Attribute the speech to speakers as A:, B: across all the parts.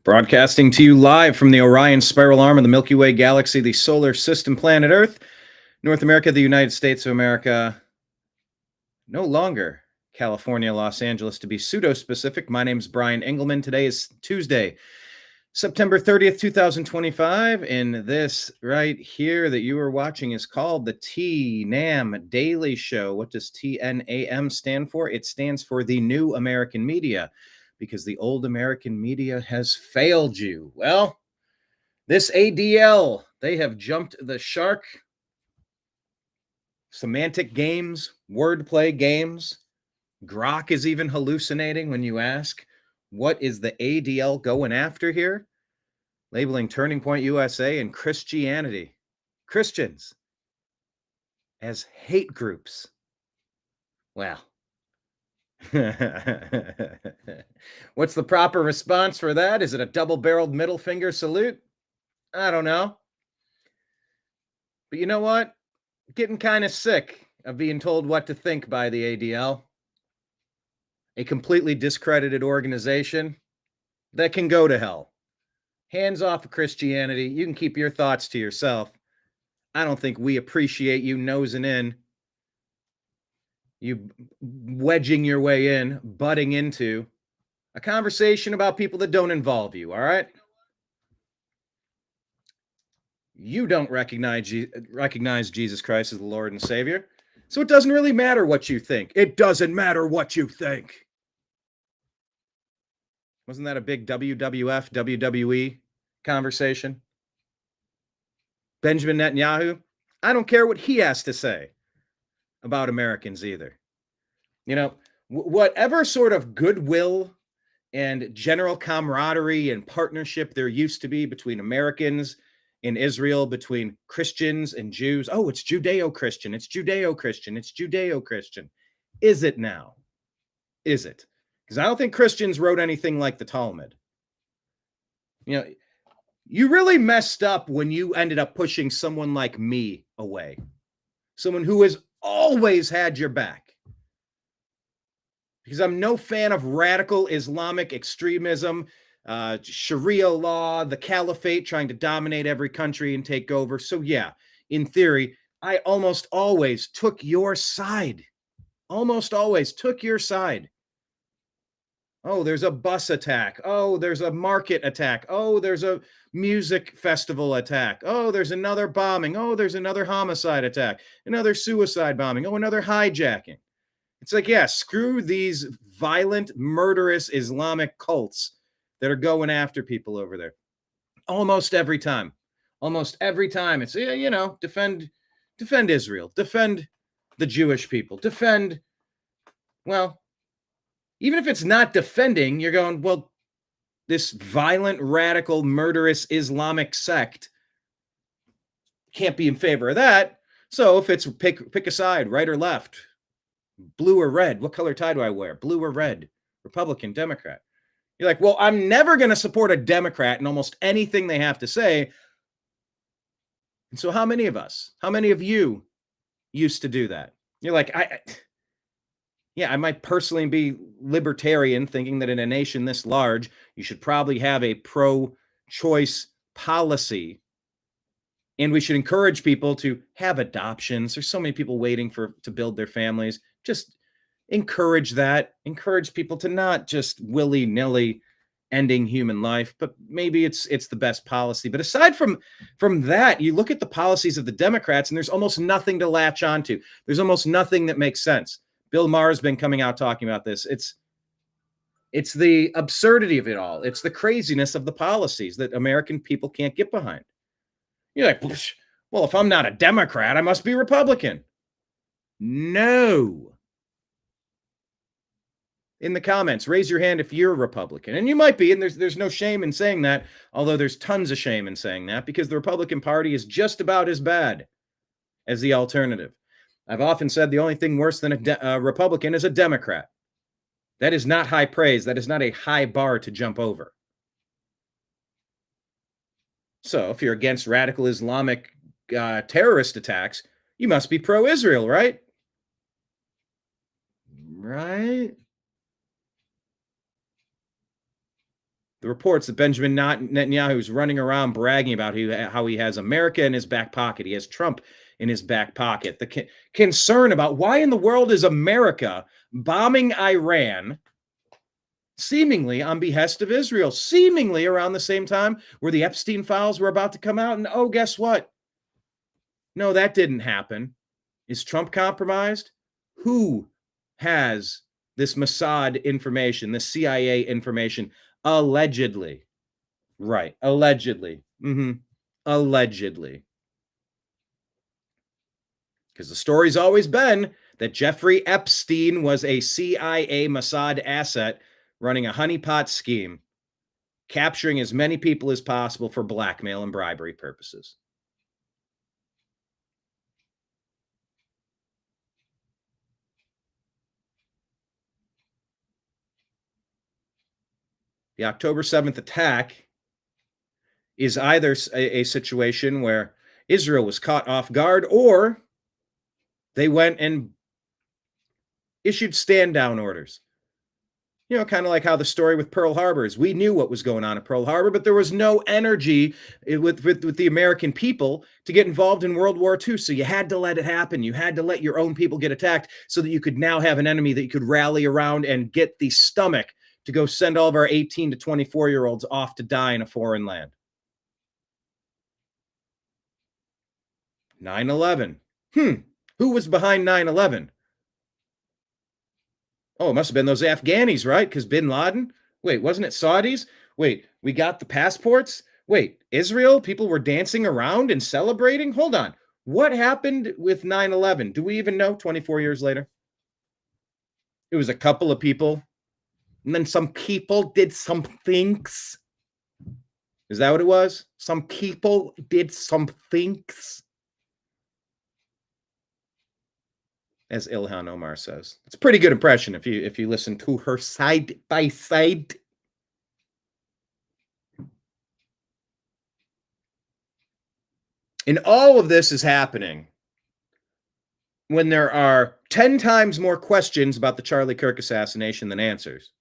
A: Broadcasting to you live from the Orion spiral arm of the Milky Way galaxy, the solar system, planet Earth, North America, the United States of America, no longer California, Los Angeles, to be pseudo-specific. My name is BrianEngelman. Today is Tuesday, September 30th, 2025, and this right here that you are watching is called the TNAM Daily Show. What does TNAM stand for? It stands for the New American Media, because the old American media has failed you. Well, this ADL, they have jumped the shark. Semantic games, wordplay games. Grok is even hallucinating when you ask, what is the ADL going after here? Labeling Turning Point USA and Christianity, Christians, as hate groups. Well, what's the proper response for that? Is it a double-barreled middle finger salute? I don't know. But you know what? Getting kind of sick of being told what to think by the ADL. A completely discredited organization that can go to hell. Hands off of Christianity. You can keep your thoughts to yourself. I don't think we appreciate you nosing in, you wedging your way in, butting into a conversation about people that don't involve you, all right? You don't recognize Jesus Christ as the Lord and Savior, so it doesn't really matter what you think. It doesn't matter what you think. Wasn't that a big WWF, WWE conversation? Benjamin Netanyahu, I don't care what he has to say about Americans either. You know, whatever sort of goodwill and general camaraderie and partnership there used to be between Americans and Israel, between Christians and Jews. Oh, it's Judeo-Christian. It's Judeo-Christian. It's Judeo-Christian. Is it now? Is it? Because I don't think Christians wrote anything like the Talmud. You know, you really messed up when you ended up pushing someone like me away. Someone who has always had your back. Because I'm no fan of radical Islamic extremism, Sharia law, the caliphate trying to dominate every country and take over. So yeah, in theory, I almost always took your side. Almost always took your side. Oh, there's a bus attack. Oh, there's a market attack. Oh, there's a music festival attack. Oh, there's another bombing. Oh, there's another homicide attack. Another suicide bombing. Oh, another hijacking. It's like, yeah, screw these violent, murderous Islamic cults that are going after people over there. Almost every time. Almost every time. It's, you know, defend Israel. Defend the Jewish people. Defend, well, even if it's not defending, you're going, well, this violent, radical, murderous Islamic sect can't be in favor of that. So if it's pick a side, right or left, blue or red, what color tie do I wear? Blue or red? Republican, Democrat. You're like, well, I'm never going to support a Democrat in almost anything they have to say. And so how many of us, how many of you used to do that? You're like, I might personally be libertarian, thinking that in a nation this large, you should probably have a pro-choice policy. And we should encourage people to have adoptions. There's so many people waiting to build their families. Just encourage that. Encourage people to not just willy-nilly ending human life, but maybe it's the best policy. But aside from that, you look at the policies of the Democrats, and there's almost nothing to latch onto. There's almost nothing that makes sense. Bill Maher's been coming out talking about this. It's the absurdity of it all. It's the craziness of the policies that American people can't get behind. You're like, well, if I'm not a Democrat, I must be Republican. No. In the comments, raise your hand if you're a Republican. And you might be, and there's no shame in saying that, although there's tons of shame in saying that, because the Republican Party is just about as bad as the alternative. I've often said the only thing worse than a Republican is a Democrat. That is not high praise. That is not a high bar to jump over. So if you're against radical Islamic terrorist attacks, you must be pro-Israel, right? Right? The reports that Benjamin Netanyahu is running around bragging about how he has America in his back pocket. He has Trump in his back pocket. The concern about why in the world is America bombing Iran, seemingly on behest of Israel, seemingly around the same time where the Epstein files were about to come out. And oh, guess what? No, that didn't happen. Is Trump compromised? Who has this Mossad information, this CIA information? Allegedly. Right. Allegedly. Allegedly. Because the story's always been that Jeffrey Epstein was a CIA Mossad asset running a honeypot scheme, capturing as many people as possible for blackmail and bribery purposes. The October 7th attack is either a situation where Israel was caught off guard, or they went and issued stand down orders. You know, kind of like how the story with Pearl Harbor is. We knew what was going on at Pearl Harbor, but there was no energy with the American people to get involved in World War II. So you had to let it happen. You had to let your own people get attacked so that you could now have an enemy that you could rally around and get the stomach to go send all of our 18 to 24-year-olds off to die in a foreign land. 9/11. Who was behind 9/11? Oh, it must have been those Afghanis, right? Because bin Laden. Wait, wasn't it Saudis? Wait, we got the passports? Wait, Israel? People were dancing around and celebrating? Hold on. What happened with 9/11? Do we even know 24 years later? It was a couple of people, and then some people did some things. Is that what it was? Some people did some things. As Ilhan Omar says. It's a pretty good impression if you listen to her side by side. And all of this is happening when there are 10 times more questions about the Charlie Kirk assassination than answers.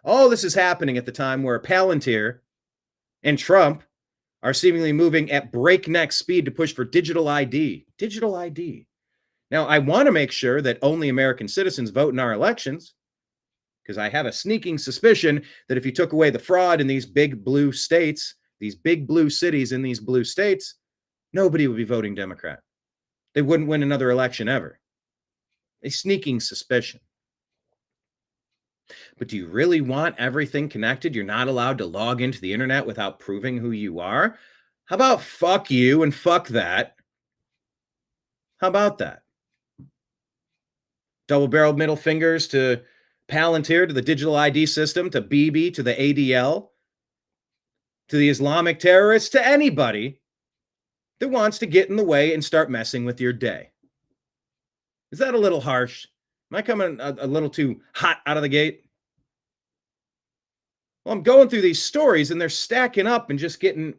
A: All this is happening at the time where Palantir and Trump are seemingly moving at breakneck speed to push for digital ID. Digital ID. Now, I want to make sure that only American citizens vote in our elections, because I have a sneaking suspicion that if you took away the fraud in these big blue states, these big blue cities in these blue states, nobody would be voting Democrat. They wouldn't win another election ever. A sneaking suspicion. But do you really want everything connected? You're not allowed to log into the internet without proving who you are? How about fuck you and fuck that? How about that? Double-barreled middle fingers to Palantir, to the digital ID system, to BB, to the ADL, to the Islamic terrorists, to anybody that wants to get in the way and start messing with your day. Is that a little harsh? Am I coming a little too hot out of the gate? Well, I'm going through these stories and they're stacking up and just getting...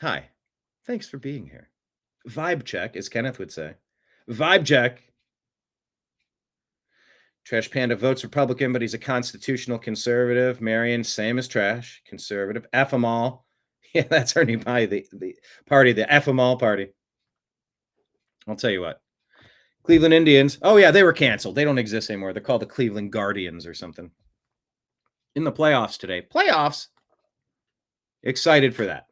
A: Hi, thanks for being here. Vibe check, as Kenneth would say. Vibe check. Trash Panda votes Republican, but he's a constitutional conservative. Marion, same as Trash, conservative. F them all. Yeah, that's our new party, the party, the F them all party. I'll tell you what. Cleveland Indians. Oh, yeah, they were canceled. They don't exist anymore. They're called the Cleveland Guardians or something. In the playoffs today. Playoffs? Excited for that.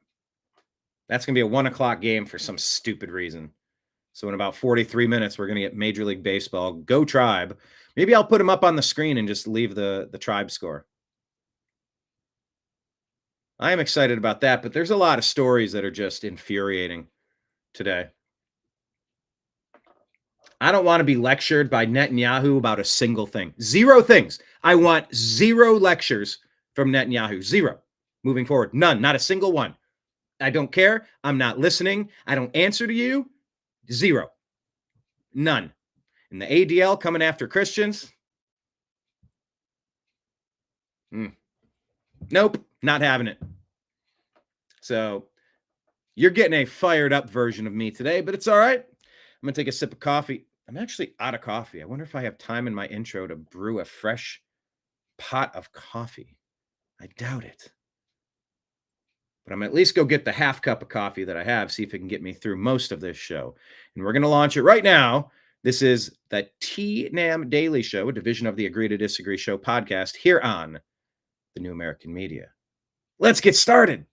A: That's going to be a 1 o'clock game for some stupid reason. So in about 43 minutes, we're going to get Major League Baseball. Go Tribe. Maybe I'll put them up on the screen and just leave the Tribe score. I am excited about that, but there's a lot of stories that are just infuriating today. I don't want to be lectured by Netanyahu about a single thing. 0 things. I want 0 lectures from Netanyahu. 0. Moving forward. None. Not a single one. I don't care. I'm not listening. I don't answer to you. 0. None. And the ADL coming after Christians? Nope. Not having it. So you're getting a fired up version of me today, but it's all right. I'm going to take a sip of coffee. I'm actually out of coffee. I wonder if I have time in my intro to brew a fresh pot of coffee. I doubt it. But I'm at least go get the half cup of coffee that I have, see if it can get me through most of this show. And we're going to launch it right now. This is the TNAM Daily Show, a division of the Agree to Disagree Show podcast here on the New American Media. Let's get started.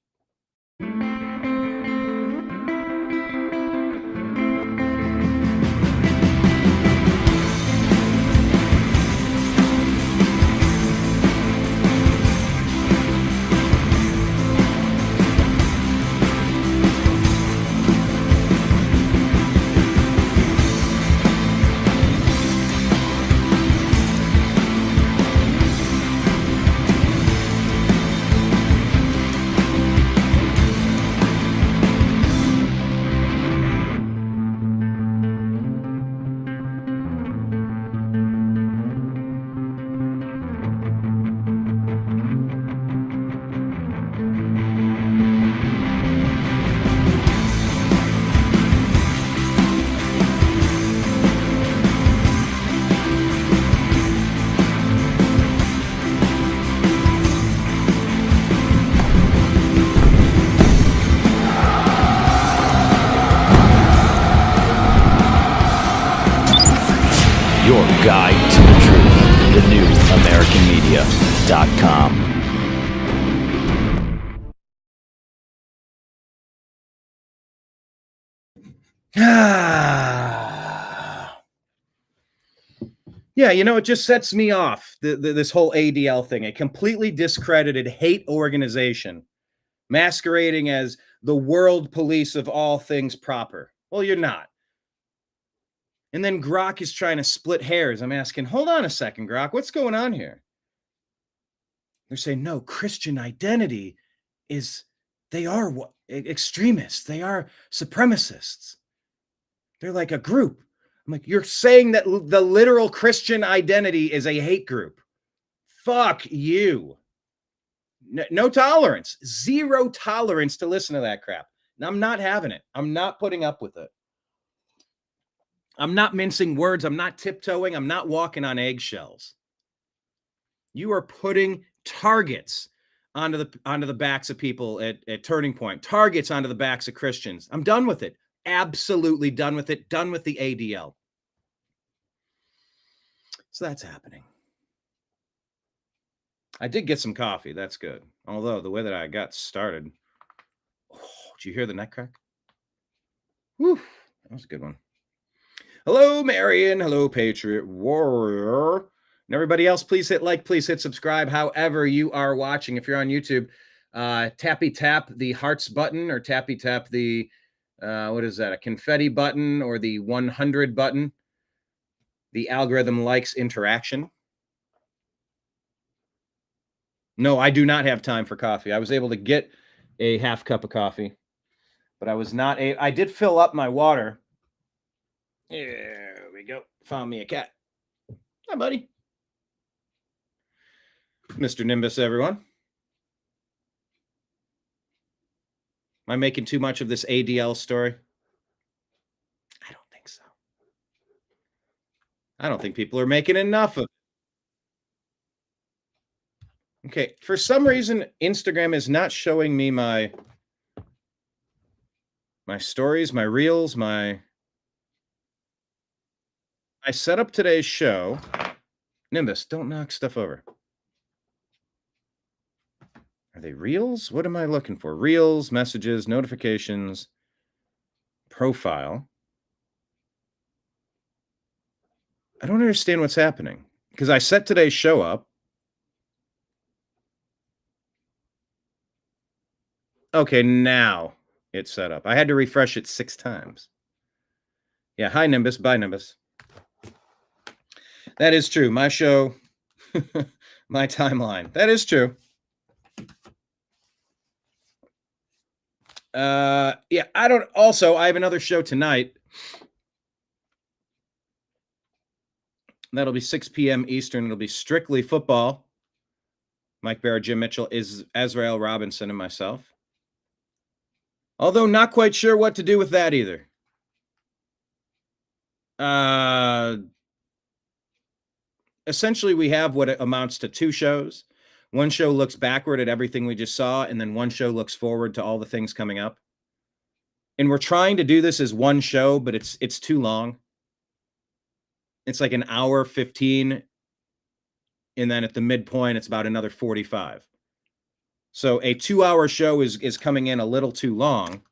B: Your guide to the truth, thenewamericanmedia.com.
A: Yeah, it just sets me off, this whole ADL thing, a completely discredited hate organization masquerading as the world police of all things proper. Well, you're not. And then Grok is trying to split hairs. I'm asking, hold on a second, Grok, what's going on here? They're saying, no, Christian identity is, they are extremists. They are supremacists. They're like a group. I'm like, you're saying that the literal Christian identity is a hate group. Fuck you. No tolerance. Zero tolerance to listen to that crap. And I'm not having it. I'm not putting up with it. I'm not mincing words. I'm not tiptoeing. I'm not walking on eggshells. You are putting targets onto the backs of people at Turning Point, targets onto the backs of Christians. I'm done with it. Absolutely done with it. Done with the ADL. So that's happening. I did get some coffee. That's good. Although the way that I got started, did you hear the neck crack? Whew, that was a good one. Hello, Marion. Hello, Patriot Warrior. And everybody else, please hit like, please hit subscribe. However you are watching, if you're on YouTube, tappy tap the hearts button or tappy tap the, what is that? A confetti button or the 100 button. The algorithm likes interaction. No, I do not have time for coffee. I was able to get a half cup of coffee, but I was not I did fill up my water. There we go. Found me a cat. Hi, buddy. Mr. Nimbus, everyone. Am I making too much of this ADL story? I don't think so. I don't think people are making enough of it. Okay, for some reason, Instagram is not showing me my stories, my reels, I set up today's show. Nimbus, don't knock stuff over. Are they reels? What am I looking for? Reels, messages, notifications, profile. I don't understand what's happening because I set today's show up. Okay, now it's set up. I had to refresh it 6 times. Yeah, hi, Nimbus. Bye, Nimbus. That is true. My show, my timeline. That is true. Yeah, I have another show tonight. That'll be 6 p.m. Eastern. It'll be strictly football. Mike Barrett, Jim Mitchell, Azrael Robinson, and myself. Although not quite sure what to do with that either. Essentially, we have what amounts to two shows. One show looks backward at everything we just saw, and then one show looks forward to all the things coming up. And we're trying to do this as one show, but it's too long. It's like an hour 15, and then at the midpoint, it's about another 45. So a 2-hour show is coming in a little too long.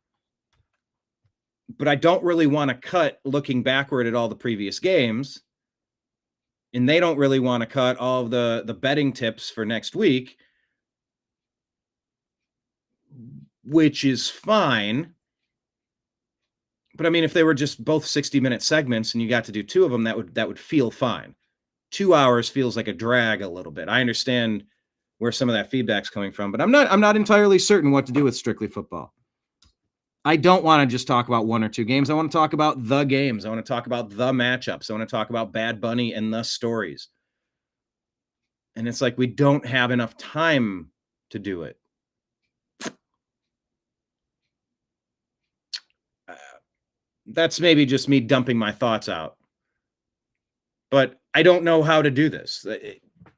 A: But I don't really want to cut looking backward at all the previous games. And they don't really want to cut all of the betting tips for next week, which is fine. But I mean, if they were just both 60-minute segments and you got to do two of them, that would feel fine. 2 hours feels like a drag a little bit. I understand where some of that feedback's coming from, but I'm not entirely certain what to do with Strictly Football. I don't want to just talk about one or two games. I want to talk about the games. I want to talk about the matchups. I want to talk about Bad Bunny and the stories. And it's like we don't have enough time to do it. That's maybe just me dumping my thoughts out. But I don't know how to do this.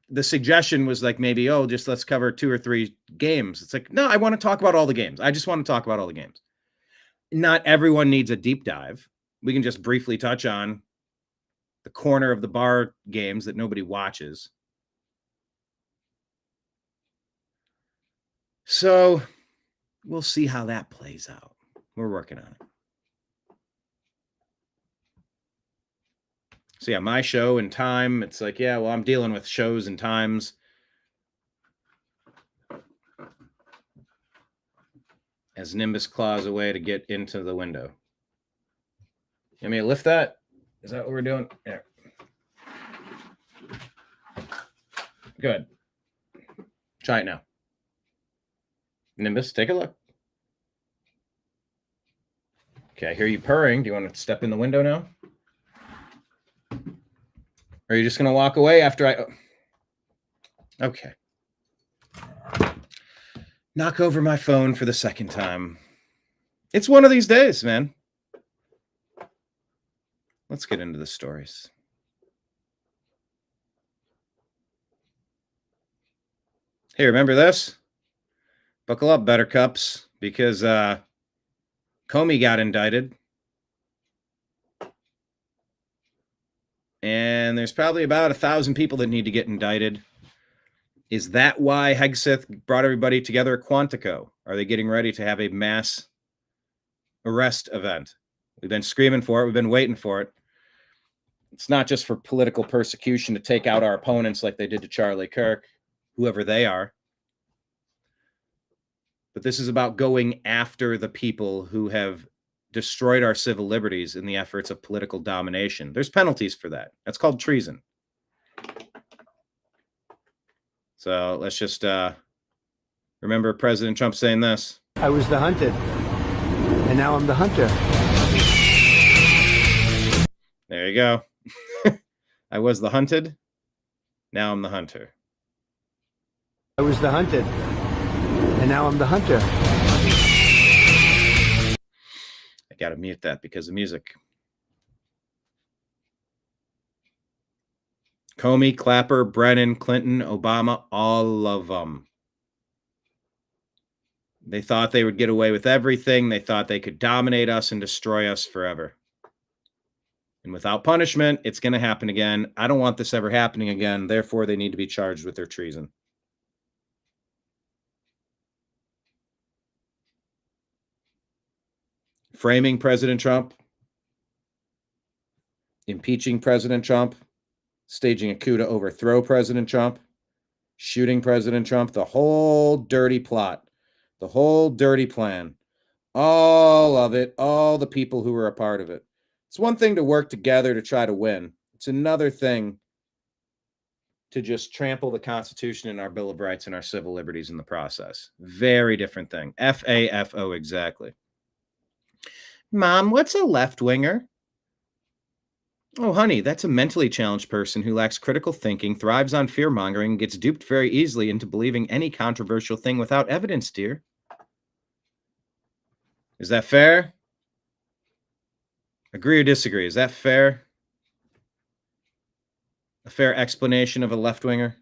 A: The suggestion was like maybe, just let's cover 2 or 3 games. It's like, no, I want to talk about all the games. I just want to talk about all the games. Not everyone needs a deep dive. We can just briefly touch on the corner of the bar games that nobody watches. So we'll see how that plays out. We're working on it. So yeah, my show and time, it's like, yeah, well, I'm dealing with shows and times. As Nimbus claws away to get into the window. You want me to lift that? Is that what we're doing? Yeah. Good. Try it now. Nimbus, take a look. Okay, I hear you purring. Do you want to step in the window now? Or are you just going to walk away after I... Okay. Knock over my phone for the second time. It's one of these days, man. Let's get into the stories. Hey, remember this? Buckle up, Buttercups, because Comey got indicted. And there's probably about 1,000 people that need to get indicted. Is that why Hegseth brought everybody together at Quantico? Are they getting ready to have a mass arrest event? We've been screaming for it. We've been waiting for it. It's not just for political persecution to take out our opponents like they did to Charlie Kirk, whoever they are. But this is about going after the people who have destroyed our civil liberties in the efforts of political domination. There's penalties for that. That's called treason. So let's just remember President Trump saying this.
C: I was the hunted, and now I'm the hunter.
A: There you go. I was the hunted. Now I'm the hunter.
C: I was the hunted, and now I'm the hunter.
A: I got to mute that because of music. Comey, Clapper, Brennan, Clinton, Obama, all of them. They thought they would get away with everything. They thought they could dominate us and destroy us forever. And without punishment, it's going to happen again. I don't want this ever happening again. Therefore, they need to be charged with their treason. Framing President Trump, impeaching President Trump, staging a coup to overthrow President Trump, shooting President Trump, the whole dirty plot, the whole dirty plan, all of it, all the people who were a part of it. It's one thing to work together to try to win. It's another thing to just trample the Constitution and our Bill of Rights and our civil liberties in the process. Very different thing. F-A-F-O, exactly. Mom, what's a left-winger? Oh, honey, that's a mentally challenged person who lacks critical thinking, thrives on fear-mongering, and gets duped very easily into believing any controversial thing without evidence, dear. Is that fair? Agree or disagree? Is that fair? A fair explanation of a left-winger?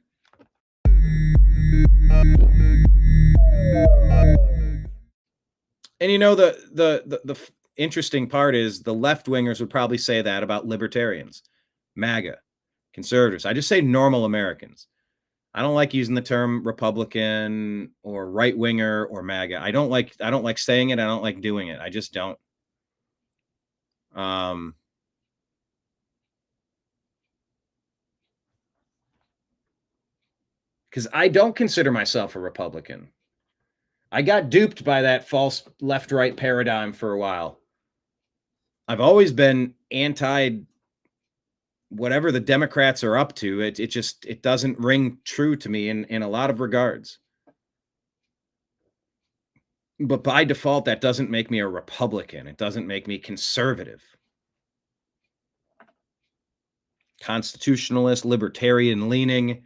A: And you know, the interesting part is the left-wingers would probably say that about libertarians, MAGA, conservatives. I just say normal Americans. I don't like using the term Republican or right-winger or MAGA. I don't like saying it. I don't like doing it. I just don't. Because I don't consider myself a Republican. I got duped by that false left-right paradigm for a while. I've always been anti whatever the Democrats are up to. It doesn't ring true to me in a lot of regards. But by default, that doesn't make me a Republican. It doesn't make me conservative. Constitutionalist, libertarian leaning,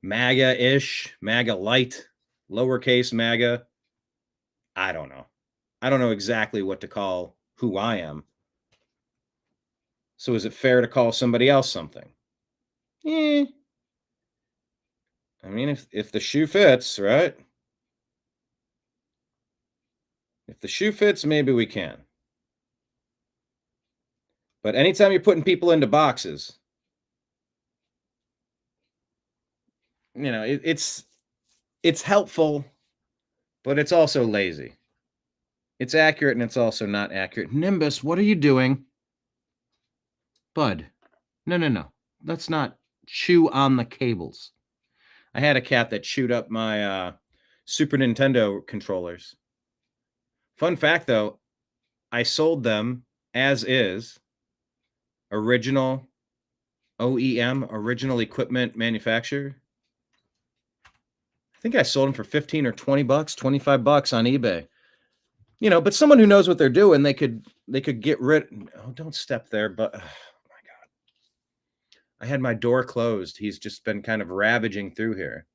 A: MAGA-ish, MAGA light, lowercase MAGA. I don't know. I don't know exactly what to call who I am. So is it fair to call somebody else something? I mean, if the shoe fits, right? If the shoe fits, maybe we can. But anytime you're putting people into boxes, you know, it's helpful, but it's also lazy. It's accurate and it's also not accurate. Nimbus, what are you doing? Bud, no. Let's not chew on the cables. I had a cat that chewed up my Super Nintendo controllers. Fun fact, though, I sold them as is, original OEM, original equipment manufacturer. I think I sold them for 15 or 20 bucks, 25 bucks on eBay. You know, but someone who knows what they're doing, they could get rid. Oh, don't step there, but oh my God. I had my door closed. He's just been kind of ravaging through here.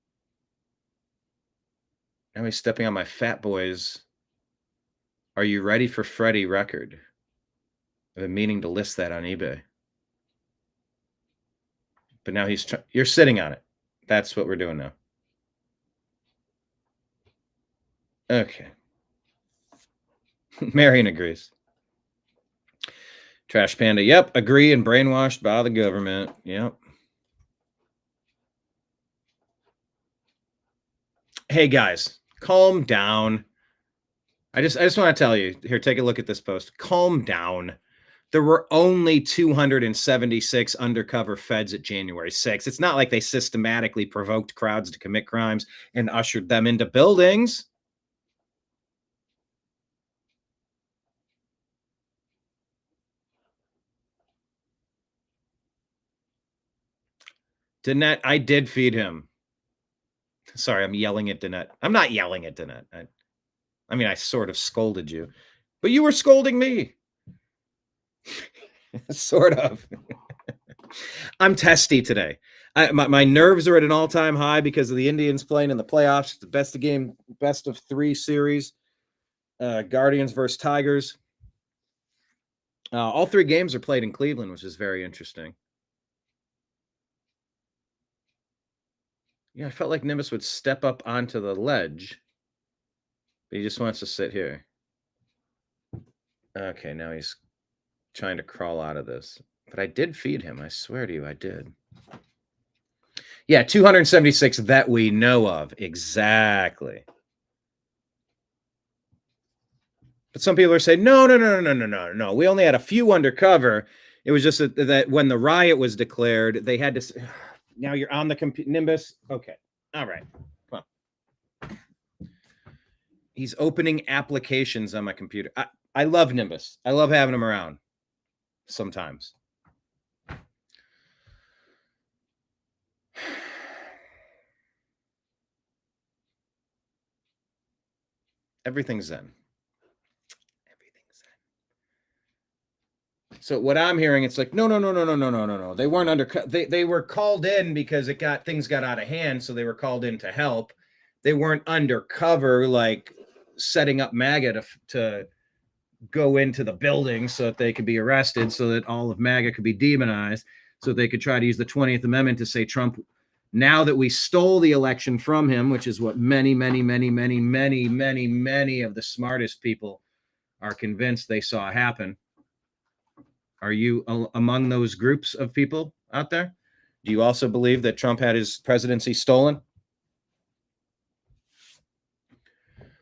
A: Now he's stepping on my Fat Boys. Are You Ready for Freddy record? I've been meaning to list that on eBay. But now you're sitting on it. That's what we're doing now. Okay. Marion agrees. Trash Panda, yep, agree, and brainwashed by the government. Yep. Hey guys, calm down. I just want to tell you, here, take a look at this post. Calm down. There were only 276 undercover feds at January 6th. It's not like they systematically provoked crowds to commit crimes and ushered them into buildings. Danette, I did feed him. Sorry, I'm yelling at Danette. I'm not yelling at Danette. I mean, I sort of scolded you, but you were scolding me. Sort of. I'm testy today. My nerves are at an all-time high because of the Indians playing in the playoffs. The best of 3 series. Guardians versus Tigers. All 3 games are played in Cleveland, which is very interesting. Yeah, I felt like Nimbus would step up onto the ledge, but he just wants to sit here. Okay, now he's trying to crawl out of this. But I did feed him. I swear to you, I did. Yeah, 276 that we know of. Exactly. But some people are saying, no. We only had a few undercover. It was just that when the riot was declared, they had to... Now you're on the computer, Nimbus. Okay. All right. Come on. He's opening applications on my computer. I love Nimbus. I love having him around sometimes. Everything's zen. So what I'm hearing, it's like, no. They weren't undercut. They were called in because things got out of hand. So they were called in to help. They weren't undercover, like setting up MAGA to go into the building so that they could be arrested, so that all of MAGA could be demonized, so they could try to use the 20th Amendment to say Trump, now that we stole the election from him, which is what many of the smartest people are convinced they saw happen. Are you among those groups of people out there? Do you also believe that Trump had his presidency stolen?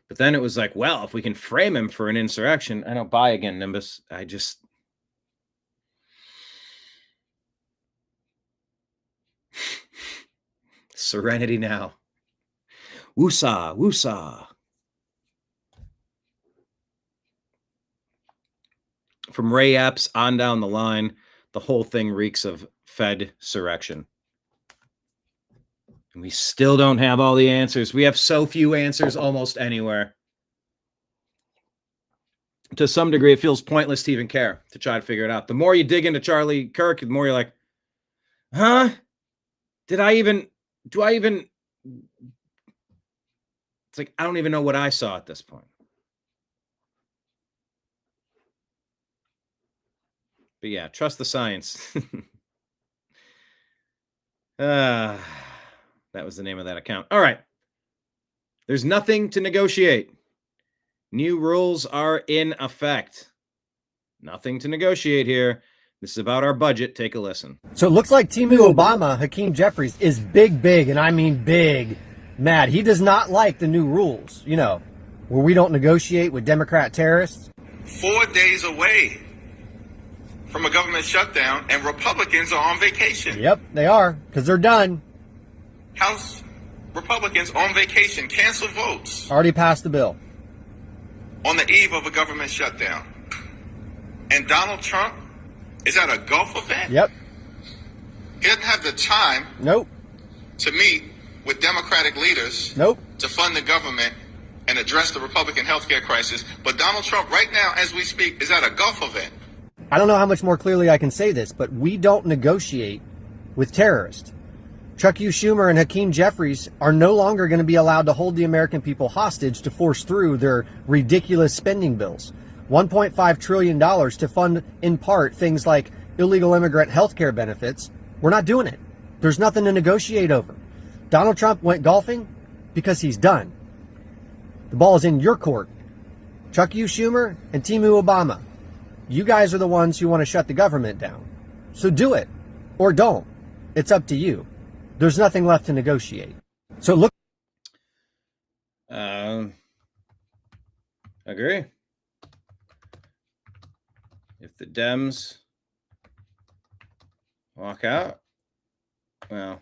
A: But then it was like, well, if we can frame him for an insurrection, I don't buy again, Nimbus. I just... Serenity now. Woosah, woosah. From Ray Epps on down the line, the whole thing reeks of Fed surrection. And we still don't have all the answers. We have so few answers almost anywhere. To some degree, it feels pointless to even care, to try to figure it out. The more you dig into Charlie Kirk, the more you're like, huh? Do I even... It's like, I don't even know what I saw at this point. But yeah, trust the science. That was the name of that account. All right. There's nothing to negotiate. New rules are in effect. Nothing to negotiate here. This is about our budget. Take a listen.
D: So it looks like Timu Obama, Hakeem Jeffries, is big, and I mean big, mad. He does not like the new rules, where we don't negotiate with Democrat terrorists.
E: 4 days away from a government shutdown, and Republicans are on vacation.
D: Yep, they are, because they're done.
E: House Republicans on vacation, cancel votes.
D: Already passed the bill.
E: On the eve of a government shutdown. And Donald Trump is at a golf event?
D: Yep.
E: He doesn't have the time
D: Nope.
E: to meet with Democratic leaders
D: Nope.
E: to fund the government and address the Republican healthcare crisis. But Donald Trump, right now, as we speak, is at a golf event.
D: I don't know how much more clearly I can say this, but we don't negotiate with terrorists. Chuck U. Schumer and Hakeem Jeffries are no longer going to be allowed to hold the American people hostage to force through their ridiculous spending bills. $1.5 trillion to fund, in part, things like illegal immigrant health care benefits. We're not doing it. There's nothing to negotiate over. Donald Trump went golfing because he's done. The ball is in your court. Chuck U. Schumer and Timu Obama. You guys are the ones who want to shut the government down. So do it. Or don't. It's up to you. There's nothing left to negotiate. So look.
A: Agree. If the Dems walk out, well,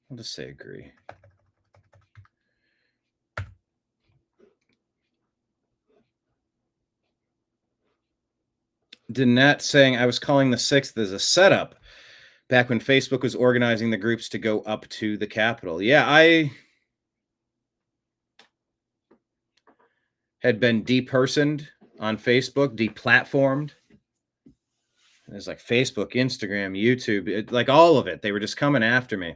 A: I'll just say agree. Danette saying, I was calling the 6th as a setup back when Facebook was organizing the groups to go up to the Capitol. Yeah, I had been depersoned on Facebook, deplatformed. There's like Facebook, Instagram, YouTube, like all of it. They were just coming after me.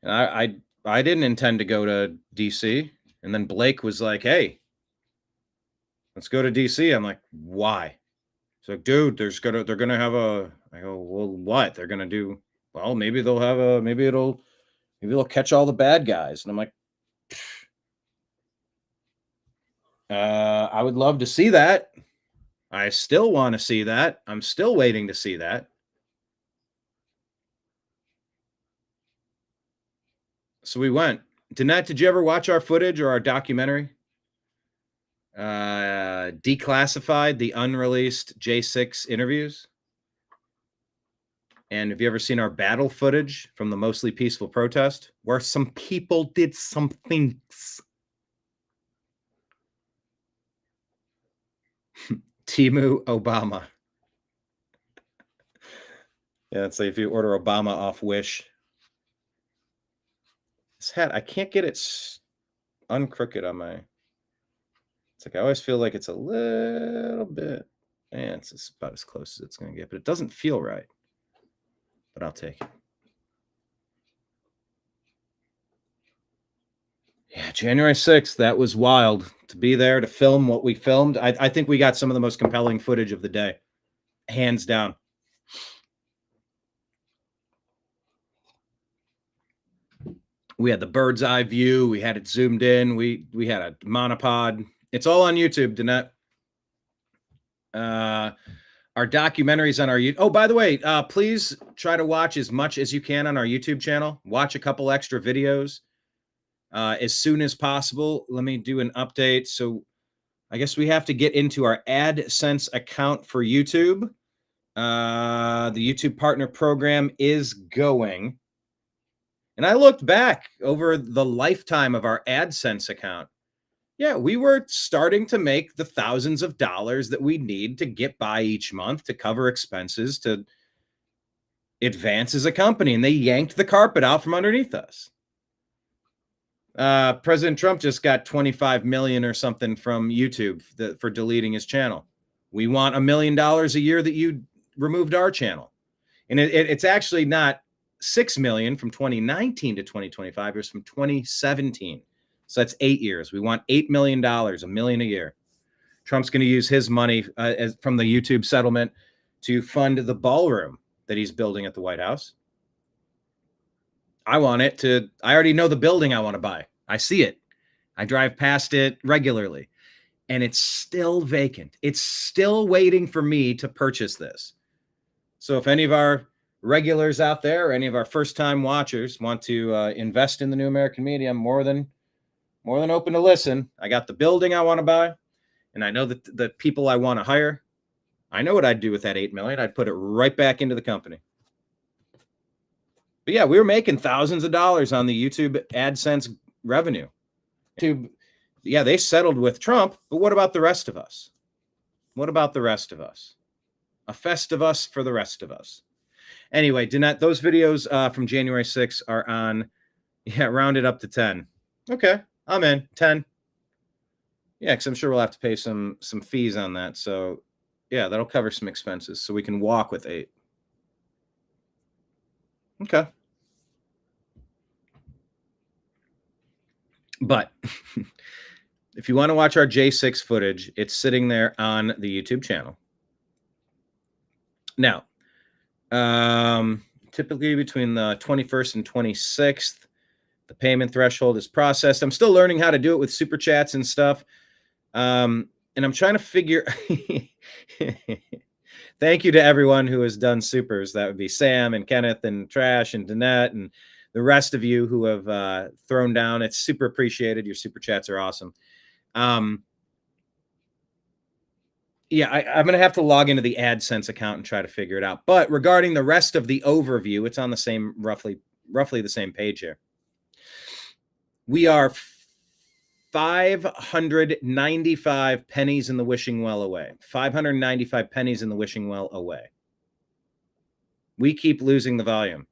A: And I didn't intend to go to DC. And then Blake was like, hey, let's go to DC. I'm like, why? He's like, dude, they're gonna have a... I go, well, what? They're gonna do... Well, maybe they'll have a... Maybe they'll catch all the bad guys. And I'm like, I would love to see that. I still want to see that. I'm still waiting to see that. So we went. Danette, did you ever watch our footage or our documentary? Declassified, the unreleased J6 interviews. And have you ever seen our battle footage from the mostly peaceful protest where some people did some things? Timu Obama. Yeah, it's like if you order Obama off Wish. This hat, I can't get it uncrooked on my... It's like I always feel like it's a little bit... And it's about as close as it's going to get, but it doesn't feel right. But I'll take it. Yeah, January 6th, that was wild to be there to film what we filmed. I think we got some of the most compelling footage of the day, hands down. We had the bird's eye view. We had it zoomed in. We had a monopod. It's all on YouTube, Danette. Our documentaries on our YouTube. Oh, by the way, please try to watch as much as you can on our YouTube channel. Watch a couple extra videos as soon as possible. Let me do an update. So I guess we have to get into our AdSense account for YouTube. The YouTube Partner Program is going. And I looked back over the lifetime of our AdSense account. Yeah, we were starting to make the thousands of dollars that we need to get by each month to cover expenses, to advance as a company. And they yanked the carpet out from underneath us. President Trump just got 25 million or something from YouTube for deleting his channel. We want $1 million a year that you removed our channel. And it's actually not 6 million from 2019 to 2025. It was from 2017. So that's 8 years. We want $8 million, $1 million a year. Trump's going to use his money from the YouTube settlement to fund the ballroom that he's building at the White House. I already know the building I want to buy. I see it. I drive past it regularly, and it's still vacant. It's still waiting for me to purchase this. So if any of our regulars out there or any of our first-time watchers want to invest in the New American Media, I'm more than open to listen. I got the building I want to buy, and I know that the people I want to hire. I know what I'd do with that $8 million. I'd put it right back into the company. But yeah, we were making thousands of dollars on the YouTube AdSense revenue. Yeah, they settled with Trump, but what about the rest of us? What about the rest of us? A festivus for the rest of us. Anyway, Danette, those videos from January 6th are on, rounded up to 10. Okay, I'm in, 10. Yeah, because I'm sure we'll have to pay some fees on that. So, yeah, that'll cover some expenses so we can walk with 8. Okay. But if you want to watch our J6 footage, it's sitting there on the YouTube channel. Now, typically between the 21st and 26th, the payment threshold is processed. I'm still learning how to do it with super chats and stuff. And I'm trying to figure. Thank you to everyone who has done supers. That would be Sam and Kenneth and Trash and Danette and the rest of you who have thrown down. It's super appreciated. Your super chats are awesome. Yeah, I'm going to have to log into the AdSense account and try to figure it out. But regarding the rest of the overview, it's on the same, roughly the same page here. We are 595 pennies in the wishing well away. 595 pennies in the wishing well away. We keep losing the volume.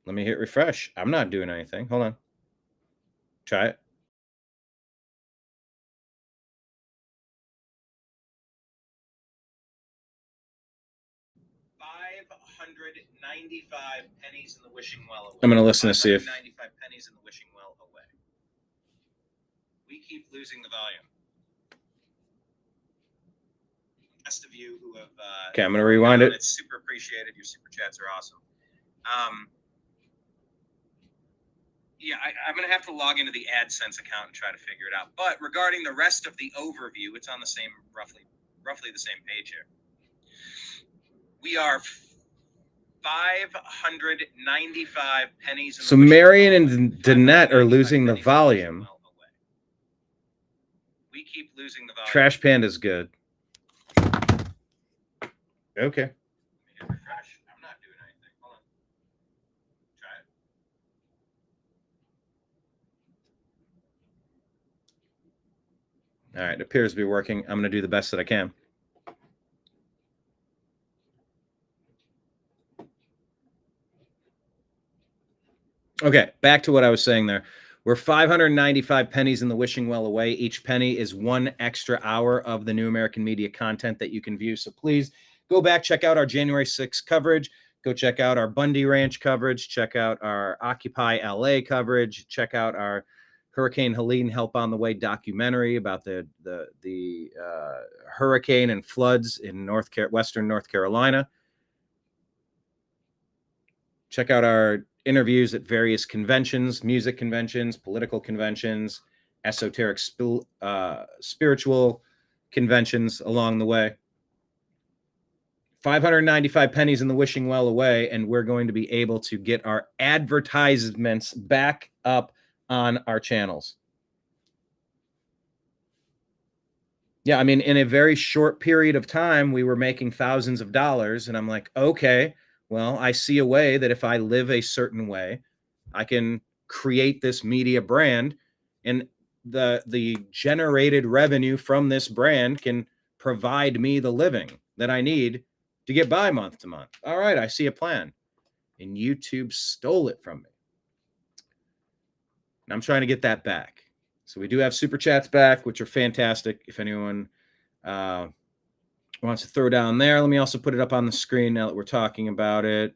A: Let me hit refresh. I'm not doing anything. Hold on. Try it. $595 pennies in the wishing well away. I'm going to listen to see if 95 pennies in the wishing well away. We keep losing the volume. Rest of you who have okay, I'm going to rewind it. It's super appreciated. Your super chats are awesome. Yeah, I'm going to have to log into the AdSense account and try to figure it out. But regarding the rest of the overview, it's on the same, roughly the same page here. We are 595 pennies. So Marion and Danette are losing the volume. We keep losing the volume. Trash Panda's good. Okay. Refresh. I'm not doing anything. Hold on. Try it. All right. It appears to be working. I'm going to do the best that I can. Okay, back to what I was saying there. We're 595 pennies in the wishing well away. Each penny is 1 extra hour of the New American Media content that you can view. So please go back, check out our January 6th coverage. Go check out our Bundy Ranch coverage. Check out our Occupy LA coverage. Check out our Hurricane Helene Help on the Way documentary about the hurricane and floods in Western North Carolina. Check out our interviews at various conventions, music conventions, political conventions, esoteric spiritual conventions along the way. 595 pennies in the wishing well away, and we're going to be able to get our advertisements back up on our channels. Yeah, I mean, in a very short period of time, we were making thousands of dollars, and I'm like, okay, well, I see a way that if I live a certain way, I can create this media brand, and the generated revenue from this brand can provide me the living that I need to get by month to month. All right, I see a plan. And YouTube stole it from me. And I'm trying to get that back. So we do have super chats back, which are fantastic. If anyone wants to throw down there, let me also put it up on the screen now that we're talking about it.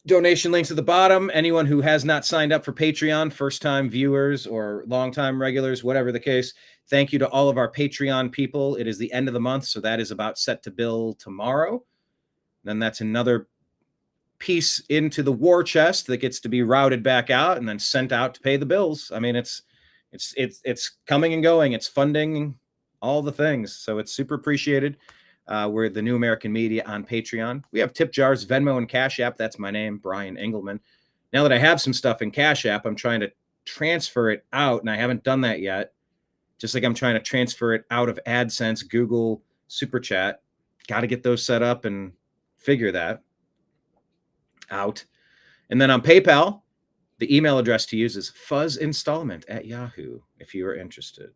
A: Donation links at the bottom. Anyone who has not signed up for Patreon, first-time viewers or long-time regulars, whatever the case, thank you to all of our Patreon people. It is the end of the month, so that is about set to bill tomorrow. Then that's another piece into the war chest that gets to be routed back out and then sent out to pay the bills. I mean, it's coming and going. It's funding all the things, so it's super appreciated. We're the New American Media on Patreon. We have tip jars, Venmo, and Cash App. That's my name, Brian Engelman. Now that I have some stuff in Cash App, I'm trying to transfer it out, and I haven't done that yet. Just like I'm trying to transfer it out of AdSense, Google, Super Chat. Got to get those set up and figure that out. And then on PayPal, the email address to use is fuzzinstallment@yahoo if you are interested.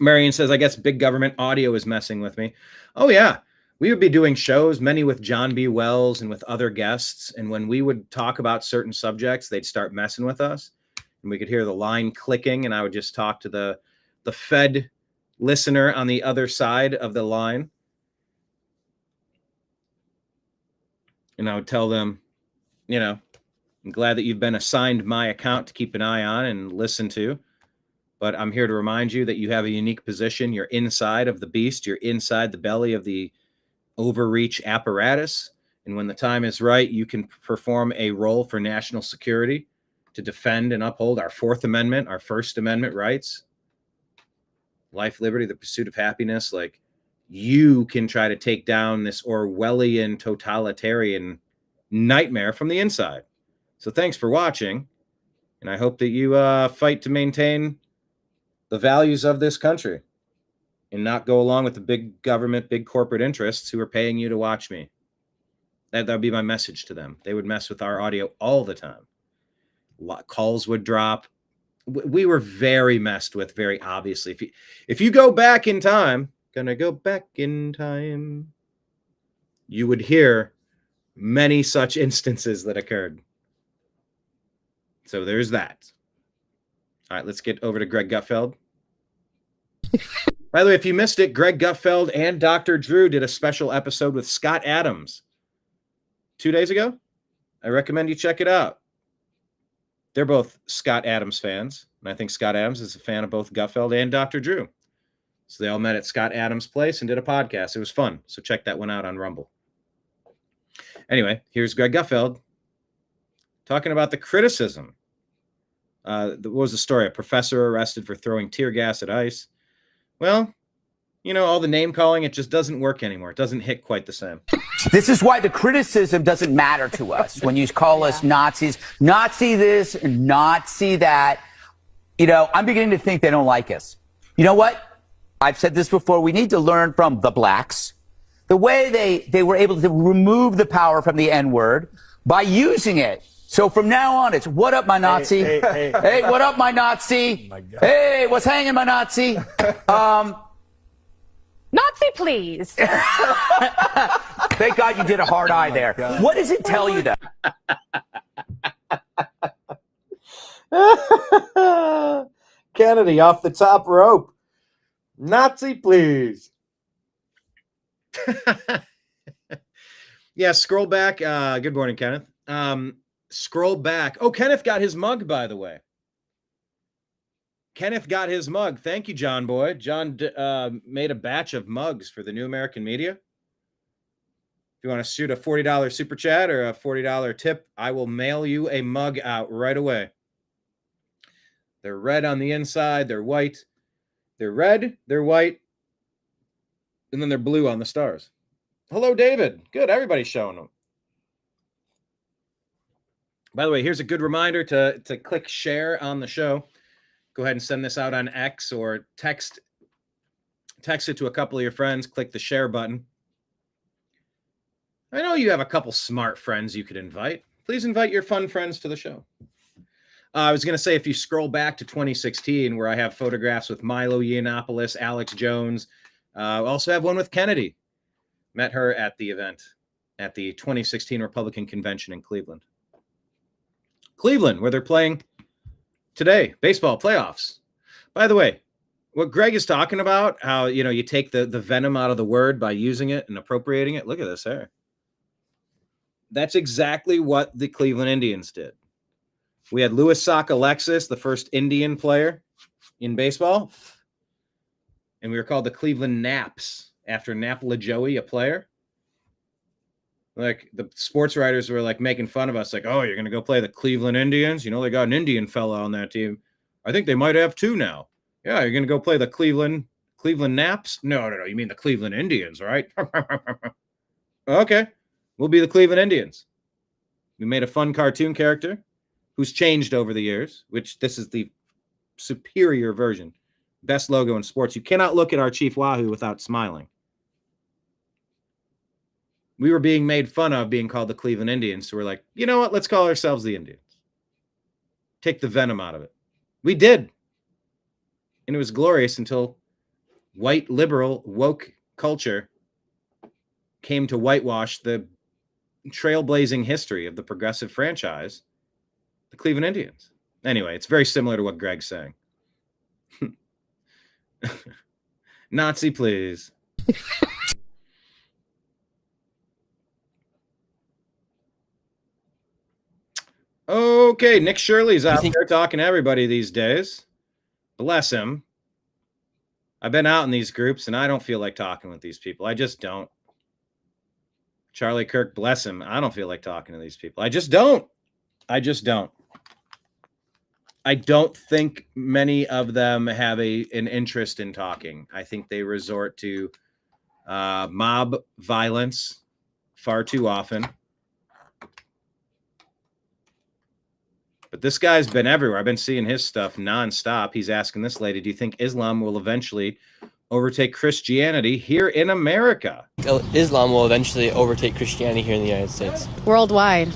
A: Marion says, I guess big government audio is messing with me. Oh, yeah. We would be doing shows, many with John B. Wells and with other guests. And when we would talk about certain subjects, they'd start messing with us. And we could hear the line clicking. And I would just talk to the Fed listener on the other side of the line. And I would tell them, you know, I'm glad that you've been assigned my account to keep an eye on and listen to. But I'm here to remind you that you have a unique position. You're inside of the beast. You're inside the belly of the overreach apparatus. And when the time is right, you can perform a role for national security to defend and uphold our Fourth Amendment, our First Amendment rights, life, liberty, the pursuit of happiness. Like, you can try to take down this Orwellian totalitarian nightmare from the inside. So thanks for watching. And I hope that you fight to maintain the values of this country and not go along with the big government, big corporate interests who are paying you to watch me. That would be my message to them. They would mess with our audio all the time. Calls would drop. We were very messed with, very obviously. If you go back in time, gonna go back in time, you would hear many such instances that occurred. So there's that. All right, let's get over to Greg Gutfeld. By the way, if you missed it, Greg Gutfeld and Dr. Drew did a special episode with Scott Adams 2 days ago. I recommend you check it out. They're both Scott Adams fans, and I think Scott Adams is a fan of both Gutfeld and Dr. Drew. So they all met at Scott Adams' place and did a podcast. It was fun, so check that one out on Rumble. Anyway, here's Greg Gutfeld talking about the criticism. What was the story? A professor arrested for throwing tear gas at ICE. Well, you know, all the name calling, it just doesn't work anymore. It doesn't hit quite the same.
F: This is why the criticism doesn't matter to us when you call us Nazis, Nazi this, Nazi that. You know, I'm beginning to think they don't like us. You know what? I've said this before. We need to learn from the blacks. The way they were able to remove the power from the N-word by using it. So from now on, it's what up, my Nazi? Hey, what up, my Nazi? Oh my hey, what's hanging, my Nazi?
G: Nazi, please.
F: Thank God you did a hard eye there. What does it tell you, though?
A: Kennedy off the top rope. Nazi, please. Yeah, scroll back. Good morning, Kenneth. Scroll back. Oh, Kenneth got his mug, by the way. Kenneth got his mug. Thank you, John Boy. John made a batch of mugs for the New American Media. If you want to shoot a $40 super chat or a $40 tip, I will mail you a mug out right away. They're red on the inside. They're white. They're red. They're white. And then they're blue on the stars. Hello, David. Good. Everybody's showing them. By the way, here's a good reminder to click share on the show. Go ahead and send this out on X or text it to a couple of your friends. Click the share button. I know you have a couple smart friends you could invite. Please invite your fun friends to the show. I was going to say, if you scroll back to 2016, where I have photographs with Milo Yiannopoulos, Alex Jones, I also have one with Kennedy. Met her at the event at the 2016 Republican Convention in Cleveland. Cleveland, where they're playing today, baseball playoffs. By the way, what Greg is talking about, how, you take the venom out of the word by using it and appropriating it. Look at this hair. That's exactly what the Cleveland Indians did. We had Louis Sock-Alexis, the first Indian player in baseball. And we were called the Cleveland Naps after Napla Joey, a player. Like, the sports writers were like making fun of us, like, oh, you're going to go play the Cleveland Indians? They got an Indian fella on that team. I think they might have two now. Yeah, you're going to go play the Cleveland Naps? No. You mean the Cleveland Indians, right? Okay. We'll be the Cleveland Indians. We made a fun cartoon character who's changed over the years, which this is the superior version. Best logo in sports. You cannot look at our Chief Wahoo without smiling. We were being made fun of being called the Cleveland Indians. So we're like, you know what? Let's call ourselves the Indians. Take the venom out of it. We did. And it was glorious until white, liberal, woke culture came to whitewash the trailblazing history of the progressive franchise, the Cleveland Indians. Anyway, it's very similar to what Greg's saying. Nazi, please. Okay, Nick Shirley's out there talking to everybody these days. Bless him. I've been out in these groups, and I don't feel like talking with these people. I just don't. Charlie Kirk, bless him. I don't feel like talking to these people. I just don't. I don't think many of them have an interest in talking. I think they resort to mob violence far too often. But this guy's been everywhere. I've been seeing his stuff nonstop. He's asking this lady, do you think Islam will eventually overtake Christianity here in America?
G: Islam will eventually overtake Christianity here in the United States.
H: Worldwide,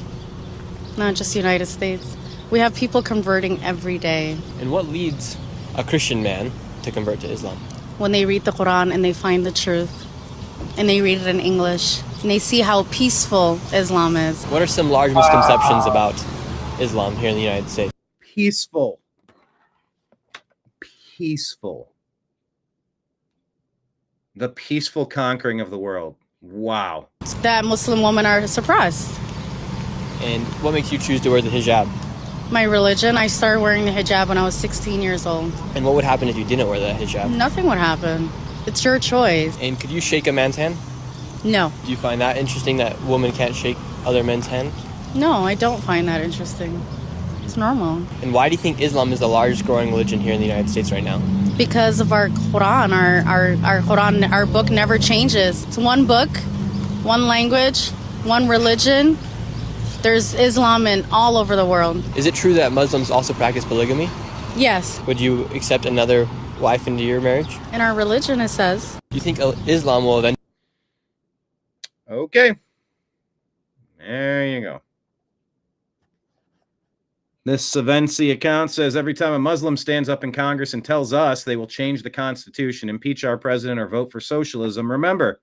H: not just the United States. We have people converting every day.
G: And what leads a Christian man to convert to Islam?
H: When they read the Quran and they find the truth, and they read it in English, and they see how peaceful Islam is.
G: What are some large misconceptions about Islam here in the United States?
A: Peaceful. The peaceful conquering of the world. Wow.
H: That Muslim women are suppressed.
G: And what makes you choose to wear the hijab?
H: My religion. I started wearing the hijab when I was 16 years old.
G: And what would happen if you didn't wear the hijab?
H: Nothing would happen. It's your choice.
G: And could you shake a man's hand?
H: No.
G: Do you find that interesting that women can't shake other men's hands?
H: No, I don't find that interesting. It's normal.
G: And why do you think Islam is the largest growing religion here in the United States right now?
H: Because of our Quran. Our Quran, our book never changes. It's one book, one language, one religion. There's Islam in all over the world.
G: Is it true that Muslims also practice polygamy?
H: Yes.
G: Would you accept another wife into your marriage?
H: In our religion, it says.
G: Do you think Islam will eventually...
A: Okay. There you go. This Savency account says every time a Muslim stands up in Congress and tells us they will change the Constitution, impeach our president, or vote for socialism, remember,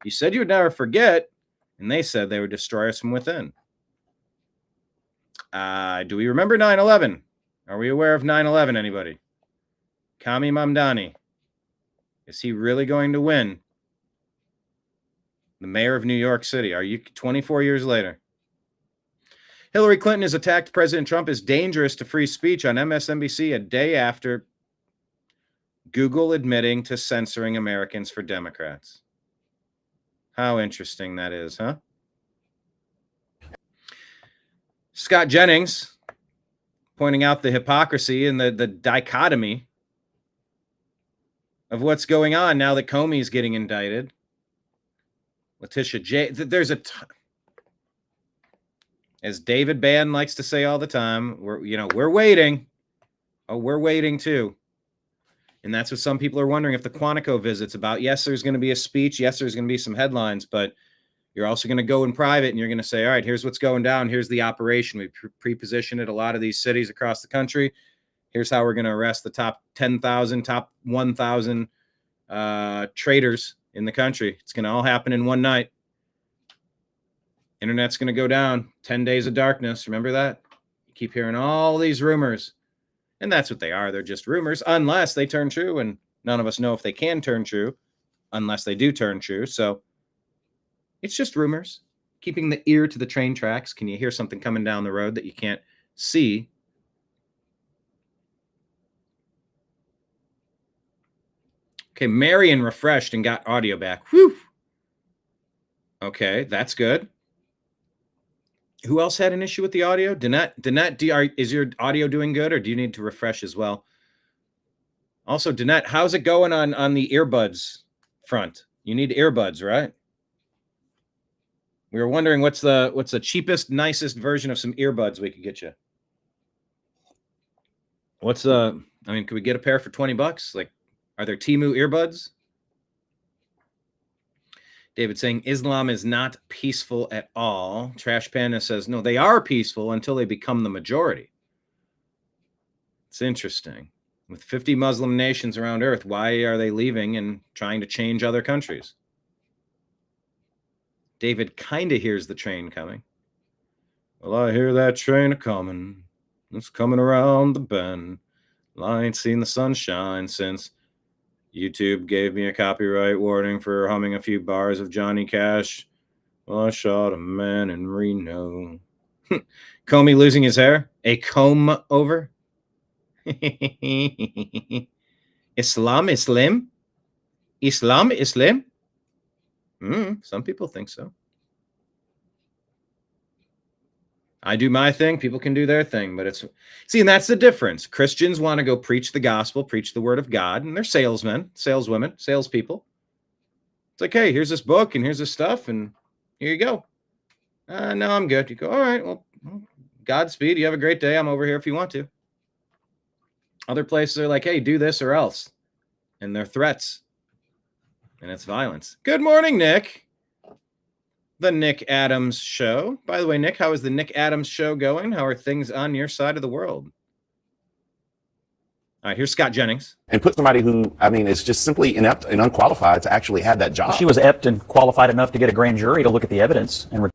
A: you said you would never forget, and they said they would destroy us from within. Do we remember 9/11? Are we aware of 9/11, anybody? Kami Mamdani. Is he really going to win? The mayor of New York City. Are you 24 years later? Hillary Clinton has attacked President Trump as dangerous to free speech on MSNBC a day after Google admitting to censoring Americans for Democrats. How interesting that is, huh? Scott Jennings pointing out the hypocrisy and the dichotomy of what's going on now that Comey's getting indicted. Letitia J. There's as David Bann likes to say all the time, we're waiting. Oh, we're waiting too. And that's what some people are wondering if the Quantico visit's about. Yes, there's going to be a speech. Yes, there's going to be some headlines, but you're also going to go in private and you're going to say, all right, here's what's going down. Here's the operation. We pre-positioned it a lot of these cities across the country. Here's how we're going to arrest the top 10,000, top 1,000 traitors in the country. It's going to all happen in one night. Internet's going to go down. 10 days of darkness. Remember that? You keep hearing all these rumors. And that's what they are. They're just rumors, unless they turn true. And none of us know if they can turn true, unless they do turn true. So it's just rumors. Keeping the ear to the train tracks. Can you hear something coming down the road that you can't see? Okay, Marion refreshed and got audio back. Whew. Okay, that's good. Who else had an issue with the audio? Danette, is your audio doing good, or do you need to refresh as well? Also, Danette, how's it going on the earbuds front? You need earbuds, right? We were wondering what's the cheapest, nicest version of some earbuds we could get you. Could we get a pair for $20? Like, are there Temu earbuds? David saying Islam is not peaceful at all. Trash Panda says, no, they are peaceful until they become the majority. It's interesting. With 50 Muslim nations around Earth, why are they leaving and trying to change other countries? David kind of hears the train coming. Well, I hear that train a-coming. It's coming around the bend. Well, I ain't seen the sunshine since YouTube gave me a copyright warning for humming a few bars of Johnny Cash. Well, I shot a man in Reno. Comey losing his hair? A comb over? Islam? Some people think so. I do my thing. People can do their thing, but and that's the difference. Christians want to go preach the gospel, preach the word of God, and they're salesmen, saleswomen, salespeople. It's like, hey, here's this book and here's this stuff, and here you go. No, I'm good. You go, all right, well, Godspeed. You have a great day. I'm over here if you want to. Other places are like, hey, do this or else. And they're threats. And it's violence. Good morning, Nick. The Nick Adams Show. By the way, Nick, how is the Nick Adams Show going? How are things on your side of the world? All right, here's Scott Jennings.
I: And put somebody who, is just simply inept and unqualified to actually have that job.
J: She was apt and qualified enough to get a grand jury to look at the evidence and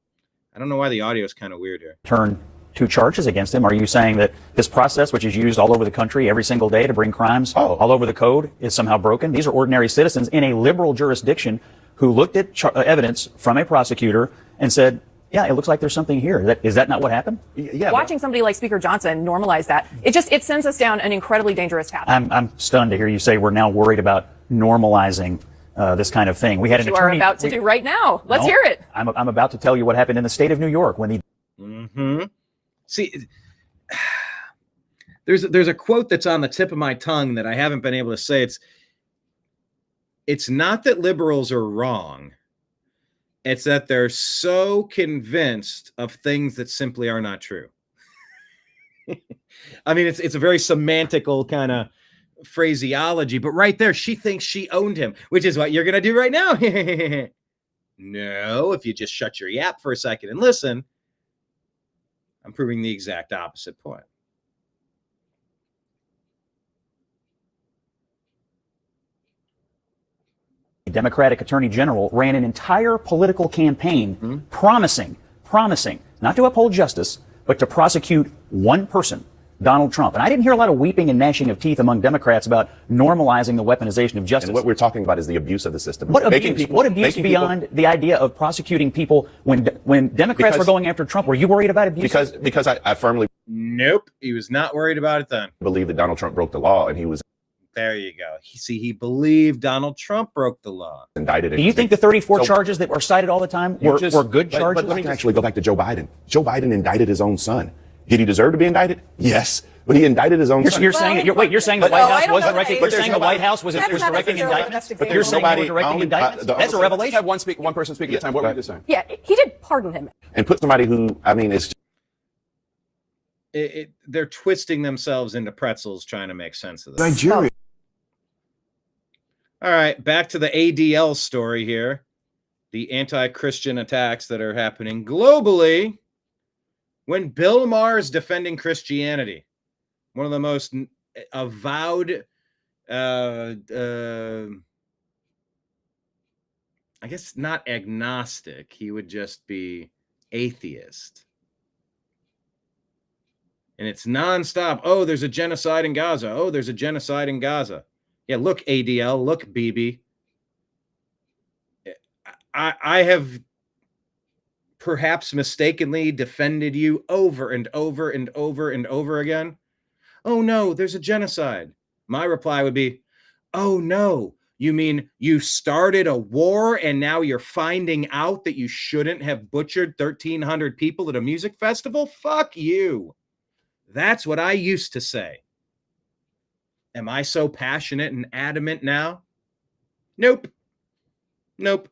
A: I don't know why the audio is kind of weird here.
J: Turn 2 charges against him. Are you saying that this process, which is used all over the country every single day to bring crimes all over the code, is somehow broken? These are ordinary citizens in a liberal jurisdiction who looked at evidence from a prosecutor and said, yeah, it looks like there's something here. Is that not what happened?
K: Yeah. Watching somebody like Speaker Johnson normalize that, it sends us down an incredibly dangerous path.
J: I'm stunned to hear you say we're now worried about normalizing this kind of thing. We had an attorney.
K: You are about to do right now. Let's hear it.
J: I'm about to tell you what happened in the state of New York when the.
A: See, there's a quote that's on the tip of my tongue that I haven't been able to say. It's not that liberals are wrong. It's that they're so convinced of things that simply are not true. It's a very semantical kind of phraseology, but right there, she thinks she owned him, which is what you're going to do right now. No, if you just shut your yap for a second and listen, I'm proving the exact opposite point.
J: Democratic Attorney General ran an entire political campaign promising not to uphold justice, but to prosecute one person Donald Trump. And I didn't hear a lot of weeping and gnashing of teeth among Democrats about normalizing the weaponization of justice.
I: And what we're talking about is the abuse of the system.
J: What abuse beyond the idea of prosecuting people when Democrats were going after Trump? Were you worried about abuse?
I: Because I firmly
A: Nope, he was not worried about it then.
I: believe that Donald Trump broke the law, and he was
A: There you go. He believed Donald Trump broke the law.
I: indicted.
J: Do you think the 34 charges that were cited all the time were good charges?
I: But let me actually go back to Joe Biden. Joe Biden indicted his own son. Did he deserve to be indicted? Yes. But he indicted his own son.
J: You're saying the White House was directing. You're saying the White House was directing indictments. But you're saying they were directing indictments. That's a revelation.
L: Have one person speak at a time. What were you just saying?
K: Yeah, he did pardon him.
I: And put somebody who, I mean, it's
A: They're twisting themselves into pretzels trying to make sense of this.
C: Nigeria.
A: All right, back to the ADL story here. The anti-Christian attacks that are happening globally when Bill Maher is defending Christianity. One of the most avowed, I guess not agnostic. He would just be atheist. And it's nonstop. Oh, there's a genocide in Gaza. Oh, there's a genocide in Gaza. Yeah, look, ADL, look, BB. I have perhaps mistakenly defended you over and over and over and over again. Oh, no, there's a genocide. My reply would be, oh, no, you mean you started a war and now you're finding out that you shouldn't have butchered 1,300 people at a music festival? Fuck you. That's what I used to say. Am I so passionate and adamant now? Nope. Nope.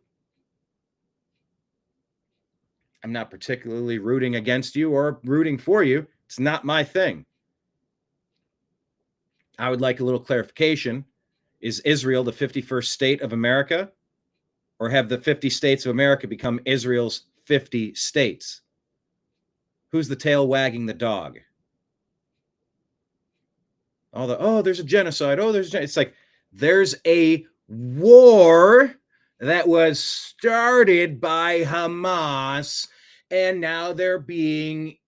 A: I'm not particularly rooting against you or rooting for you. It's not my thing. I would like a little clarification. Is Israel the 51st state of America? Or have the 50 states of America become Israel's 50 states? Who's the tail wagging the dog? There's a genocide. It's like there's a war that was started by Hamas, and now they're being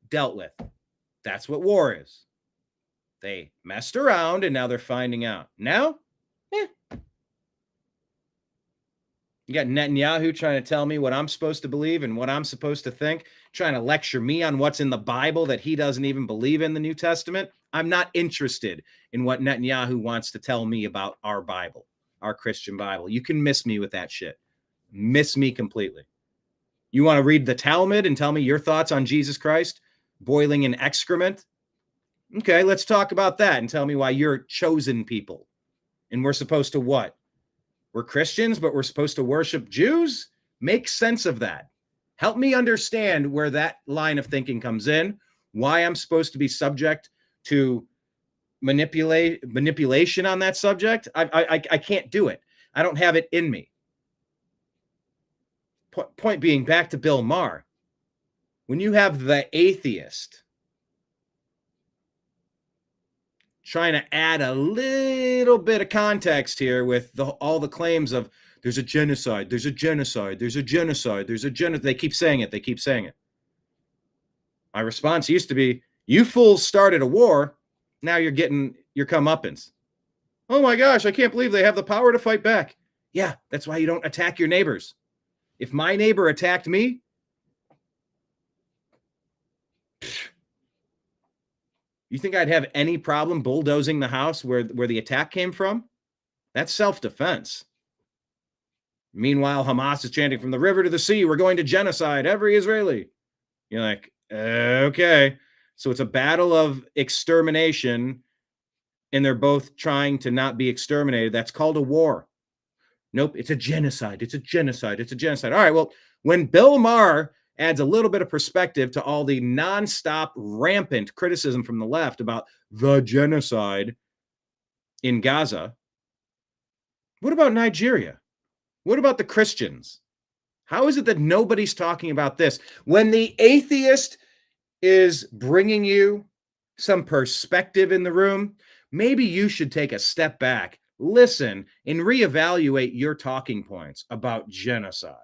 A: dealt with. That's what war is. They messed around, and now they're finding out. Now, you got Netanyahu trying to tell me what I'm supposed to believe and what I'm supposed to think, trying to lecture me on what's in the Bible that he doesn't even believe in the New Testament. I'm not interested in what Netanyahu wants to tell me about our Bible, our Christian Bible. You can miss me with that shit. Miss me completely. You want to read the Talmud and tell me your thoughts on Jesus Christ boiling in excrement? Okay, let's talk about that and tell me why you're chosen people. And we're supposed to what? We're Christians, but we're supposed to worship Jews? Make sense of that. Help me understand where that line of thinking comes in, why I'm supposed to be subject to manipulation on that subject. I can't do it. I don't have it in me. Point being, back to Bill Maher. When you have the atheist trying to add a little bit of context here with all the claims of there's a genocide, there's a genocide, there's a genocide, there's a genocide. They keep saying it. They keep saying it. My response used to be, you fools started a war. Now you're getting your comeuppance. Oh my gosh, I can't believe they have the power to fight back. Yeah, that's why you don't attack your neighbors. If my neighbor attacked me, you think I'd have any problem bulldozing the house where the attack came from? That's self-defense. Meanwhile, Hamas is chanting from the river to the sea, we're going to genocide every Israeli. You're like, okay. So it's a battle of extermination, and they're both trying to not be exterminated. That's called a war. Nope, it's a genocide. It's a genocide. It's a genocide. All right, well, when Bill Maher adds a little bit of perspective to all the nonstop, rampant criticism from the left about the genocide in Gaza, what about Nigeria? What about the Christians? How is it that nobody's talking about this? When the atheist is bringing you some perspective in the room, maybe you should take a step back, listen, and reevaluate your talking points about genocide.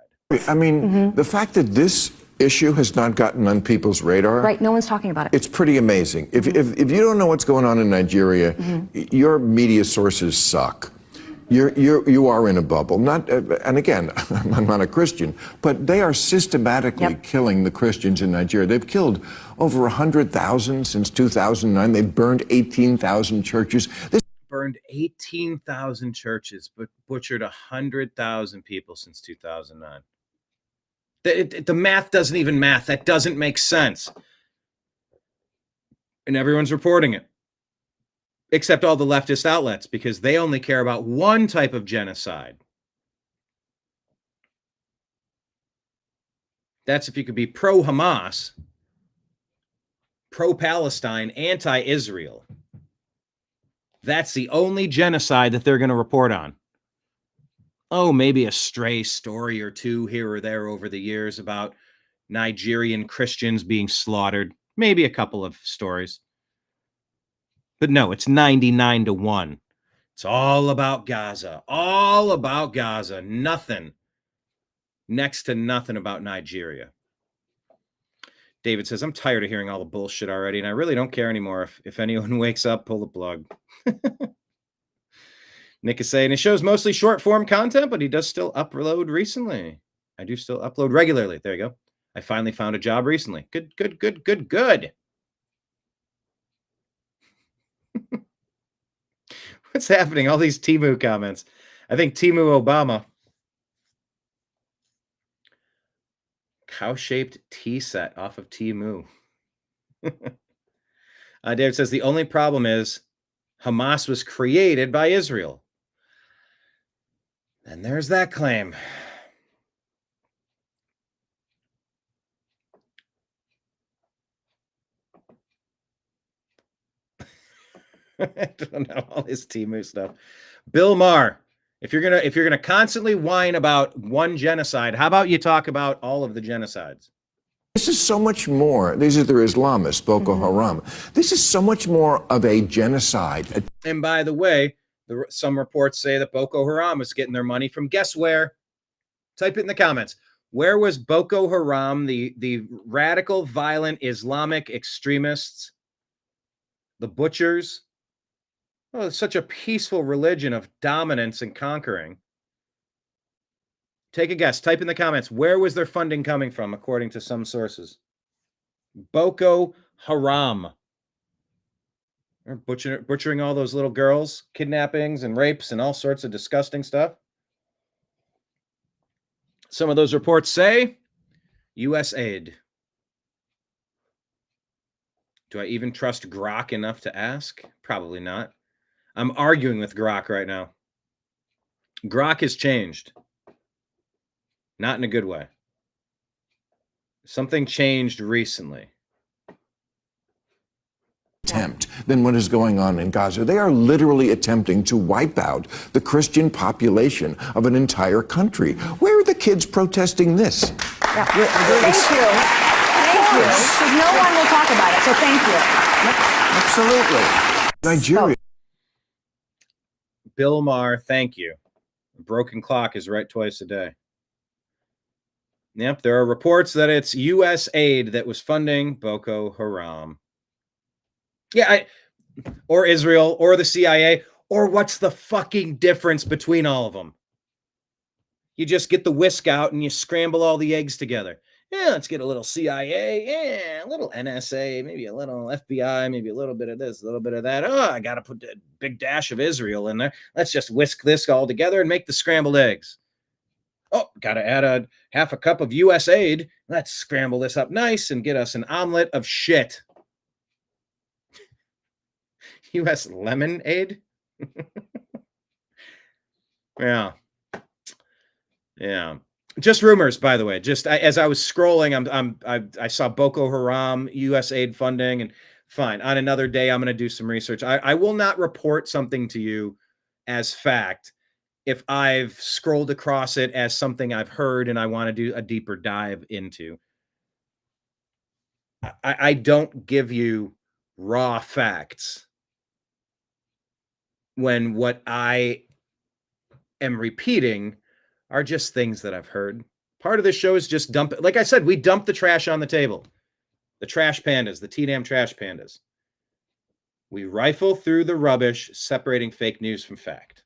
M: I mean, the fact that this issue has not gotten on people's radar.
N: Right, no one's talking about it.
M: It's pretty amazing. If you don't know what's going on in Nigeria, your media sources suck. You are in a bubble. Not, and again, I'm not a Christian, but they are systematically killing the Christians in Nigeria. They've killed over 100,000 since 2009. They've burned 18,000 churches.
A: Burned 18,000 churches, but butchered 100,000 people since 2009. The math doesn't even math. That doesn't make sense. And everyone's reporting it. Except all the leftist outlets, because they only care about one type of genocide. That's if you could be pro-Hamas, pro-Palestine, anti-Israel. That's the only genocide that they're going to report on. Oh, maybe a stray story or two here or there over the years about Nigerian Christians being slaughtered. Maybe a couple of stories. But no, it's 99-1. It's all about Gaza. All about Gaza. Nothing. Next to nothing about Nigeria. David says, I'm tired of hearing all the bullshit already, and I really don't care anymore. If anyone wakes up, pull the plug. Nick is saying, it shows mostly short-form content, but he does still upload recently. I do still upload regularly. There you go. I finally found a job recently. Good, good, good, good, good. What's happening? All these Temu comments. I think Temu Obama. Cow-shaped tea set off of Temu. David says the only problem is Hamas was created by Israel. And there's that claim. I don't know all this Temu stuff. Bill Maher, if you're gonna constantly whine about one genocide, how about you talk about all of the genocides?
M: This is so much more. These are the Islamists, Boko Haram. This is so much more of a genocide.
A: And by the way, some reports say that Boko Haram is getting their money from guess where? Type it in the comments. Where was Boko Haram, the radical, violent Islamic extremists, the butchers? Oh, it's such a peaceful religion of dominance and conquering. Take a guess. Type in the comments. Where was their funding coming from, according to some sources? Boko Haram. They're butchering all those little girls, kidnappings and rapes and all sorts of disgusting stuff. Some of those reports say U.S. aid. Do I even trust Grok enough to ask? Probably not. I'm arguing with Grok right now. Grok has changed. Not in a good way. Something changed recently.
M: Attempt than what is going on in Gaza. They are literally attempting to wipe out the Christian population of an entire country. Where are the kids protesting this?
N: Yeah. Thank you. Thank you. Because no one will talk about it, so thank you.
M: Absolutely. Nigeria.
A: Bill Maher, thank you. A broken clock is right twice a day. Yep, there are reports that it's U.S. aid that was funding Boko Haram. Yeah, or Israel, or the CIA, or what's the fucking difference between all of them? You just get the whisk out and you scramble all the eggs together. Yeah, let's get a little CIA, yeah, a little NSA, maybe a little FBI, maybe a little bit of this, a little bit of that. Oh, I got to put a big dash of Israel in there. Let's just whisk this all together and make the scrambled eggs. Oh, got to add a half a cup of U.S. aid. Let's scramble this up nice and get us an omelet of shit. U.S. lemon aid? Yeah. Yeah. Just rumors, by the way. Just as I was scrolling, I saw Boko Haram, U.S. aid funding, and fine. On another day, I'm going to do some research. I will not report something to you as fact if I've scrolled across it as something I've heard and I want to do a deeper dive into. I don't give you raw facts when what I am repeating are just things that I've heard, Part of this show is just dump it. Like I said, we dump the trash on the table. The trash pandas, the T-damn trash pandas. We rifle through the rubbish, separating fake news from fact.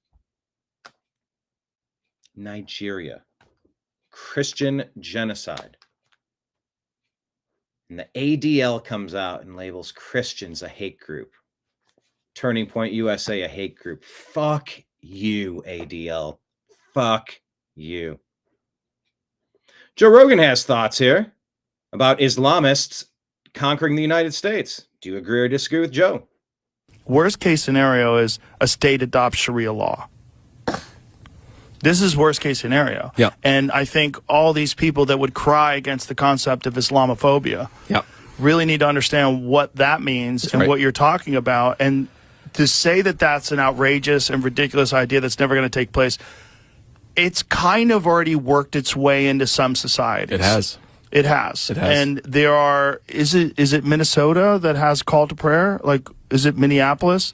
A: Nigeria. Christian genocide. And the ADL comes out and labels Christians a hate group. Turning Point USA a hate group. Fuck you, ADL. Fuck you. Joe Rogan has thoughts here about Islamists conquering the United States. Do you agree or disagree with Joe?
O: Worst case scenario is a state adopts Sharia law. This is worst case scenario.
P: Yeah.
O: And I think all these people that would cry against the concept of Islamophobia really need to understand what that means and what you're talking about. And to say that that's an outrageous and ridiculous idea that's never going to take place, it's kind of already worked its way into some societies.
P: It has.
O: It has.
P: It has.
O: And there are, is it Minnesota that has call to prayer? Like, is it Minneapolis?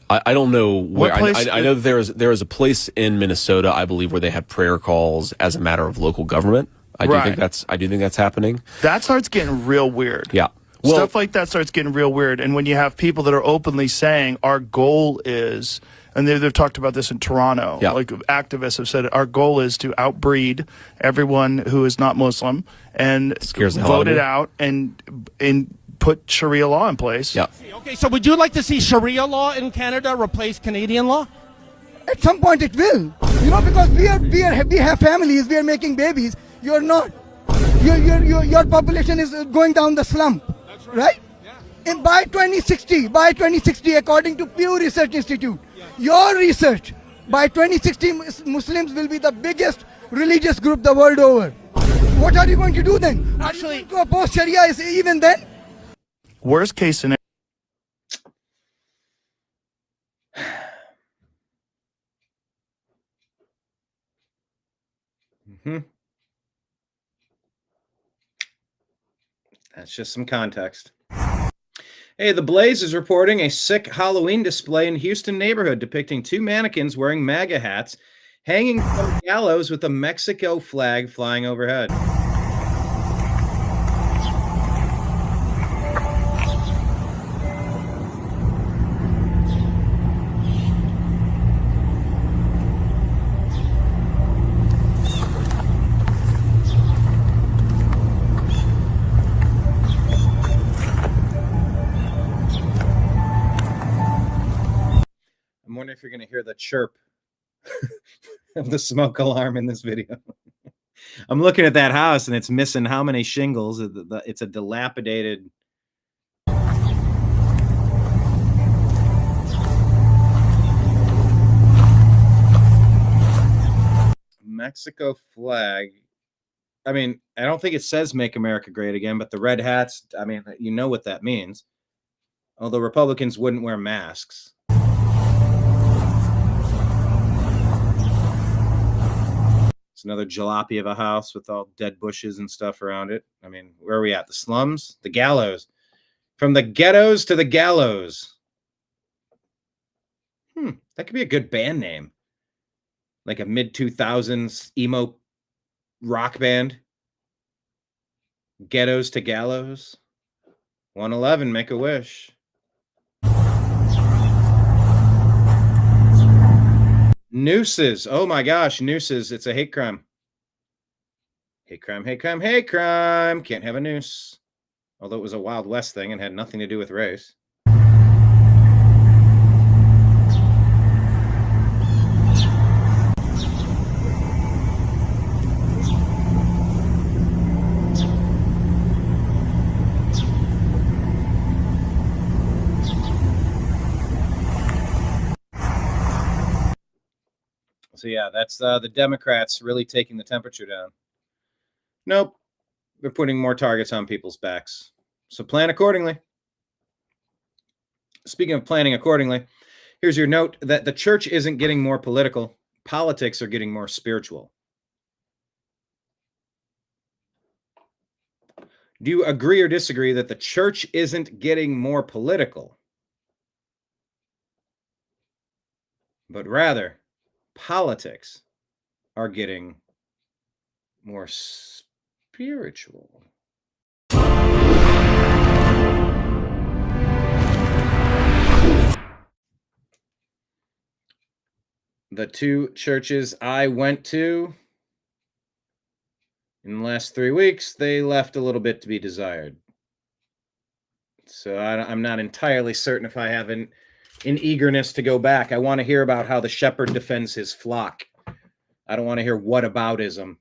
P: I don't know where. I know that there is a place in Minnesota, I believe, where they have prayer calls as a matter of local government. I do think that's happening.
O: That starts getting real weird.
P: Yeah. Well,
O: Stuff like that starts getting real weird. And when you have people that are openly saying our goal is, and they've talked about this in Toronto, like activists have said, our goal is to outbreed everyone who is not Muslim and vote it out and put Sharia law in place.
P: Yeah.
Q: Okay, so would you like to see Sharia law in Canada replace Canadian law?
R: At some point it will. You know, because we have families, we are making babies. You're not. Your population is going down the slump. That's right? Yeah. And by 2060, according to Pew Research Institute, your research, by 2060, Muslims will be the biggest religious group the world over. What are you going to do then? Actually, are you going to oppose Sharia even then?
O: Worst case scenario.
A: That's just some context. Hey, The Blaze is reporting a sick Halloween display in Houston neighborhood depicting two mannequins wearing MAGA hats hanging from gallows with a Mexico flag flying overhead. I'm wondering if you're going to hear the chirp of the smoke alarm in this video. I'm looking at that house and it's missing how many shingles? It's a dilapidated. Mexico flag. I mean, I don't think it says Make America Great Again, but the red hats, I mean, you know what that means. Although Republicans wouldn't wear masks. It's another jalopy of a house with all dead bushes and stuff around it. I mean, where are we at? The slums? The gallows. From the ghettos to the gallows. That could be a good band name. Like a mid-2000s emo rock band. Ghettos to gallows. 111, make a wish. Nooses. Oh my gosh, nooses. It's a hate crime. Hate crime, hate crime, hate crime. Can't have a noose. Although it was a Wild West thing and had nothing to do with race. So yeah, that's the Democrats really taking the temperature down. Nope. They're putting more targets on people's backs. So plan accordingly. Speaking of planning accordingly, here's your note that the church isn't getting more political. Politics are getting more spiritual. Do you agree or disagree that the church isn't getting more political, but rather politics are getting more spiritual. The two churches I went to in the last 3 weeks, they left a little bit to be desired. So I'm not entirely certain if I have an eagerness to go back. I want to hear about how the shepherd defends his flock. I don't want to hear whataboutism.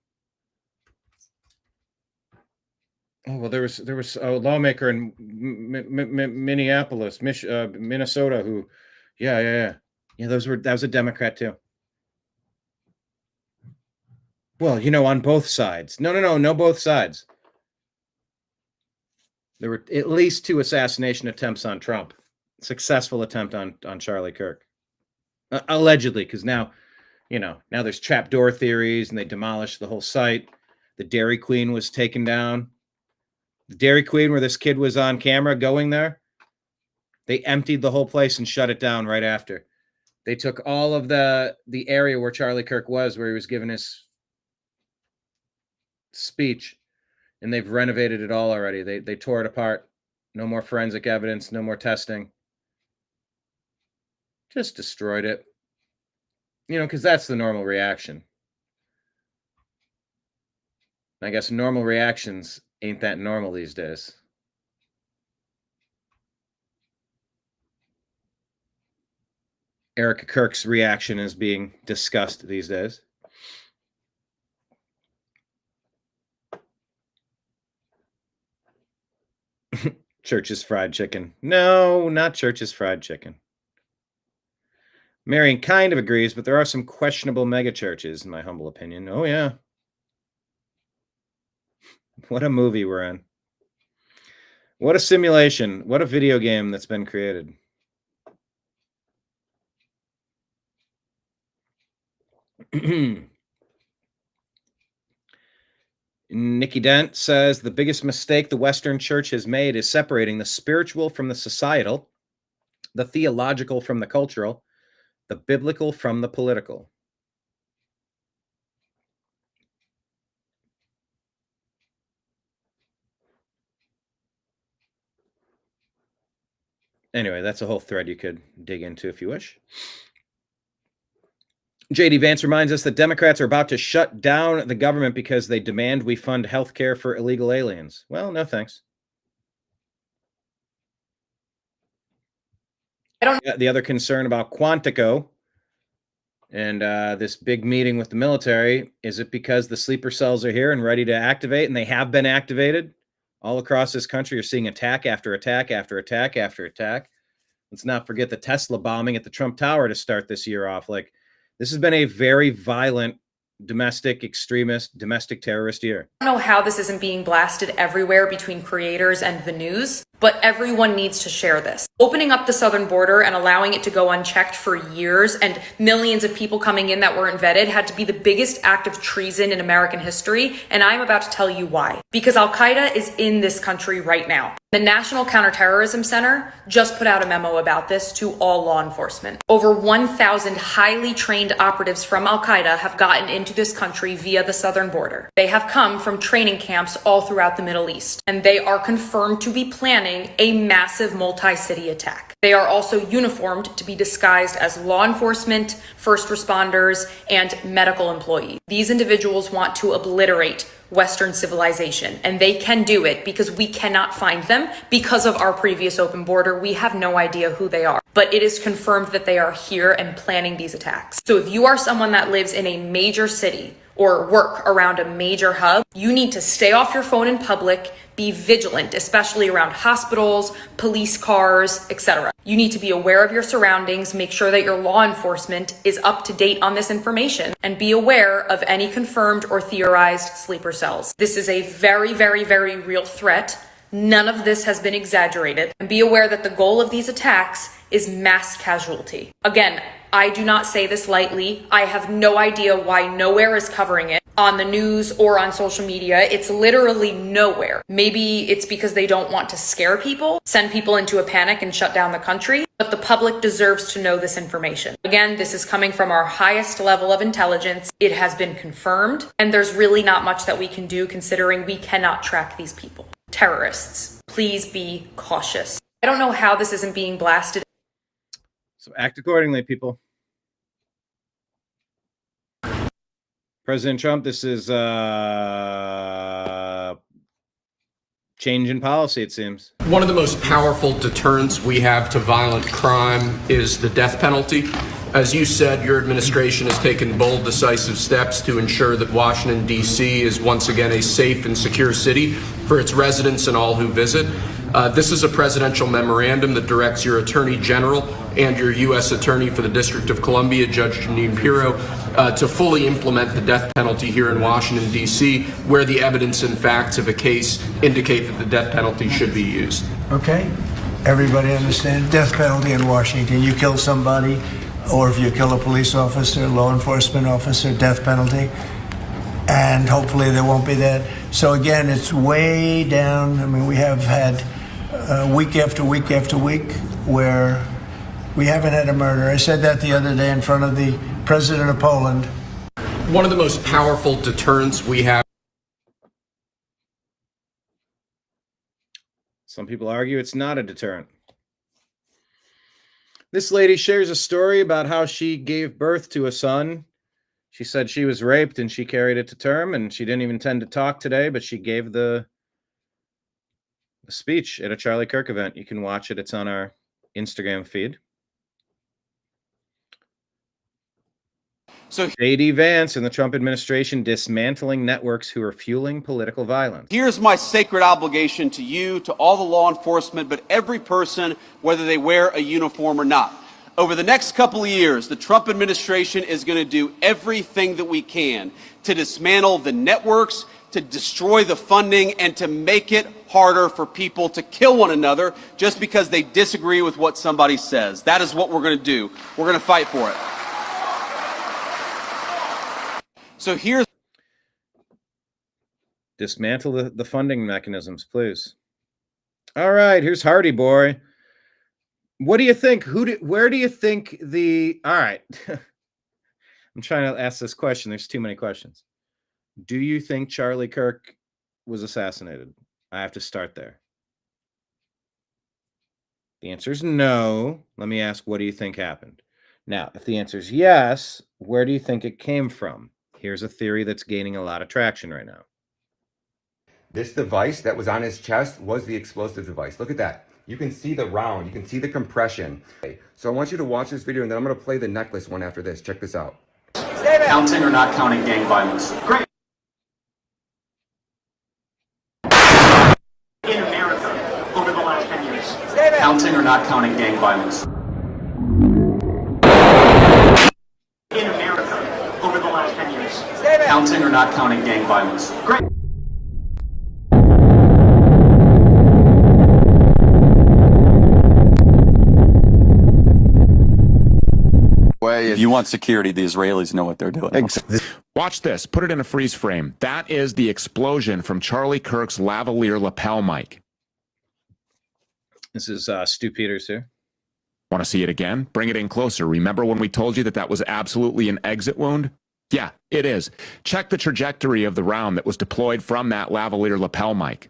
A: Oh, well, there was a lawmaker in Minneapolis, Minnesota, who, yeah. That was a Democrat too. Well, on both sides. No, both sides. There were at least 2 assassination attempts on Trump. Successful attempt on Charlie Kirk. Allegedly, because now there's trapdoor theories and they demolished the whole site. The Dairy Queen was taken down. The Dairy Queen, where this kid was on camera going there, they emptied the whole place and shut it down right after. They took all of the area where Charlie Kirk was, where he was giving his speech, and they've renovated it all already. They tore it apart. No more forensic evidence, no more testing. Just destroyed it. Because that's the normal reaction. I guess normal reactions ain't that normal these days. Erica Kirk's reaction is being discussed these days. Church's Fried Chicken. No, not Church's Fried Chicken. Marion kind of agrees, but there are some questionable mega churches, in my humble opinion. Oh, yeah. What a movie we're in. What a simulation. What a video game that's been created. Nikki Dent says the biggest mistake the Western Church has made is separating the spiritual from the societal, the theological from the cultural, the biblical from the political. Anyway, that's a whole thread you could dig into if you wish. J.D. Vance reminds us that Democrats are about to shut down the government because they demand we fund health care for illegal aliens. Well, no thanks. The other concern about Quantico and this big meeting with the military, is it because the sleeper cells are here and ready to activate, and they have been activated all across this country? You're seeing attack after attack after attack after attack. Let's not forget the Tesla bombing at the Trump Tower to start this year off. This has been a very violent domestic extremist, domestic terrorist year.
K: I don't know how this isn't being blasted everywhere between creators and the news, but everyone needs to share this. Opening up the southern border and allowing it to go unchecked for years and millions of people coming in that weren't vetted had to be the biggest act of treason in American history, and I'm about to tell you why. Because Al-Qaeda is in this country right now. The National Counterterrorism Center just put out a memo about this to all law enforcement. Over 1,000 highly trained operatives from Al-Qaeda have gotten into this country via the southern border. They have come from training camps all throughout the Middle East, and they are confirmed to be planning a massive multi-city attack. They are also uniformed to be disguised as law enforcement, first responders, and medical employees. These individuals want to obliterate Western civilization, and they can do it because we cannot find them because of our previous open border. We have no idea who they are, but it is confirmed that they are here and planning these attacks. So if you are someone that lives in a major city or work around a major hub, you need to stay off your phone in public, be vigilant, especially around hospitals, police cars, etc. You need to be aware of your surroundings, make sure that your law enforcement is up to date on this information, and be aware of any confirmed or theorized sleeper cells. This is a very, very, very real threat. None of this has been exaggerated. And be aware that the goal of these attacks is mass casualty. Again, I do not say this lightly. I have no idea why nowhere is covering it. on the news or on social media. It's literally nowhere. Maybe it's because they don't want to scare people, send people into a panic and shut down the country, but the public deserves to know this information. Again, this is coming from our highest level of intelligence. It has been confirmed, and there's really not much that we can do considering we cannot track these people. Terrorists, please be cautious. I don't know how this isn't being blasted.
A: So act accordingly, people. President Trump, this is change in policy, it seems.
S: One of the most powerful deterrents we have to violent crime is the death penalty. As you said, your administration has taken bold, decisive steps to ensure that Washington, D.C. is once again a safe and secure city for its residents and all who visit. This is a presidential memorandum that directs your Attorney General and your U.S. Attorney for the District of Columbia, Judge Jeanine Pirro, to fully implement the death penalty here in Washington, D.C., where the evidence and facts of a case indicate that the death penalty should be used.
C: Okay? Everybody understand? Death penalty in Washington. You kill somebody, or if you kill a police officer, law enforcement officer, death penalty. And hopefully there won't be that. So again, it's way down. I mean, we have had week after week after week where we haven't had a murder. I said that the other day in front of the president of Poland.
S: One of the most powerful deterrents we have.
A: Some people argue it's not a deterrent. This lady shares a story about how she gave birth to a son. She said she was raped and she carried it to term, and she didn't even intend to talk today, but she gave the speech at a Charlie Kirk event. You can watch it. It's on our Instagram feed.
T: So
A: J.D. Vance and the Trump administration dismantling networks who are fueling political violence.
T: here's my sacred obligation to you, to all the law enforcement, but every person, whether they wear a uniform or not. Over the next couple of years, the Trump administration is going to do everything that we can to dismantle the networks, to destroy the funding, and to make it harder for people to kill one another just because they disagree with what somebody says. That is what we're going to do. We're going to fight for it. So here's...
A: Dismantle the funding mechanisms, please. All right, here's Hardy Boy. What do you think? Where do you think the... All right. I'm trying to ask this question. There's too many questions. Do you think Charlie Kirk was assassinated? I have to start there. The answer is no. Let me ask, what do you think happened? Now, if the answer is yes, where do you think it came from? Here's a theory that's gaining a lot of traction right now.
U: This device that was on his chest was the explosive device. Look at that. You can see the round. You can see the compression. So I want you to watch this video, and then I'm going to play the necklace one after this. Check this out.
J: Counting or not counting gang violence? Great. In America, over the last 10 years. Counting or not counting gang violence? In America, over the last 10 years. Counting or not counting gang violence? Great.
V: If you want security, the Israelis know what they're doing.
I: Exactly. Watch this. Put it in a freeze frame. That is the explosion from Charlie Kirk's lavalier lapel mic.
A: This is Stu Peters here.
I: Want to see it again? Bring it in closer. Remember when we told you that that was absolutely an exit wound? Yeah, it is. Check the trajectory of the round that was deployed from that lavalier lapel mic.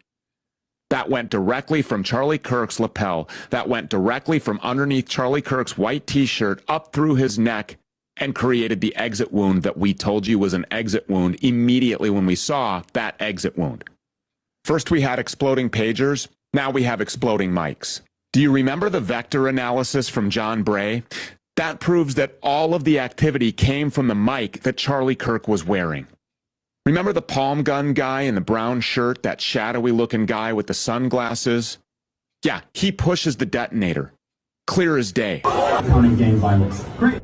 I: That went directly from Charlie Kirk's lapel. That went directly from underneath Charlie Kirk's white t-shirt up through his neck and created the exit wound that we told you was an exit wound immediately when we saw that exit wound. First we had exploding pagers. Now we have exploding mics. Do you remember the vector analysis from John Bray? That proves that all of the activity came from the mic that Charlie Kirk was wearing. Remember the palm gun guy in the brown shirt, that shadowy looking guy with the sunglasses? Yeah, he pushes the detonator. Clear as day.
J: Counting gang violence. Great.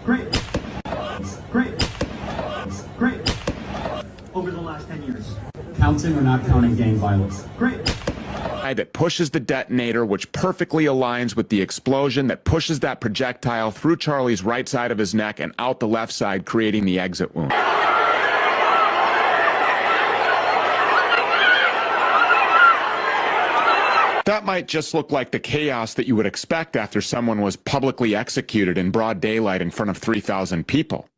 J: Great. Great. Great. Over the last 10 years. Counting or not counting gang violence? Great.
I: guy that pushes the detonator, which perfectly aligns with the explosion that pushes that projectile through Charlie's right side of his neck and out the left side, creating the exit wound. That might just look like the chaos that you would expect after someone was publicly executed in broad daylight in front of 3,000 people.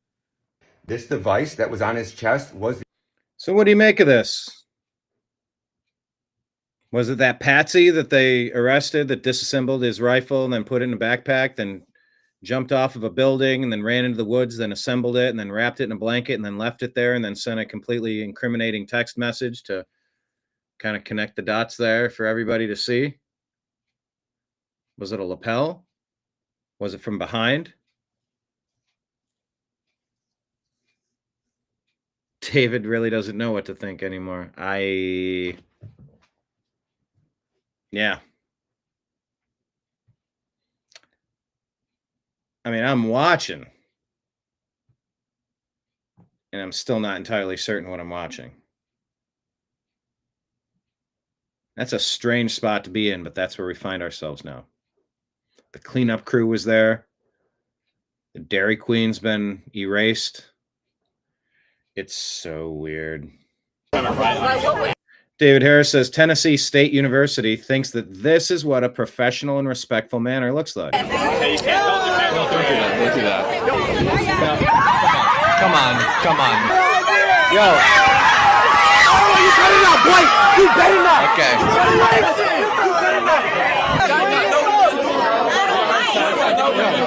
U: This device that was on his chest was...
A: So what do you make of this? Was it that patsy that they arrested that disassembled his rifle and then put it in a backpack, then jumped off of a building and then ran into the woods, then assembled it and then wrapped it in a blanket and then left it there and then sent a completely incriminating text message to kind of connect the dots there for everybody to see? Was it a lapel? Was it from behind? David really doesn't know what to think anymore. Yeah. I mean, I'm watching, and I'm still not entirely certain what I'm watching. That's a strange spot to be in, but that's where we find ourselves now. The cleanup crew was there. The Dairy Queen's been erased. It's so weird. David Harris says Tennessee State University thinks that this is what a professional and respectful manner looks like.
G: Hey, you can't hold your man. Don't do that. Come on. Yo.
B: Oh, you better not, boy. You better not.
G: Okay.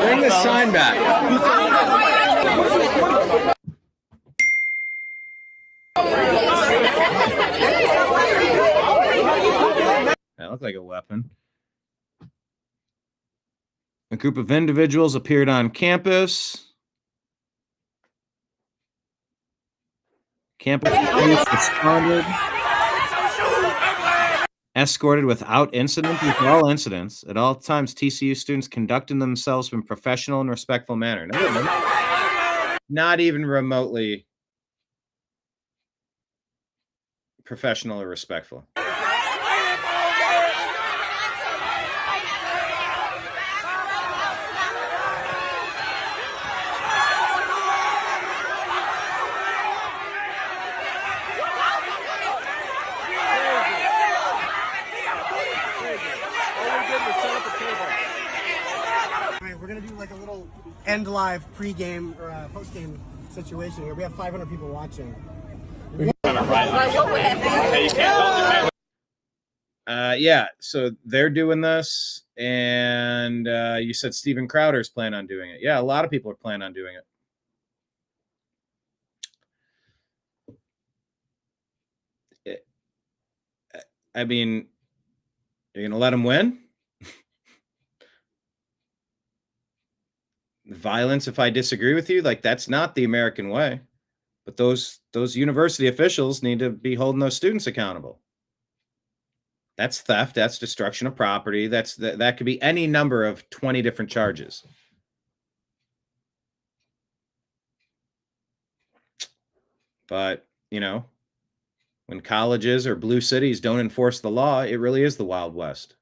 A: Bring the sign back. That looked like a weapon. A group of individuals appeared on campus. Campus police responded. Escorted without incident with all incidents. At all times, TCU students conducting themselves in a professional and respectful manner. Not even remotely professional or respectful.
E: We're gonna do like a little end live pre-game or post-game situation here. We have 500 people watching.
A: Yeah, so they're doing this, and you said Steven Crowder's planning on doing it. Yeah, a lot of people are planning on doing it. I mean, you're gonna let him win? Violence if I disagree with you, like that's not the American way. But those university officials need to be holding those students accountable. That's theft, that's destruction of property, that could be any number of 20 different charges. But, you know, when colleges or blue cities don't enforce the law, it really is the Wild West.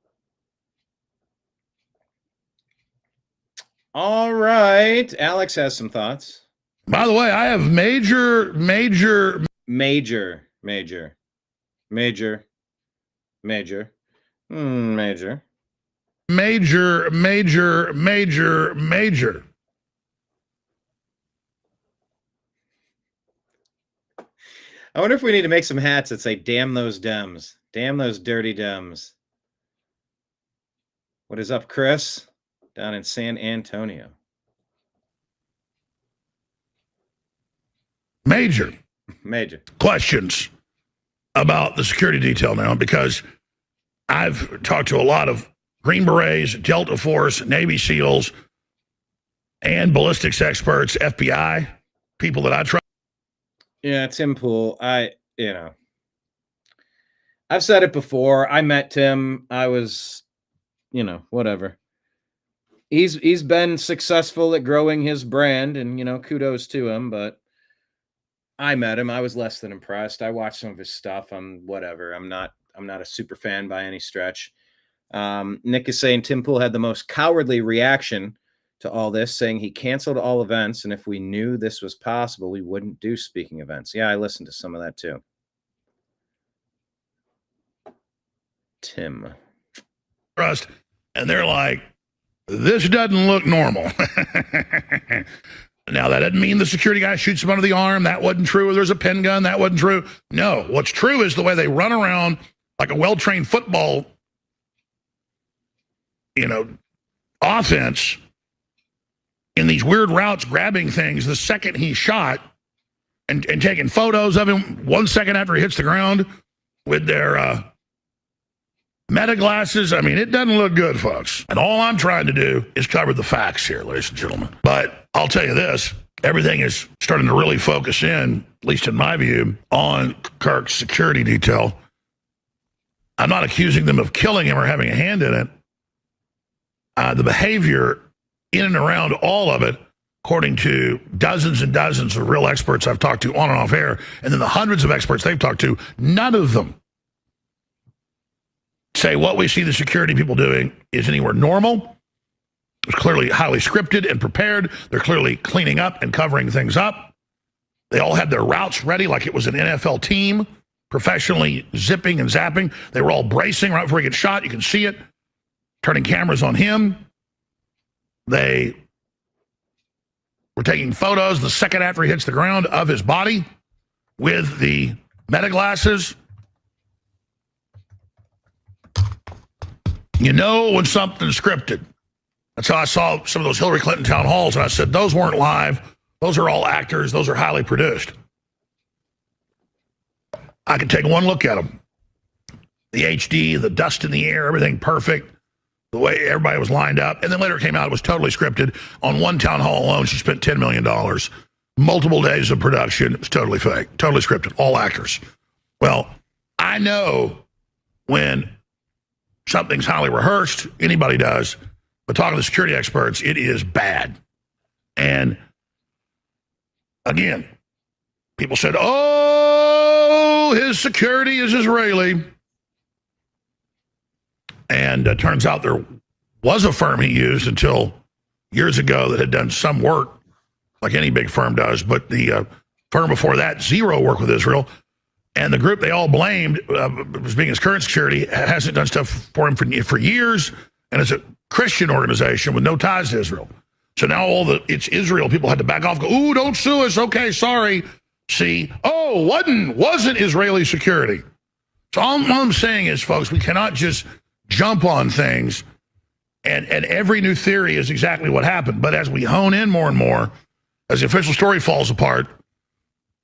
A: All right. Alex has some thoughts.
W: By the way, I have major.
A: I wonder if we need to make some hats that say, damn those Dems. Damn those dirty Dems. What is up, Chris? Down in San Antonio.
W: Major
A: questions
W: about the security detail now, because I've talked to a lot of Green Berets, Delta Force, Navy SEALs, and ballistics experts, FBI, people that I trust.
A: Yeah, Tim Pool. I've said it before. I met Tim. I was, whatever. He's been successful at growing his brand, and kudos to him, but I met him. I was less than impressed. I watched some of his stuff. I'm not I'm not a super fan by any stretch. Nick is saying Tim Pool had the most cowardly reaction to all this, saying he canceled all events, and if we knew this was possible, we wouldn't do speaking events. Yeah, I listened to some of that too. Tim.
W: Trust, and they're like, this doesn't look normal. Now, that doesn't mean the security guy shoots him under the arm. That wasn't true. Or there's a pen gun. That wasn't true. No, what's true is the way they run around like a well-trained football, offense in these weird routes, grabbing things the second he shot and taking photos of him 1 second after he hits the ground with their meta glasses. I mean, it doesn't look good, folks. And all I'm trying to do is cover the facts here, ladies and gentlemen. But I'll tell you this, everything is starting to really focus in, at least in my view, on Kirk's security detail. I'm not accusing them of killing him or having a hand in it. The behavior in and around all of it, according to dozens and dozens of real experts I've talked to on and off air, and then the hundreds of experts they've talked to, none of them say what we see the security people doing is anywhere normal. It's clearly highly scripted and prepared. They're clearly cleaning up and covering things up. They all had their routes ready like it was an NFL team, professionally zipping and zapping. They were all bracing right before he gets shot. You can see it. Turning cameras on him. They were taking photos the second after he hits the ground of his body with the meta glasses. You know when something's scripted. That's how I saw some of those Hillary Clinton town halls, and I said, those weren't live. Those are all actors. Those are highly produced. I could take one look at them. The HD, the dust in the air, everything perfect. The way everybody was lined up. And then later it came out, it was totally scripted. On one town hall alone, she spent $10 million. Multiple days of production. It was totally fake. Totally scripted. All actors. Well, I know when something's highly rehearsed. Anybody does. But talking to security experts, it is bad. And again, people said, oh, his security is Israeli. And it turns out there was a firm he used until years ago that had done some work, like any big firm does. But the firm before that, zero work with Israel. And the group they all blamed as being his current security hasn't done stuff for him for years. And it's a Christian organization with no ties to Israel. So now it's Israel. People had to back off, go, ooh, don't sue us. Okay, sorry. See, oh, wasn't Israeli security. So all I'm saying is, folks, we cannot just jump on things, and every new theory is exactly what happened. But as we hone in more and more, as the official story falls apart,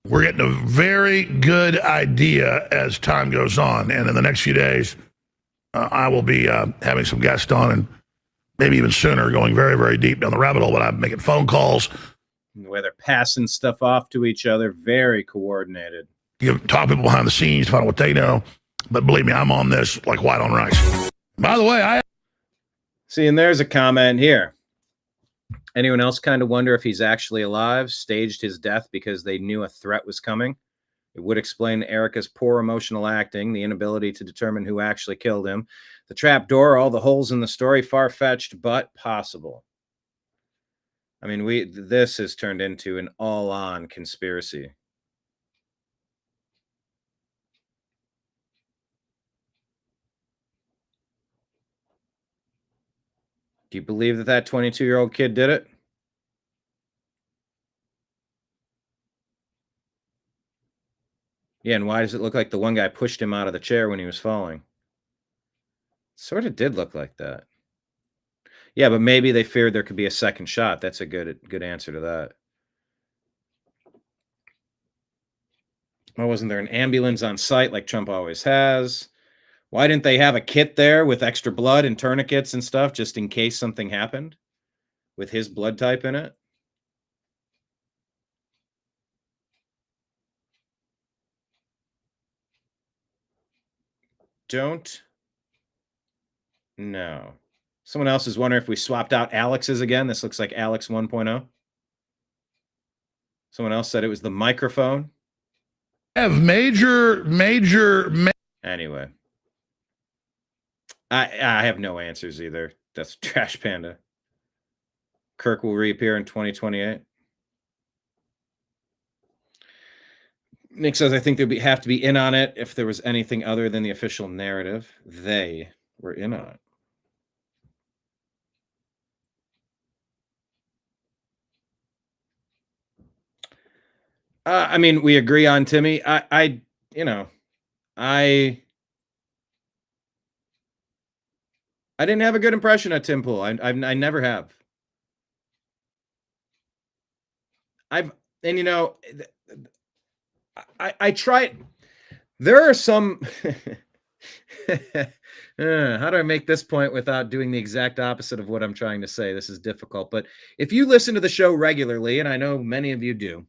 W: we're getting a very good idea as time goes on. And in the next few days, I will be having some guests on, and maybe even sooner, going very, very deep down the rabbit hole. But I'm making phone calls.
A: The way they're passing stuff off to each other, very coordinated.
W: You talk to people behind the scenes, find out what they know. But believe me, I'm on this like white on rice. By the way,
A: See, and there's a comment here. Anyone else kind of wonder if he's actually alive, staged his death because they knew a threat was coming? It would explain Erica's poor emotional acting, the inability to determine who actually killed him, the trap door, all the holes in the story, far-fetched but possible. I mean, this has turned into an all-on conspiracy. Do you believe that 22-year-old kid did it? Yeah, and why does it look like the one guy pushed him out of the chair when he was falling? Sort of did look like that. Yeah, but maybe they feared there could be a second shot. That's a good answer to that. Why wasn't there an ambulance on site like Trump always has? Why didn't they have a kit there with extra blood and tourniquets and stuff just in case something happened with his blood type in it? Don't know. Someone else is wondering if we swapped out Alex's again. This looks like Alex 1.0. Someone else said it was the microphone.
W: Have major.
A: Anyway, I have no answers either. That's Trash Panda. Kirk will reappear in 2028. Nick says, I think they'd have to be in on it if there was anything other than the official narrative. They were in on it. I mean, we agree on Timmy. I didn't have a good impression of Tim Pool. I never have. I tried. There are some. How do I make this point without doing the exact opposite of what I'm trying to say? This is difficult. But if you listen to the show regularly, and I know many of you do,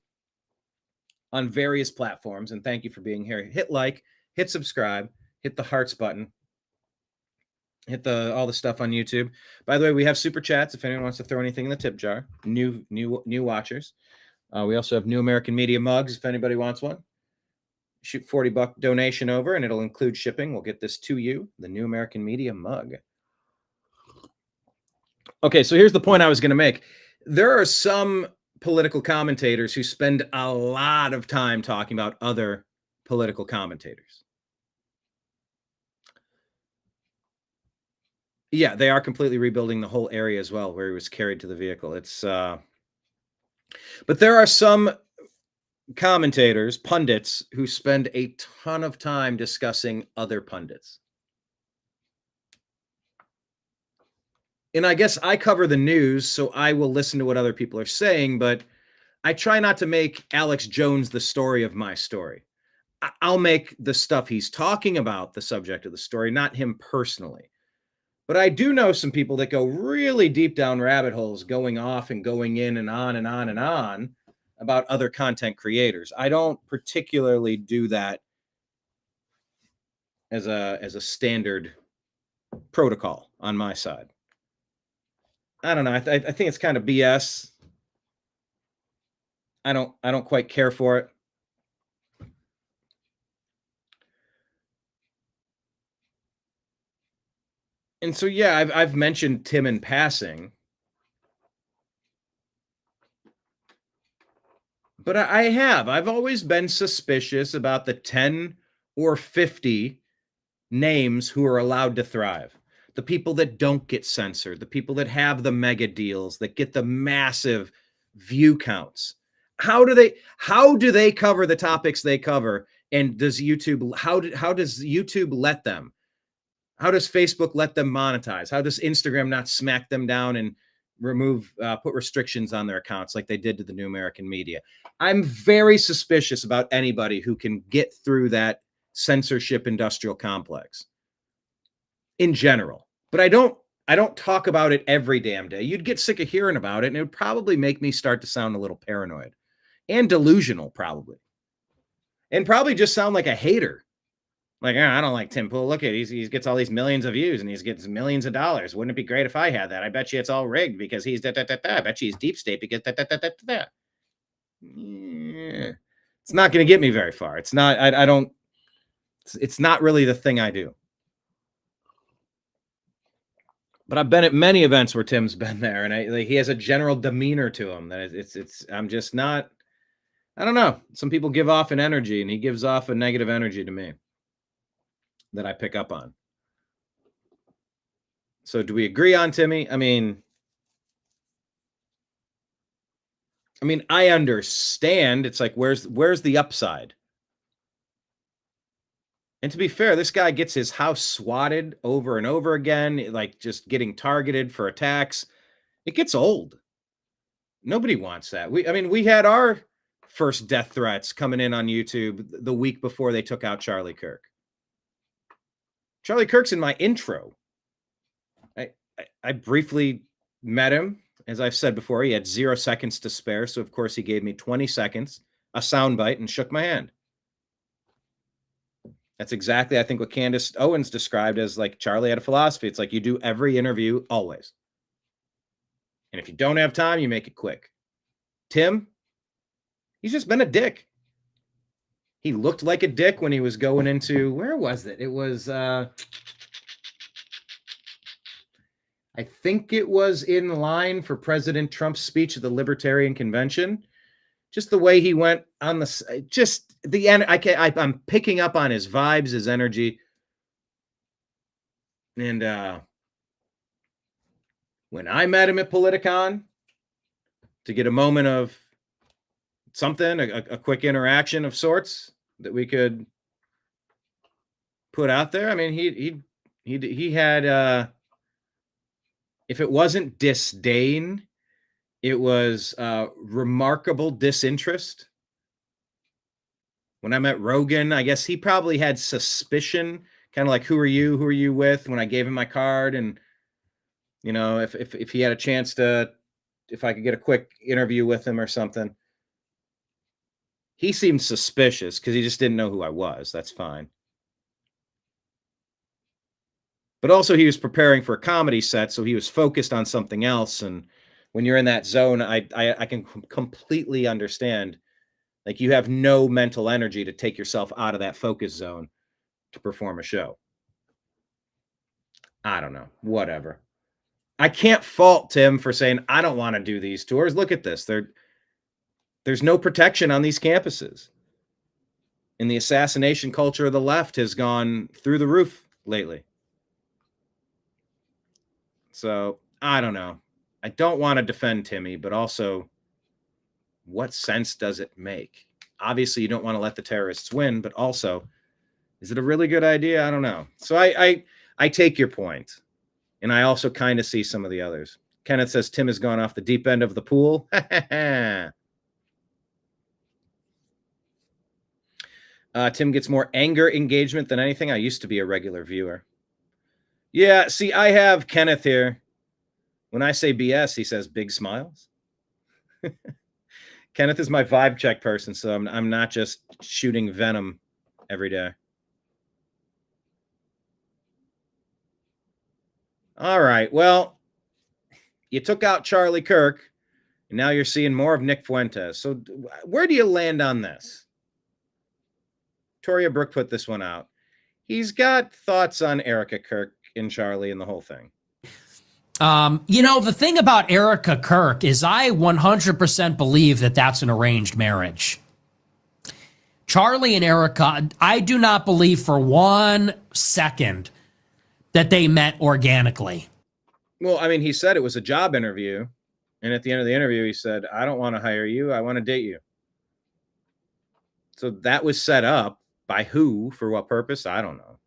A: on various platforms, and thank you for being here, hit like, hit subscribe, hit the hearts button, hit all the stuff on YouTube. By the way, we have super chats if anyone wants to throw anything in the tip jar. New watchers. We also have New American Media mugs if anybody wants one. Shoot $40 donation over, and it'll include shipping. We'll get this to you, the New American Media mug. Okay, so here's the point I was going to make. There are some political commentators who spend a lot of time talking about other political commentators. Yeah, they are completely rebuilding the whole area as well, where he was carried to the vehicle. It's but there are some commentators, pundits, who spend a ton of time discussing other pundits. And I guess I cover the news, so I will listen to what other people are saying, but I try not to make Alex Jones the story of my story. I'll make the stuff he's talking about the subject of the story, not him personally. But I do know some people that go really deep down rabbit holes, going off and going in and on and on and on about other content creators. I don't particularly do that as a standard protocol on my side. I don't know. I think it's kind of BS. I don't quite care for it. And so, yeah, I've mentioned Tim in passing, but I've always been suspicious about the 10 or 50 names who are allowed to thrive. The people that don't get censored, the people that have the mega deals, that get the massive view counts. How do they cover the topics they cover? And does YouTube, how does YouTube let them? How does Facebook let them monetize? How does Instagram not smack them down and put restrictions on their accounts like they did to the New American Media? I'm very suspicious about anybody who can get through that censorship industrial complex in general. But I don't talk about it every damn day. You'd get sick of hearing about it, and it would probably make me start to sound a little paranoid and delusional, probably. And probably just sound like a hater. Like, I don't like Tim Pool. Look at he gets all these millions of views and he gets millions of dollars. Wouldn't it be great if I had that? I bet you it's all rigged because he's da da da da. I bet you he's deep state because da da da da da. Yeah. It's not going to get me very far. It's not. I don't. It's not really the thing I do. But I've been at many events where Tim's been there, and he has a general demeanor to him that it's. I'm just not. I don't know. Some people give off an energy, and he gives off a negative energy to me that I pick up on. So do we agree on Timmy? I mean, I understand. It's like, where's the upside? And to be fair, this guy gets his house swatted over and over again, like just getting targeted for attacks. It gets old. Nobody wants that. We had our first death threats coming in on YouTube the week before they took out Charlie Kirk. Charlie Kirk's in my intro. I briefly met him. As I've said before, he had 0 seconds to spare. So, of course, he gave me 20 seconds, a soundbite, and shook my hand. That's exactly, I think, what Candace Owens described as, like, Charlie had a philosophy. It's like you do every interview always. And if you don't have time, you make it quick. Tim, he's just been a dick. He looked like a dick when he was going into, where was it? It was I think it was in line for President Trump's speech at the Libertarian Convention. Just the way he went on I'm picking up on his vibes, his energy. And when I met him at Politicon to get a moment of something, a quick interaction of sorts that we could put out there. I mean, he had, if it wasn't disdain, it was remarkable disinterest. When I met Rogan, I guess he probably had suspicion, kind of like, who are you with, when I gave him my card. And, you know, if he had a chance if I could get a quick interview with him or something. He seemed suspicious because he just didn't know who I was. That's fine. But also he was preparing for a comedy set, so he was focused on something else. And when you're in that zone, I can completely understand. Like, you have no mental energy to take yourself out of that focus zone to perform a show. I don't know. Whatever. I can't fault Tim for saying, I don't want to do these tours. Look at this. There's no protection on these campuses. And the assassination culture of the left has gone through the roof lately. So, I don't know. I don't want to defend Timmy, but also, what sense does it make? Obviously, you don't want to let the terrorists win, but also, is it a really good idea? I don't know. So I take your point, and I also kind of see some of the others. Kenneth says Tim has gone off the deep end of the pool. Tim gets more anger engagement than anything. I used to be a regular viewer. Yeah, see, I have Kenneth here. When I say BS, he says big smiles. Kenneth is my vibe check person, so I'm not just shooting venom every day. All right, well, you took out Charlie Kirk, and now you're seeing more of Nick Fuentes. So where do you land on this? Toria Brooke put this one out. He's got thoughts on Erica Kirk and Charlie and the whole thing.
D: You know, the thing about Erica Kirk is I 100% believe that that's an arranged marriage. Charlie and Erica, I do not believe for 1 second that they met organically.
A: Well, I mean, he said it was a job interview. And at the end of the interview, he said, I don't want to hire you. I want to date you. So that was set up by who? For what purpose? I don't know.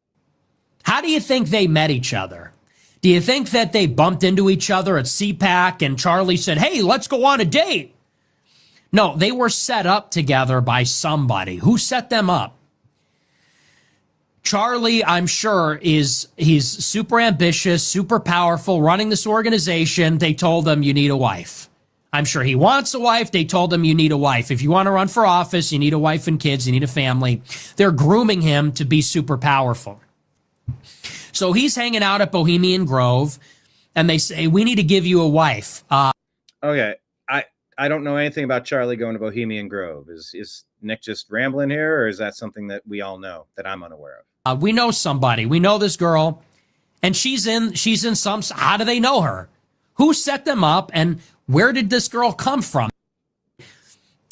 D: How do you think they met each other? Do you think that they bumped into each other at CPAC and Charlie said, hey, let's go on a date? No, they were set up together by somebody. Who set them up? Charlie, I'm sure, he's super ambitious, super powerful, running this organization. They told him you need a wife. I'm sure he wants a wife. They told him you need a wife. If you want to run for office, you need a wife and kids, you need a family. They're grooming him to be super powerful. So he's hanging out at Bohemian Grove, and they say, we need to give you a wife.
A: Okay, I don't know anything about Charlie going to Bohemian Grove. Is Nick just rambling here, or is that something that we all know that I'm unaware of?
D: We know somebody. We know this girl, and she's in some. How do they know her? Who set them up, and where did this girl come from?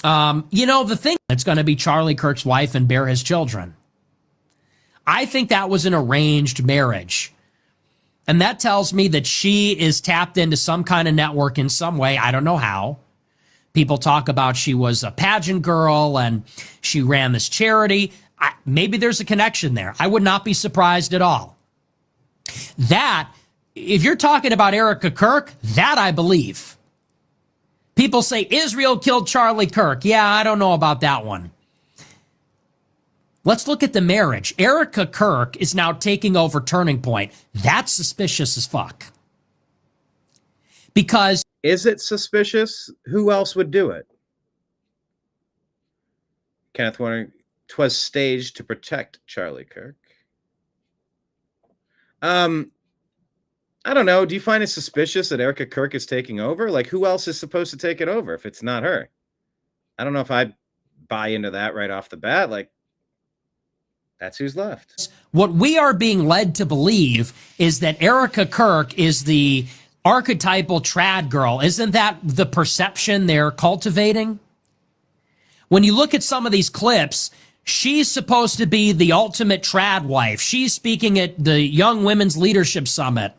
D: You know, the thing, it's going to be Charlie Kirk's wife and bear his children. I think that was an arranged marriage. And that tells me that she is tapped into some kind of network in some way. I don't know how. People talk about she was a pageant girl and she ran this charity. Maybe there's a connection there. I would not be surprised at all. That, if you're talking about Erica Kirk, that I believe. People say Israel killed Charlie Kirk. Yeah, I don't know about that one. Let's look at the marriage. Erica Kirk is now taking over Turning Point. That's suspicious as fuck. Because...
A: Is it suspicious? Who else would do it? Kenneth Warner, 'twas staged to protect Charlie Kirk. I don't know. Do you find it suspicious that Erica Kirk is taking over? Like, who else is supposed to take it over if it's not her? I don't know if I buy into that right off the bat. Like, that's who's left.
D: What we are being led to believe is that Erica Kirk is the archetypal trad girl. Isn't that the perception they're cultivating? When you look at some of these clips, she's supposed to be the ultimate trad wife. She's speaking at the Young Women's Leadership Summit.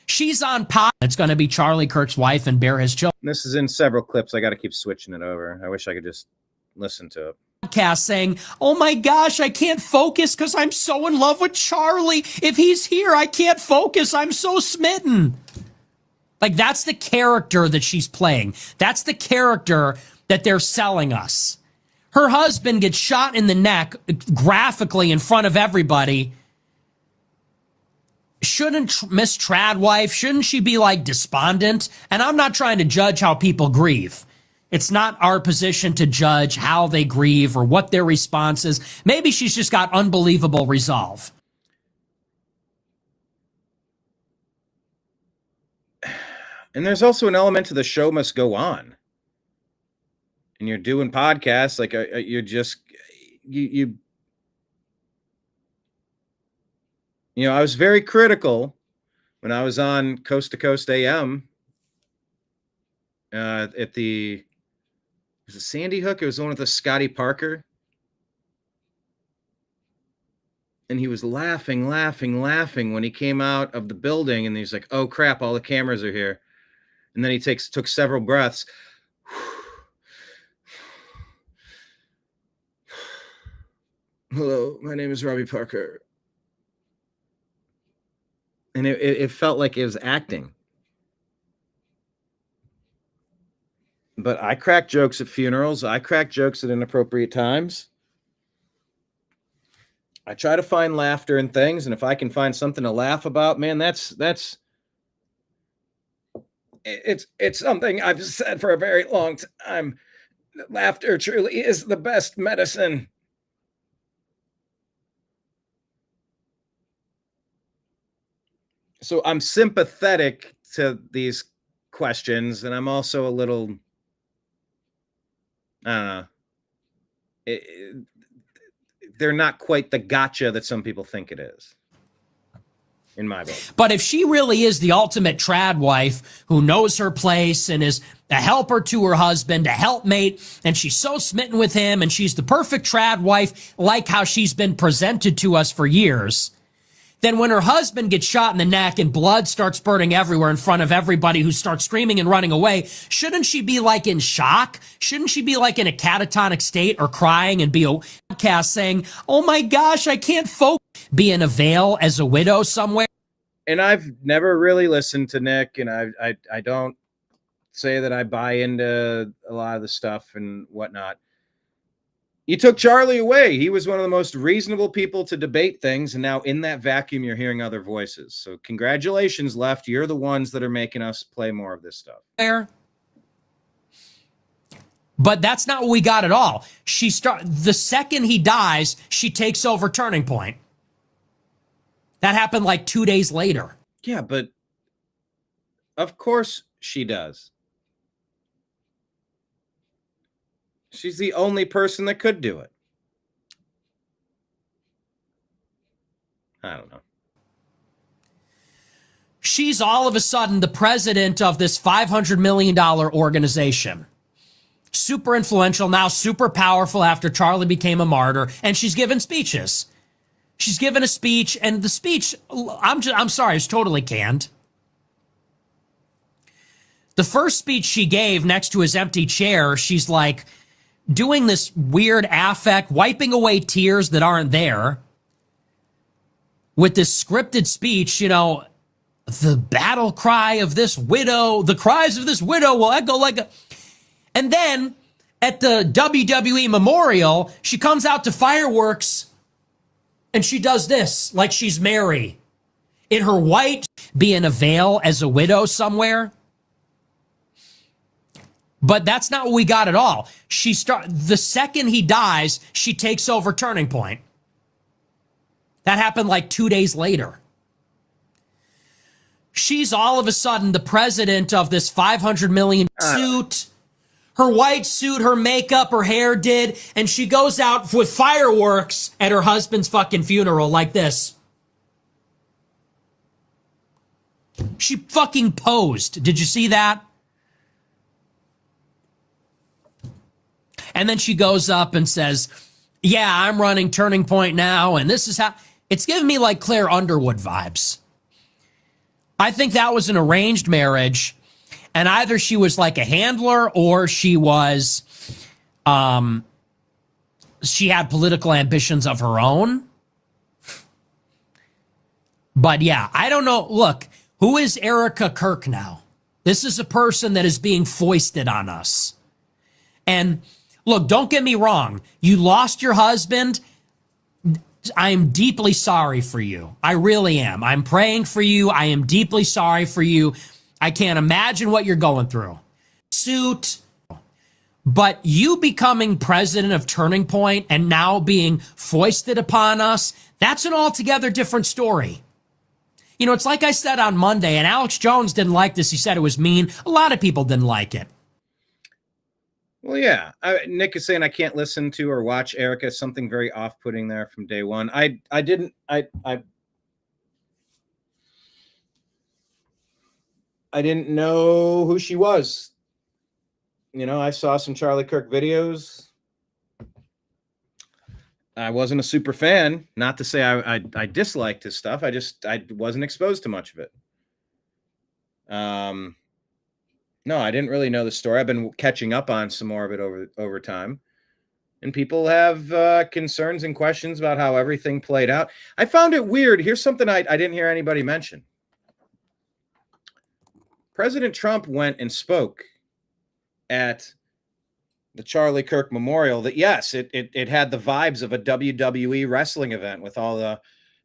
D: She's on pod. It's going to be Charlie Kirk's wife and bear his children.
A: This is in several clips. I got to keep switching it over. I wish I could just listen to it.
D: Podcast saying, oh my gosh, I can't focus because I'm so in love with Charlie. If he's here, I can't focus. I'm so smitten. Like, that's the character that she's playing. That's the character that they're selling us. Her husband gets shot in the neck graphically in front of everybody. Shouldn't Miss Tradwife, shouldn't she be like despondent? And I'm not trying to judge how people grieve. It's not our position to judge how they grieve or what their response is. Maybe she's just got unbelievable resolve.
A: And there's also an element to the show must go on. And you're doing podcasts, like you're just, you know, I was very critical when I was on Coast to Coast AM at the, was it Sandy Hook? It was one with the Scotty Parker. And he was laughing when he came out of the building, and he's like, oh crap, all the cameras are here. And then he took several breaths. Hello, my name is Robbie Parker. And it felt like it was acting. But I crack jokes at funerals. I crack jokes at inappropriate times. I try to find laughter in things, and if I can find something to laugh about, man, it's something I've said for a very long time. Laughter truly is the best medicine. So I'm sympathetic to these questions, and I'm also a little, I don't know. They're not quite the gotcha that some people think it is, in my book.
D: But if she really is the ultimate trad wife who knows her place and is a helper to her husband, a helpmate, and she's so smitten with him, and she's the perfect trad wife, like how she's been presented to us for years, then when her husband gets shot in the neck and blood starts spurting everywhere in front of everybody who starts screaming and running away, shouldn't she be like in shock? Shouldn't she be like in a catatonic state or crying and be a podcast saying, oh my gosh, I can't focus, be in a veil as a widow somewhere?
A: And I've never really listened to Nick, and I don't say that I buy into a lot of the stuff and whatnot. You took Charlie away. He was one of the most reasonable people to debate things. And now in that vacuum, you're hearing other voices. So congratulations, Left. You're the ones that are making us play more of this stuff.
D: But that's not what we got at all. The second he dies, she takes over Turning Point. That happened like 2 days later.
A: Yeah, but of course she does. She's the only person that could do it. I don't know.
D: She's all of a sudden the president of this $500 million organization. Super influential, now super powerful after Charlie became a martyr, and she's given speeches. She's given a speech, and the speech, I'm sorry, it's totally canned. The first speech she gave next to his empty chair, she's like, doing this weird affect, wiping away tears that aren't there with this scripted speech, you know, the battle cry of this widow, the cries of this widow will echo like a... And then at the WWE Memorial, she comes out to fireworks and she does this like she's Mary in her white, be in a veil as a widow somewhere. But that's not what we got at all. The second he dies, she takes over Turning Point. That happened like 2 days later. She's all of a sudden the president of this $500 million suit. Her white suit, her makeup, her hair did, and she goes out with fireworks at her husband's fucking funeral like this. She fucking posed. Did you see that? And then she goes up and says, yeah, I'm running Turning Point now, and this is how... It's giving me like Claire Underwood vibes. I think that was an arranged marriage, and either she was like a handler or she was... she had political ambitions of her own. But yeah, I don't know. Look, who is Erica Kirk now? This is a person that is being foisted on us. And look, don't get me wrong. You lost your husband. I am deeply sorry for you. I really am. I'm praying for you. I am deeply sorry for you. I can't imagine what you're going through. Suit. But you becoming president of Turning Point and now being foisted upon us, that's an altogether different story. You know, it's like I said on Monday, and Alex Jones didn't like this. He said it was mean. A lot of people didn't like it.
A: Well, yeah. Nick is saying I can't listen to or watch Erica. Something very off-putting there from day one. I didn't know who she was. You know, I saw some Charlie Kirk videos. I wasn't a super fan. Not to say I disliked his stuff. I wasn't exposed to much of it. No, I didn't really know the story. I've been catching up on some more of it over time. And people have concerns and questions about how everything played out. I found it weird. Here's something I didn't hear anybody mention. President Trump went and spoke at the Charlie Kirk Memorial that, yes, it had the vibes of a WWE wrestling event with all the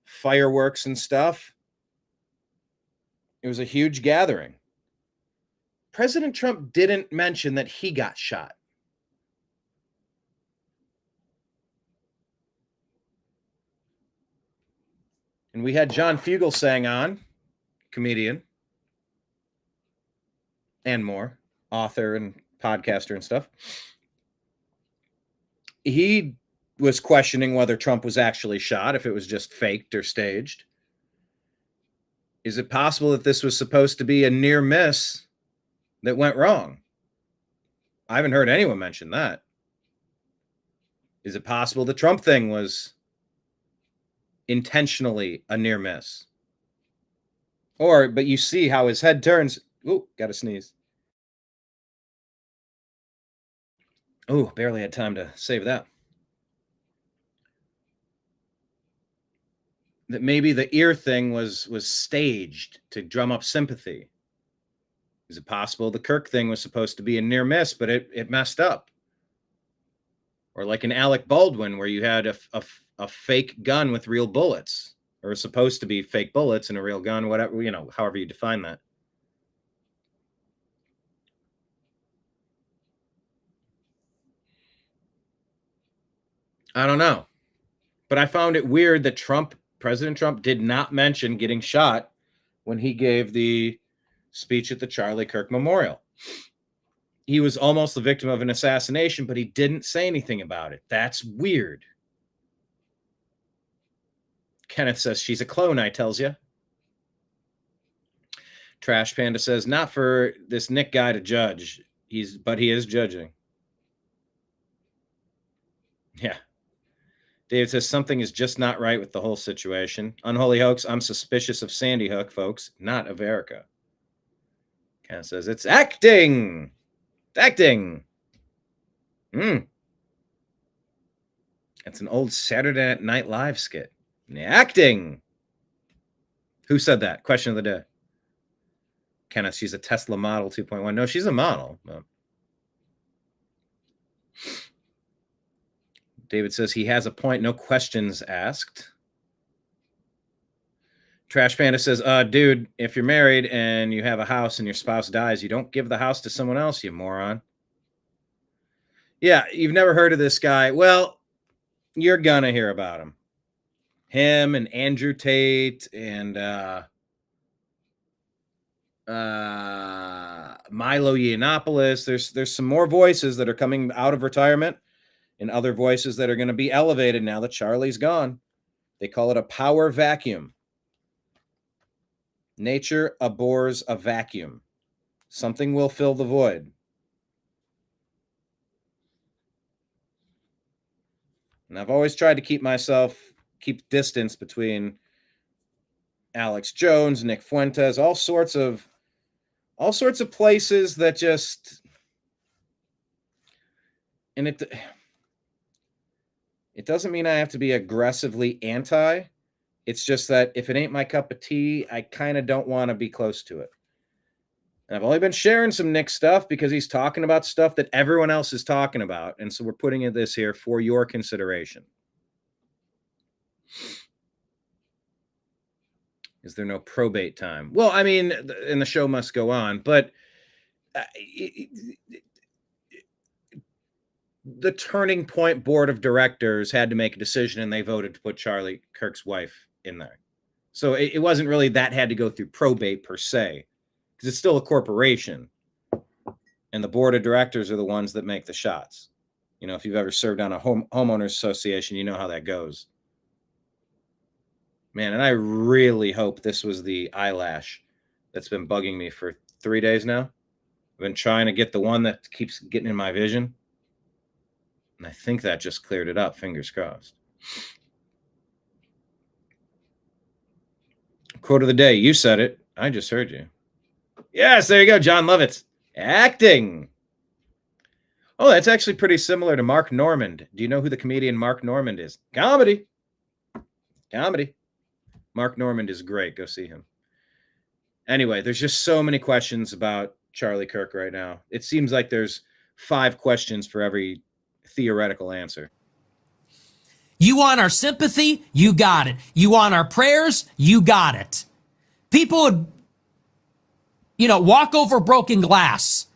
A: fireworks and stuff. It was a huge gathering. President Trump didn't mention that he got shot. And we had John Fugelsang on, comedian, and more, author and podcaster and stuff. He was questioning whether Trump was actually shot, if it was just faked or staged. Is it possible that this was supposed to be a near miss that went wrong? I haven't heard anyone mention that. Is it possible the Trump thing was intentionally a near miss? But you see how his head turns. Ooh, got to sneeze. Oh, barely had time to save that. That maybe the ear thing was staged to drum up sympathy. Is it possible the Kirk thing was supposed to be a near miss, but it messed up? Or like an Alec Baldwin, where you had a fake gun with real bullets, or supposed to be fake bullets and a real gun, whatever, you know, however you define that. I don't know. But I found it weird that President Trump did not mention getting shot when he gave the speech at the Charlie Kirk Memorial. He was almost the victim of an assassination, but he didn't say anything about it. That's weird. Kenneth says, she's a clone, I tells you. Trash Panda says, not for this Nick guy to judge. But he is judging. Yeah. David says, something is just not right with the whole situation. Unholy hoax, I'm suspicious of Sandy Hook, folks, not of Erica. Ken says, it's acting. It's acting. It's an old Saturday Night Live skit. Acting. Who said that? Question of the day. Kenneth, she's a Tesla Model 2.1. No, she's a model. No. David says he has a point. No questions asked. Trash Panda says, dude, if you're married and you have a house and your spouse dies, you don't give the house to someone else, you moron. Yeah, you've never heard of this guy. Well, you're going to hear about him. Him and Andrew Tate and Milo Yiannopoulos. There's some more voices that are coming out of retirement and other voices that are going to be elevated now that Charlie's gone. They call it a power vacuum. Nature abhors a vacuum. Something will fill the void. And I've always tried to keep distance between Alex Jones, Nick Fuentes, all sorts of places that just, and it doesn't mean I have to be aggressively anti. It's just that if it ain't my cup of tea, I kind of don't want to be close to it. And I've only been sharing some Nick stuff because he's talking about stuff that everyone else is talking about. And so we're putting this here for your consideration. Is there no probate time? Well, I mean, and the show must go on, but the Turning Point board of directors had to make a decision, and they voted to put Charlie Kirk's wife in there. So it wasn't really that had to go through probate per se, because it's still a corporation, and the board of directors are the ones that make the shots. You know, if you've ever served on a homeowners association, you know how that goes. Man, and I really hope this was the eyelash that's been bugging me for 3 days now. I've been trying to get the one that keeps getting in my vision. And I think that just cleared it up. Fingers crossed. Quote of the day. You said it. I just heard you. Yes, there you go. John Lovitz. Acting. Oh, that's actually pretty similar to Mark Normand. Do you know who the comedian Mark Normand is? Comedy. Mark Normand is great. Go see him. Anyway, there's just so many questions about Charlie Kirk right now. It seems like there's 5 questions for every theoretical answer.
D: You want our sympathy? You got it. You want our prayers? You got it. People would, walk over broken glass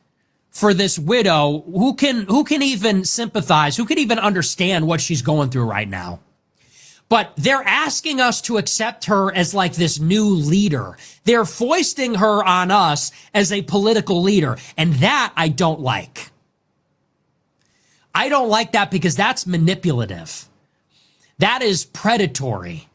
D: for this widow who can even sympathize, who can even understand what she's going through right now. But they're asking us to accept her as like this new leader. They're foisting her on us as a political leader. And that I don't like. I don't like that because that's manipulative. That is predatory.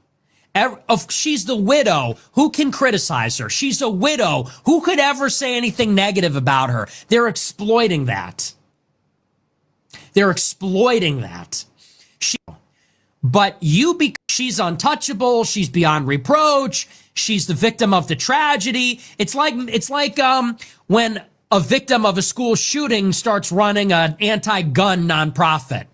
D: She's the widow. Who can criticize her? She's a widow. Who could ever say anything negative about her? They're exploiting that. But she's untouchable. She's beyond reproach. She's the victim of the tragedy. It's like when a victim of a school shooting starts running an anti-gun nonprofit.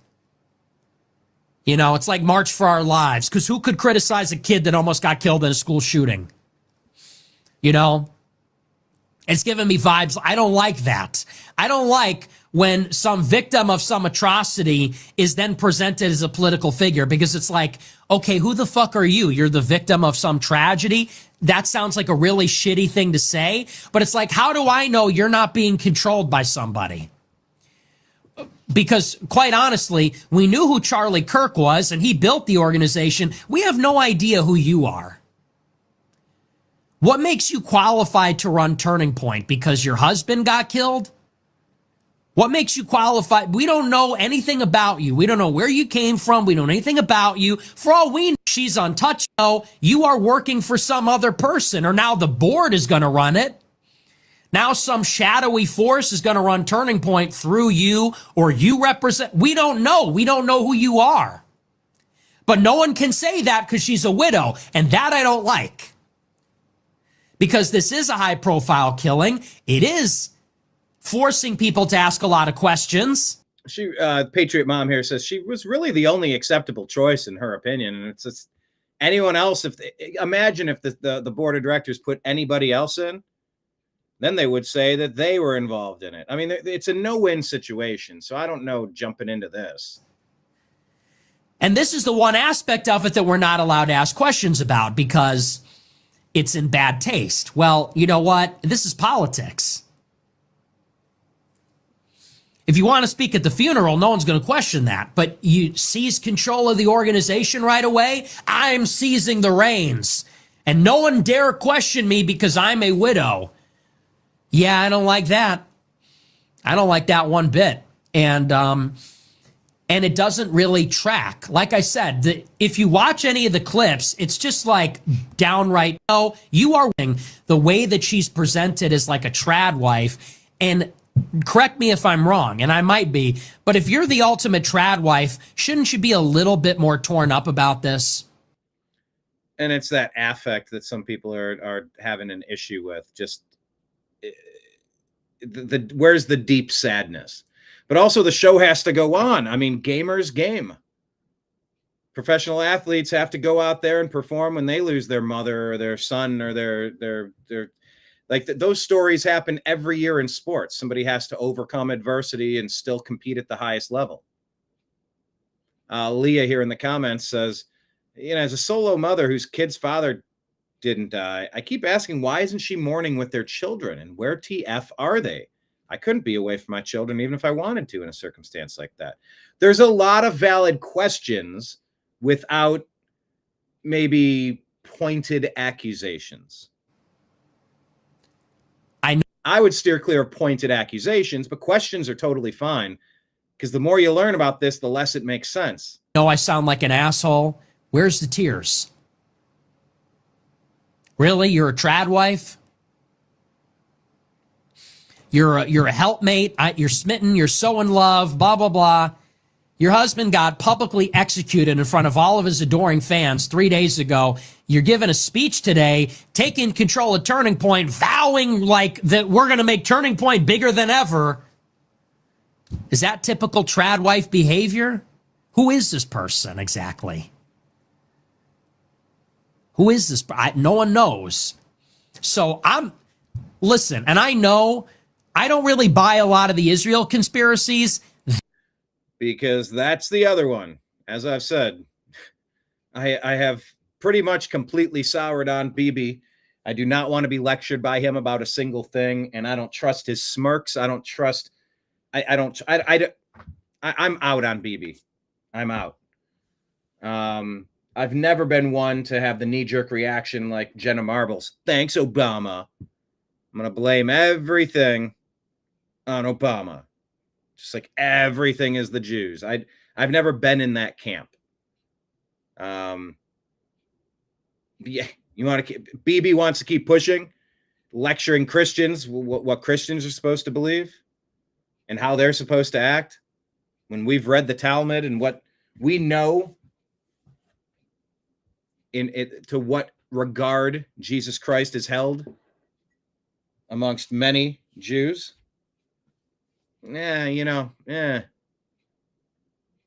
D: It's like March for Our Lives, because who could criticize a kid that almost got killed in a school shooting? It's giving me vibes. I don't like that. I don't like when some victim of some atrocity is then presented as a political figure, because it's like, okay, who the fuck are you? You're the victim of some tragedy? That sounds like a really shitty thing to say, but it's like, how do I know you're not being controlled by somebody? Because quite honestly, we knew who Charlie Kirk was and he built the organization. We have no idea who you are. What makes you qualified to run Turning Point? Because your husband got killed? What makes you qualified? We don't know anything about you. We don't know where you came from. We don't know anything about you. For all we know, she's untouchable. You are working for some other person, or now the board is going to run it. Now some shadowy force is going to run Turning Point through you, or you represent. We don't know. We don't know who you are. But no one can say that because she's a widow, and that I don't like. Because this is a high-profile killing. It is forcing people to ask a lot of questions.
A: She, Patriot Mom here says she was really the only acceptable choice in her opinion. And it's just anyone else. Imagine if the board of directors put anybody else in, then they would say that they were involved in it. I mean, it's a no-win situation. So I don't know jumping into this.
D: And this is the one aspect of it that we're not allowed to ask questions about because it's in bad taste. Well, you know what? This is politics. If you want to speak at the funeral, no one's going to question that. But you seize control of the organization right away. I'm seizing the reins. And no one dare question me because I'm a widow. Yeah, I don't like that. I don't like that one bit. And and it doesn't really track. Like I said, if you watch any of the clips, it's just like downright, oh, you are the way that she's presented as like a trad wife. And correct me if I'm wrong, and I might be, but if you're the ultimate trad wife, shouldn't you be a little bit more torn up about this?
A: And it's that affect that some people are having an issue with. Just where's the deep sadness? But also the show has to go on. I mean, gamers game. Professional athletes have to go out there and perform when they lose their mother or their son or their like those stories happen every year in sports. Somebody has to overcome adversity and still compete at the highest level. Leah here in the comments says, you know, as a solo mother whose kid's father didn't die, I keep asking, why isn't she mourning with their children? And where TF are they? I couldn't be away from my children even if I wanted to in a circumstance like that. There's a lot of valid questions without maybe pointed accusations. I would steer clear of pointed accusations, but questions are totally fine because the more you learn about this, the less it makes sense.
D: No, I sound like an asshole. Where's the tears? Really? You're a trad wife? You're a helpmate. You're smitten. You're so in love, blah, blah, blah. Your husband got publicly executed in front of all of his adoring fans 3 days ago. You're giving a speech today, taking control of Turning Point, vowing like that we're going to make Turning Point bigger than ever. Is that typical trad wife behavior? Who is this person exactly? Who is this? No one knows. So listen, and I know I don't really buy a lot of the Israel conspiracies.
A: Because that's the other one. As I've said, I have pretty much completely soured on Bibi. I do not want to be lectured by him about a single thing, and I don't trust his smirks. I don't trust. I'm out on Bibi. I'm out. I've never been one to have the knee-jerk reaction like Jenna Marbles. Thanks, Obama. I'm going to blame everything on Obama. Just like everything is the Jews. I've never been in that camp. Yeah, you want to keep, BB wants to keep pushing, lecturing Christians what Christians are supposed to believe and how they're supposed to act when we've read the Talmud and what we know in it, to what regard Jesus Christ is held amongst many Jews. Yeah,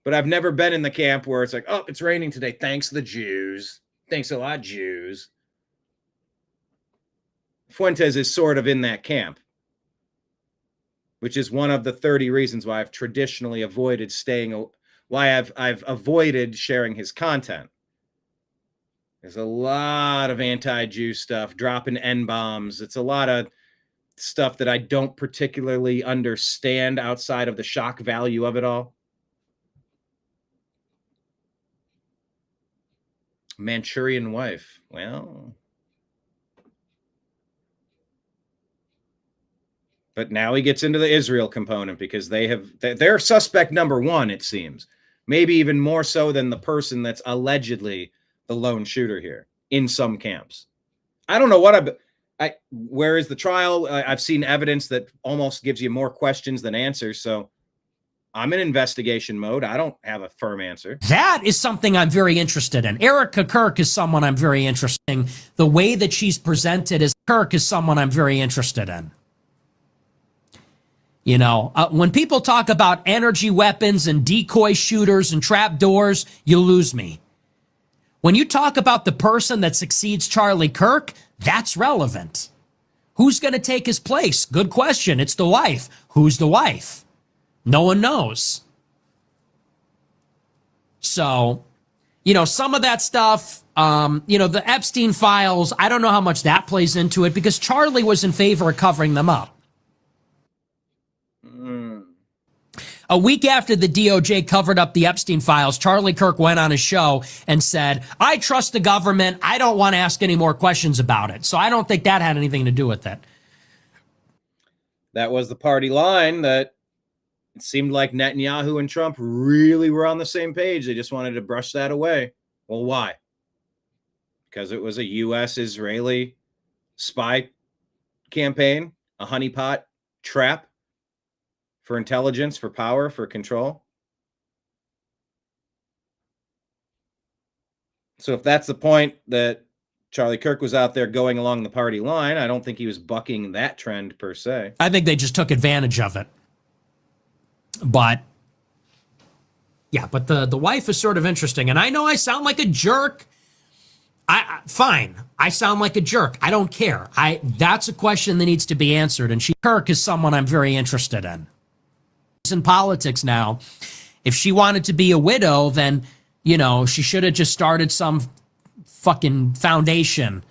A: but I've never been in the camp where it's like, oh, it's raining today. Thanks the Jews. Thanks a lot, Jews. Fuentes is sort of in that camp, which is one of the 30 reasons why I've traditionally avoided why I've avoided sharing his content. There's a lot of anti-Jew stuff, dropping N-bombs. It's a lot of stuff that I don't particularly understand outside of the shock value of it all. Manchurian wife. Well, but now he gets into the Israel component because they're suspect number one, it seems. Maybe even more so than the person that's allegedly the lone shooter here in some camps. I don't know what where is the trial? I've seen evidence that almost gives you more questions than answers. So I'm in investigation mode. I don't have a firm answer.
D: That is something I'm very interested in. Erica Kirk is someone I'm very interested in. The way that she's presented as Kirk is someone I'm very interested in. You know, when people talk about energy weapons and decoy shooters and trap doors, you lose me. When you talk about the person that succeeds Charlie Kirk, that's relevant. Who's going to take his place? Good question. It's the wife. Who's the wife? No one knows. So, you know, some of that stuff, the Epstein files, I don't know how much that plays into it because Charlie was in favor of covering them up. A week after the DOJ covered up the Epstein files, Charlie Kirk went on his show and said, I trust the government. I don't want to ask any more questions about it. So I don't think that had anything to do with it.
A: That was the party line that it seemed like Netanyahu and Trump really were on the same page. They just wanted to brush that away. Well, why? Because it was a U.S.-Israeli spy campaign, a honeypot trap for intelligence, for power, for control. So if that's the point, that Charlie Kirk was out there going along the party line, I don't think he was bucking that trend per se.
D: I think they just took advantage of it. But yeah, but the wife is sort of interesting. And I know I sound like a jerk. Fine. I sound like a jerk. I don't care. That's a question that needs to be answered. And Kirk is someone I'm very interested in. She's in politics now. If she wanted to be a widow, then, you know, she should have just started some fucking foundation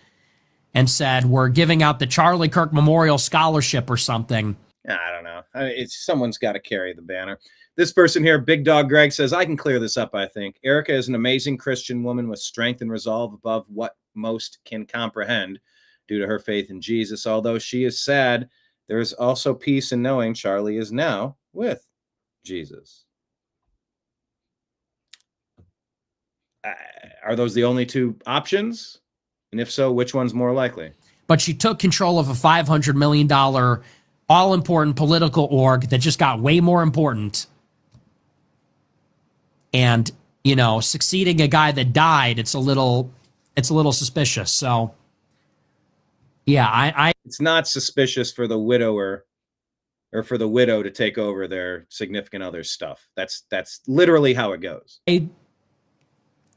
D: and said, we're giving out the Charlie Kirk Memorial Scholarship or something.
A: I don't know. Someone's got to carry the banner. This person here, Big Dog Greg, says, I can clear this up, I think. Erica is an amazing Christian woman with strength and resolve above what most can comprehend due to her faith in Jesus. Although she is sad, there is also peace in knowing Charlie is now with Jesus. Are those the only two options? And if so, which one's more likely?
D: But she took control of a $500 million all-important political org that just got way more important. And, you know, succeeding a guy that died, it's a little suspicious. So, yeah,
A: it's not suspicious for the widower or for the widow to take over their significant other's stuff. That's literally how it goes.
D: It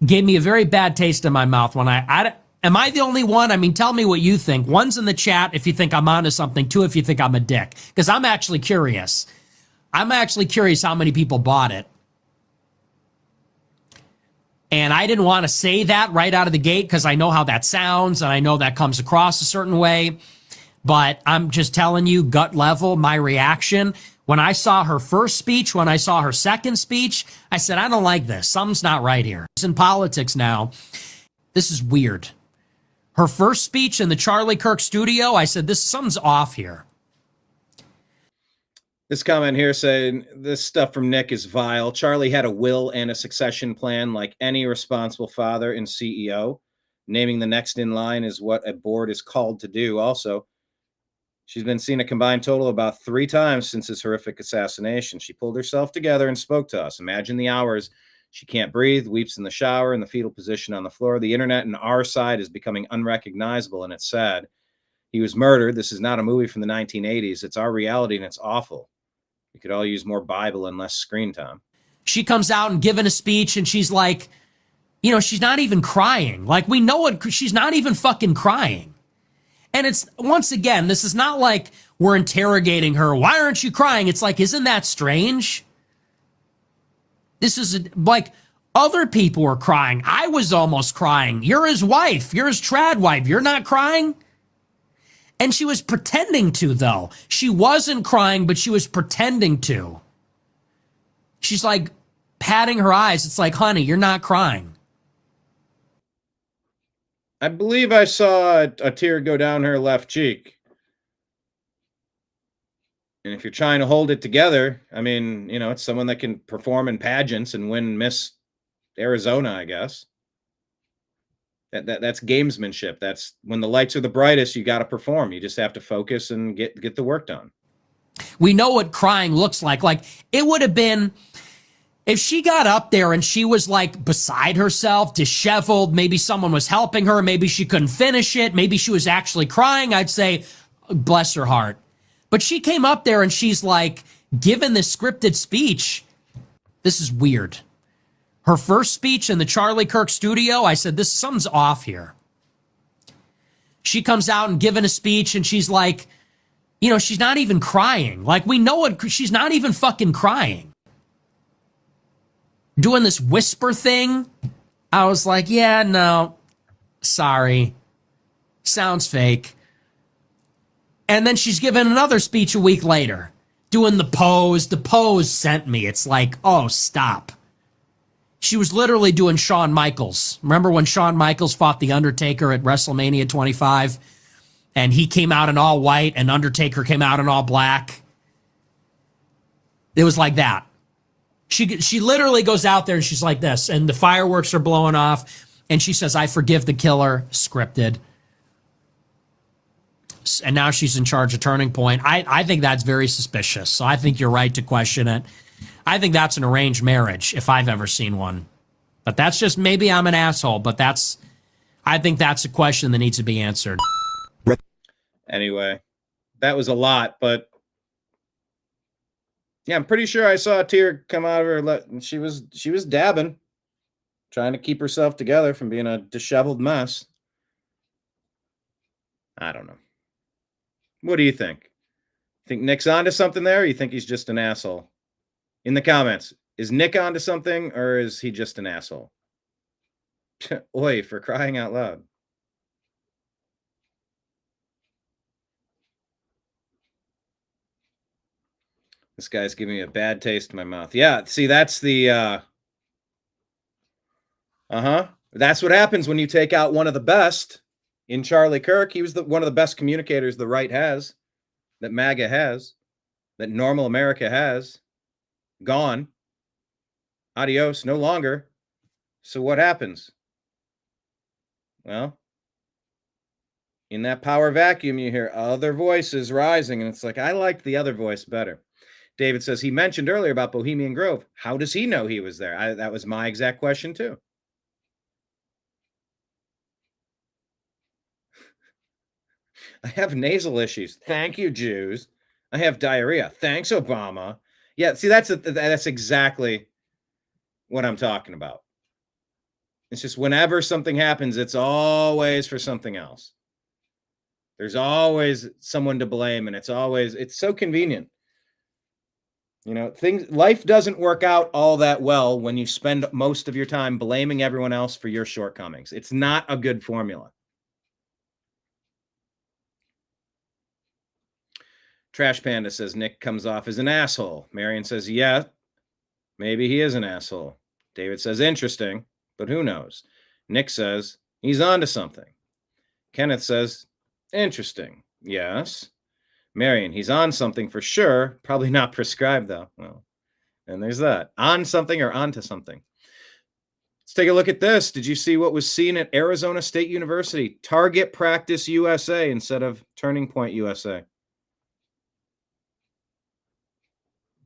D: gave me a very bad taste in my mouth when am I the only one? I mean, tell me what you think. One's in the chat if you think I'm onto something. Two, if you think I'm a dick. Because I'm actually curious. I'm actually curious how many people bought it. And I didn't want to say that right out of the gate because I know how that sounds and I know that comes across a certain way. But I'm just telling you, gut level, my reaction. When I saw her first speech, when I saw her second speech, I said, I don't like this. Something's not right here. She's in politics now. This is weird. Her first speech in the Charlie Kirk studio, I said, something's off here.
A: This comment here saying, this stuff from Nick is vile. Charlie had a will and a succession plan like any responsible father and CEO. Naming the next in line is what a board is called to do. Also, she's been seen a combined total about 3 times since his horrific assassination. She pulled herself together and spoke to us. Imagine the hours. She can't breathe, weeps in the shower, in the fetal position on the floor. The internet and our side is becoming unrecognizable, and it's sad. He was murdered. This is not a movie from the 1980s. It's our reality, and it's awful. We could all use more Bible and less screen time.
D: She comes out and giving a speech, and she's like, you know, she's not even crying. Like, we know it. She's not even fucking crying. And it's, once again, this is not like we're interrogating her. Why aren't you crying? It's like, isn't that strange? This is like other people were crying. I was almost crying. You're his wife. You're his trad wife. You're not crying? And she was pretending to, though. She wasn't crying, but she was pretending to. She's like patting her eyes. It's like, honey, you're not crying.
A: I believe I saw a tear go down her left cheek. And if you're trying to hold it together, I mean, you know, it's someone that can perform in pageants and win Miss Arizona, I guess. That's gamesmanship. That's when the lights are the brightest, you got to perform. You just have to focus and get the work done.
D: We know what crying looks like. Like, it would have been, if she got up there and she was like beside herself, disheveled, maybe someone was helping her, maybe she couldn't finish it, maybe she was actually crying, I'd say, bless her heart. But she came up there and she's like, given this scripted speech, this is weird. Her first speech in the Charlie Kirk studio, I said, something's off here. She comes out and giving a speech and she's like, you know, she's not even crying. Like, we know it. She's not even fucking crying. Doing this whisper thing. I was like, yeah, no, sorry. Sounds fake. And then she's giving another speech a week later. Doing the pose. The pose sent me. It's like, oh, stop. She was literally doing Shawn Michaels. Remember when Shawn Michaels fought The Undertaker at WrestleMania 25? And he came out in all white and Undertaker came out in all black? It was like that. She literally goes out there and she's like this, and the fireworks are blowing off, and she says, "I forgive the killer," scripted. And now she's in charge of Turning Point. I think that's very suspicious. So I think you're right to question it. I think that's an arranged marriage if I've ever seen one. But that's just, maybe I'm an asshole, but I think that's a question that needs to be answered.
A: Anyway, that was a lot, but yeah, I'm pretty sure I saw a tear come out of her. And she was dabbing, trying to keep herself together from being a disheveled mess. I don't know. What do you think? Think Nick's onto something there, or you think he's just an asshole? In the comments, is Nick onto something, or is he just an asshole? Oi, for crying out loud. This guy's giving me a bad taste in my mouth. Yeah, see, that's the that's what happens when you take out one of the best in Charlie Kirk. He was one of the best communicators the right has, that MAGA has, that normal America has. Gone. Adios, no longer. So what happens? Well, in that power vacuum, you hear other voices rising, and it's like, I liked the other voice better. David says, he mentioned earlier about Bohemian Grove. How does he know he was there? That was my exact question, too. I have nasal issues. Thank you, Jews. I have diarrhea. Thanks, Obama. Yeah, see, that's exactly what I'm talking about. It's just whenever something happens, it's always for something else. There's always someone to blame, and it's so convenient. You know, life doesn't work out all that well when you spend most of your time blaming everyone else for your shortcomings. It's not a good formula. Trash Panda says Nick comes off as an asshole. Marion says, yeah, maybe he is an asshole. David says, interesting, but who knows? Nick says, he's onto something. Kenneth says, interesting. Yes. Marion, he's on something for sure. Probably not prescribed, though. Well, and there's that. On something or onto something. Let's take a look at this. Did you see what was seen at Arizona State University? Target Practice USA instead of Turning Point USA.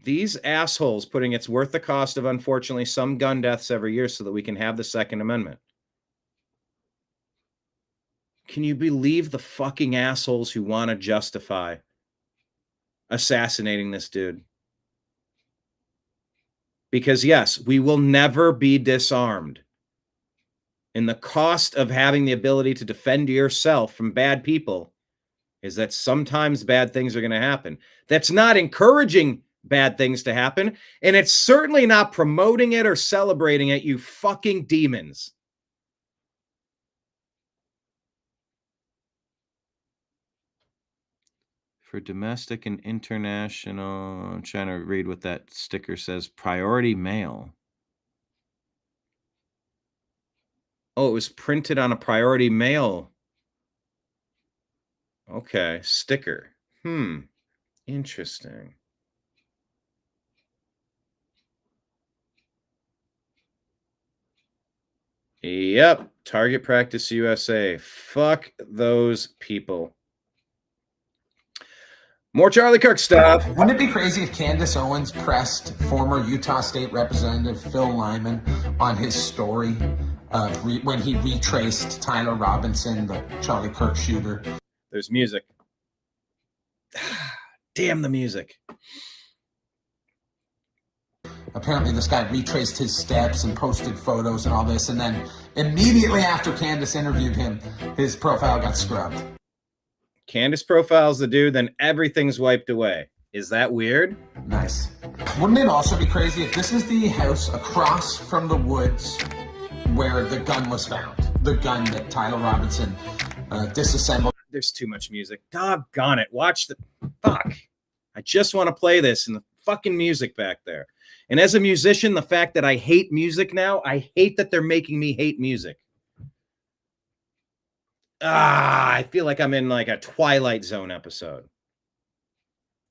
A: These assholes putting it's worth the cost of, unfortunately, some gun deaths every year so that we can have the Second Amendment. Can you believe the fucking assholes who want to justify assassinating this dude? Because yes, we will never be disarmed. And the cost of having the ability to defend yourself from bad people is that sometimes bad things are going to happen. That's not encouraging bad things to happen, and it's certainly not promoting it or celebrating it, you fucking demons. For domestic and international, I'm trying to read what that sticker says. Priority mail. Oh, it was printed on a priority mail. Okay, sticker. Interesting. Yep, Target Practice USA. Fuck those people. More Charlie Kirk stuff.
F: Wouldn't it be crazy if Candace Owens pressed former Utah State Representative Phil Lyman on his story when he retraced Tyler Robinson, the Charlie Kirk shooter?
A: There's music. Damn the music.
F: Apparently this guy retraced his steps and posted photos and all this, and then immediately after Candace interviewed him, his profile got scrubbed.
A: Candace profiles the dude, then everything's wiped away. Is that weird?
F: Nice. Wouldn't it also be crazy if this is the house across from the woods where the gun was found? The gun that Tyler Robinson disassembled.
A: There's too much music. Doggone it. Watch the... Fuck. I just want to play this and the fucking music back there. And as a musician, the fact that I hate music now, I hate that they're making me hate music. I feel like I'm in like a Twilight Zone episode.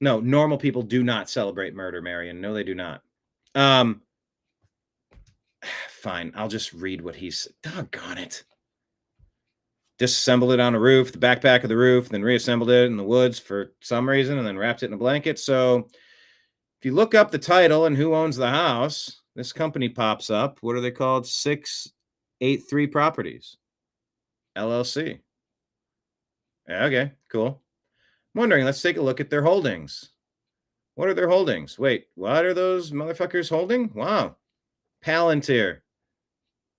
A: No, normal people do not celebrate murder, Marion. No, they do not. Fine, I'll just read what he's. Doggone it. Disassembled it on a roof, the backpack of the roof, then reassembled it in the woods for some reason, and then wrapped it in a blanket. So if you look up the title and who owns the house, this company pops up. What are they called? 683 Properties, LLC. Okay, cool. I'm wondering, let's take a look at their holdings. What are their holdings? Wait, what are those motherfuckers holding? Wow. Palantir.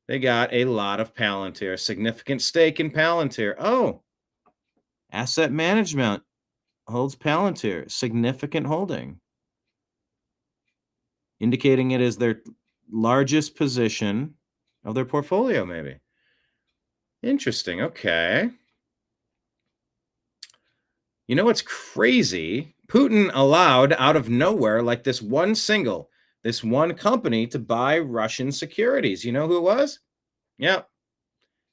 A: They got a lot of Palantir, a significant stake in Palantir. Oh, asset management holds Palantir, significant holding, indicating it is their largest position of their portfolio, maybe. Interesting. Okay. You know what's crazy? Putin allowed out of nowhere, like this one company to buy Russian securities. You know who it was? Yeah.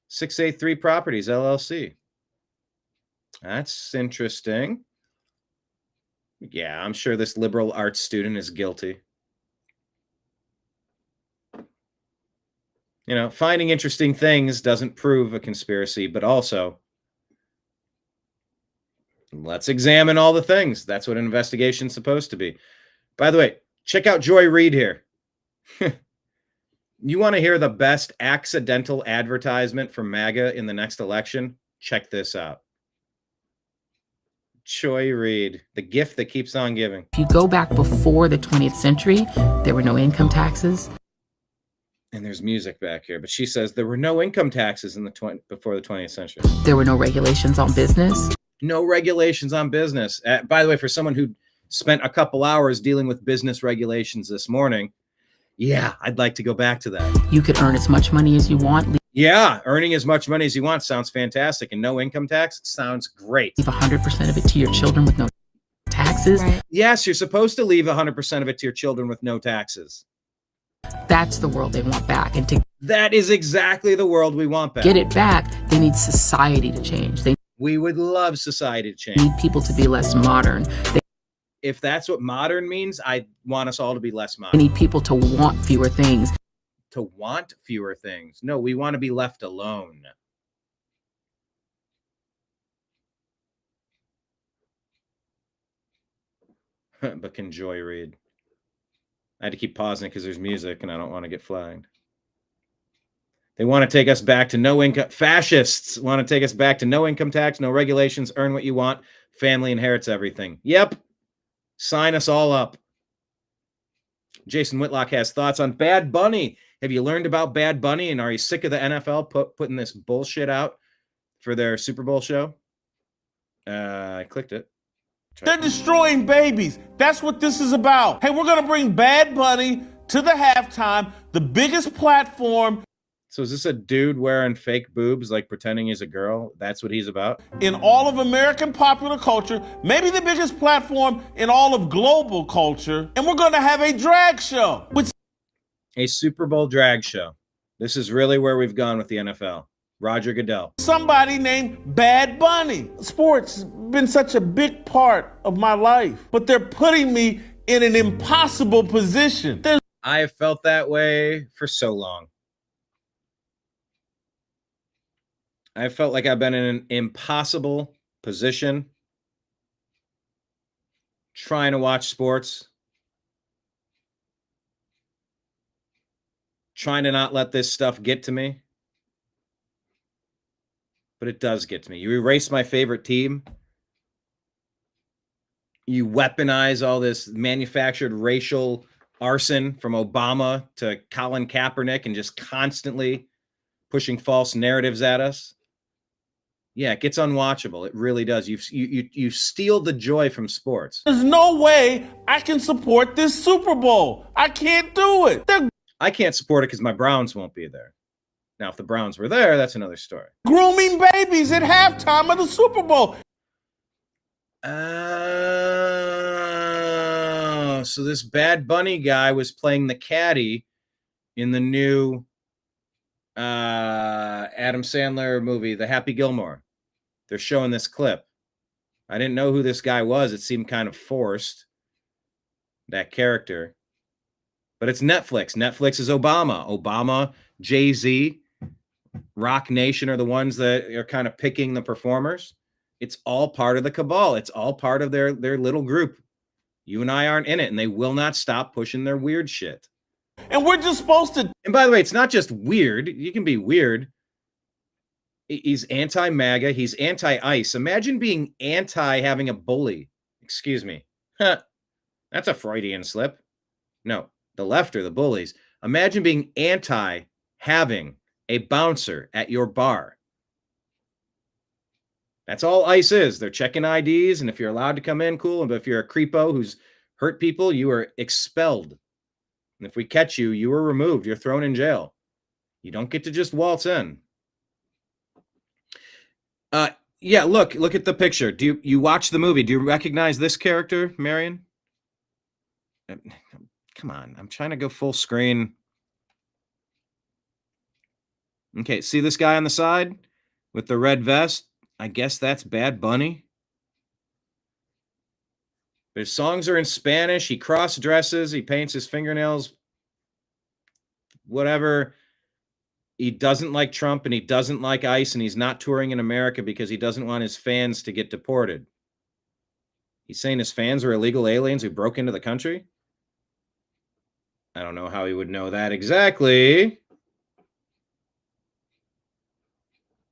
A: 683 Properties, LLC. That's interesting. Yeah, I'm sure this liberal arts student is guilty. You know, finding interesting things doesn't prove a conspiracy, but also let's examine all the things. That's what an investigation's supposed to be. By the way, check out Joy Reid here. You want to hear the best accidental advertisement for MAGA in the next election? Check this out. Joy Reid, the gift that keeps on giving.
H: If you go back before the 20th century, there were no income taxes.
A: And there's music back here, but she says there were no income taxes in before the 20th century.
H: There were no regulations on business.
A: No regulations on business. By the way, for someone who spent a couple hours dealing with business regulations this morning, yeah, I'd like to go back to that.
H: You could earn as much money as you want.
A: Yeah, earning as much money as you want sounds fantastic. And no income tax sounds great.
H: Leave 100% of it to your children with no taxes. Right.
A: Yes, you're supposed to leave 100% of it to your children with no taxes.
H: That's the world they want back. And
A: that is exactly the world we want back.
H: Get it back, they need society to change.
A: We would love society to change.
H: Need people to be less modern.
A: If that's what modern means, I want us all to be less modern.
H: They need people to want fewer things.
A: To want fewer things. No, we want to be left alone. But can Joy Reid? I had to keep pausing because there's music and I don't want to get flagged. They want to take us back to no income. Fascists want to take us back to no income tax, no regulations, earn what you want. Family inherits everything. Yep. Sign us all up. Jason Whitlock has thoughts on Bad Bunny. Have you learned about Bad Bunny, and are you sick of the NFL putting this bullshit out for their Super Bowl show? I clicked it.
B: They're destroying babies. That's what this is about. Hey, we're going to bring Bad Bunny to the halftime, the biggest platform.
A: So is this a dude wearing fake boobs, like pretending he's a girl? That's what he's about?
B: In all of American popular culture, maybe the biggest platform in all of global culture. And we're going to have a drag show.
A: A Super Bowl drag show. This is really where we've gone with the NFL. Roger Goodell.
B: Somebody named Bad Bunny. Sports has been such a big part of my life, but they're putting me in an impossible position.
A: I have felt that way for so long. I felt like I've been in an impossible position trying to watch sports, trying to not let this stuff get to me. But it does get to me. You erase my favorite team. You weaponize all this manufactured racial arson from Obama to Colin Kaepernick and just constantly pushing false narratives at us. Yeah, it gets unwatchable. It really does. You steal the joy from sports.
B: There's no way I can support this Super Bowl. I can't do it.
A: I can't support it because my Browns won't be there. Now, if the Browns were there, that's another story.
B: Grooming babies at halftime of the Super Bowl.
A: So this Bad Bunny guy was playing the caddy in the new Adam Sandler movie, The Happy Gilmore. They're showing this clip. I didn't know who this guy was. It seemed kind of forced, that character. But it's Netflix. Netflix is Obama. Obama, Jay-Z, Rock Nation are the ones that are kind of picking the performers. It's all part of the cabal. It's all part of their little group. You and I aren't in it, and they will not stop pushing their weird shit.
B: And we're just supposed to.
A: And by the way, it's not just weird. You can be weird. He's anti-MAGA. He's anti-ICE. Imagine being anti having a bully. Excuse me. That's a Freudian slip. No, the left are the bullies. Imagine being anti having a bouncer at your bar. That's all ICE is. They're checking IDs, and if you're allowed to come in, cool. But if you're a creepo who's hurt people, you are expelled. And if we catch you, you are removed. You're thrown in jail. You don't get to just waltz in. Yeah, look at the picture. Do you watch the movie? Do you recognize this character, Marion? Come on, I'm trying to go full screen. Okay, see this guy on the side with the red vest? I guess that's Bad Bunny. His songs are in Spanish. He cross-dresses. He paints his fingernails. Whatever. He doesn't like Trump, and he doesn't like ICE, and he's not touring in America because he doesn't want his fans to get deported. He's saying his fans are illegal aliens who broke into the country? I don't know how he would know that exactly.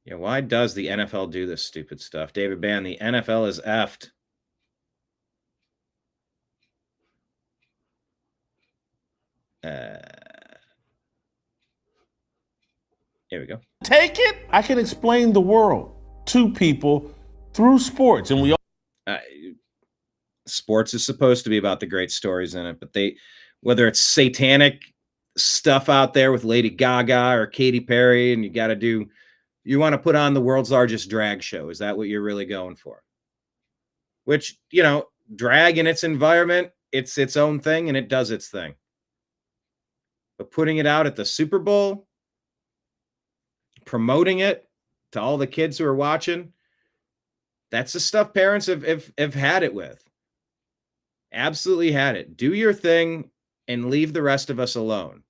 A: Yeah, why does the NFL do this stupid stuff? David Bann, the NFL is effed. Here we go.
B: Take it. I can explain the world to people through sports, and we all.
A: Sports is supposed to be about the great stories in it, but whether it's satanic stuff out there with Lady Gaga or Katy Perry, and you want to put on the world's largest drag show. Is that what you're really going for? Which, drag in its environment, it's its own thing, and it does its thing. But putting it out at the Super Bowl, promoting it to all the kids who are watching, that's the stuff parents have had it with. Absolutely had it. Do your thing and leave the rest of us alone.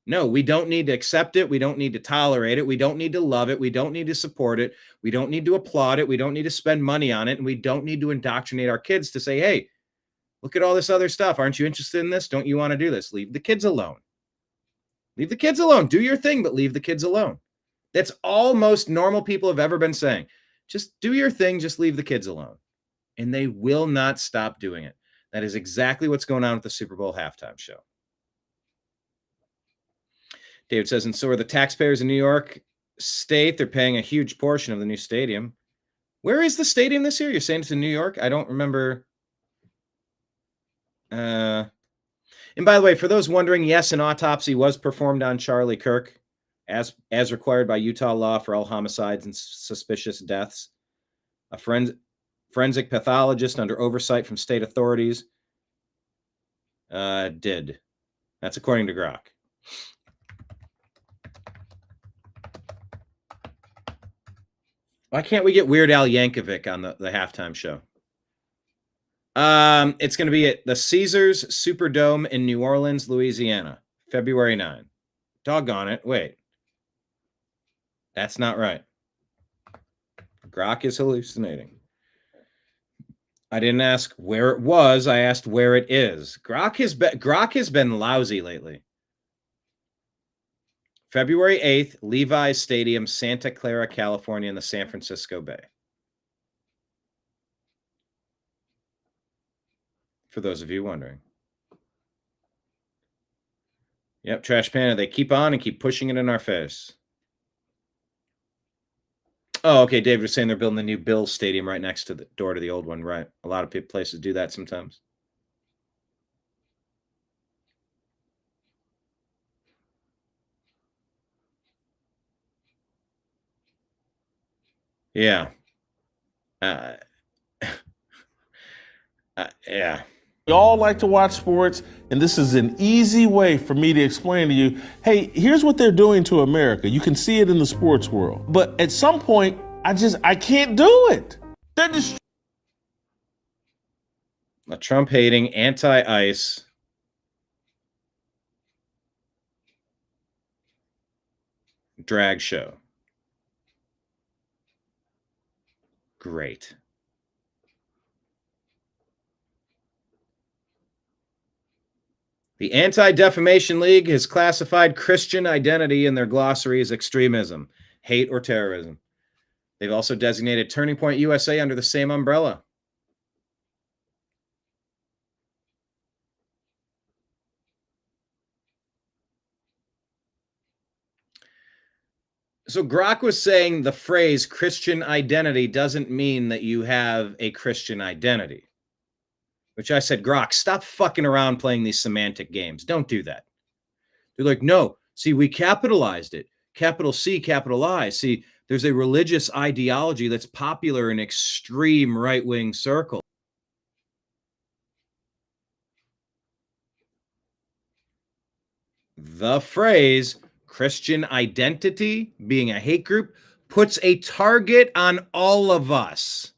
A: No, we don't need to accept it. We don't need to tolerate it. We don't need to love it. We don't need to support it. We don't need to applaud it. We don't need to spend money on it. And we don't need to indoctrinate our kids to say, hey, look at all this other stuff. Aren't you interested in this? Don't you want to do this? Leave the kids alone. Leave the kids alone. Do your thing, but leave the kids alone. That's all most normal people have ever been saying. Just do your thing. Just leave the kids alone. And they will not stop doing it. That is exactly what's going on with the Super Bowl halftime show. David says, and so are the taxpayers in New York State. They're paying a huge portion of the new stadium. Where is the stadium this year? You're saying it's in New York? I don't remember. And by the way, for those wondering, yes, an autopsy was performed on Charlie Kirk as required by Utah law for all homicides and suspicious deaths. A forensic pathologist under oversight from state authorities did. That's according to Grok. Why can't we get Weird Al Yankovic on the halftime show? It's going to be at the Caesars Superdome in New Orleans, Louisiana, February 9. Doggone it. Wait. That's not right. Grok is hallucinating. I didn't ask where it was. I asked where it is. Grok has been lousy lately. February 8th, Levi's Stadium, Santa Clara, California, in the San Francisco Bay. For those of you wondering. Yep, Trash Panda, they keep on and keep pushing it in our face. Oh, okay, David was saying they're building the new Bills Stadium right next to the door to the old one, right? A lot of places do that sometimes. Yeah. Yeah.
B: We all like to watch sports, and this is an easy way for me to explain to you, hey, here's what they're doing to America. You can see it in the sports world. But at some point, I can't do it. They're just...
A: A Trump-hating anti-ICE drag show. Great. The Anti-Defamation League has classified Christian identity in their glossary as extremism, hate, or terrorism. They've also designated Turning Point USA under the same umbrella. So Grok was saying the phrase Christian identity doesn't mean that you have a Christian identity. Which I said, Grok, stop fucking around playing these semantic games. Don't do that. They're like, no, see, we capitalized it. Capital C, capital I. See, there's a religious ideology that's popular in extreme right-wing circles. The phrase Christian identity, being a hate group, puts a target on all of us.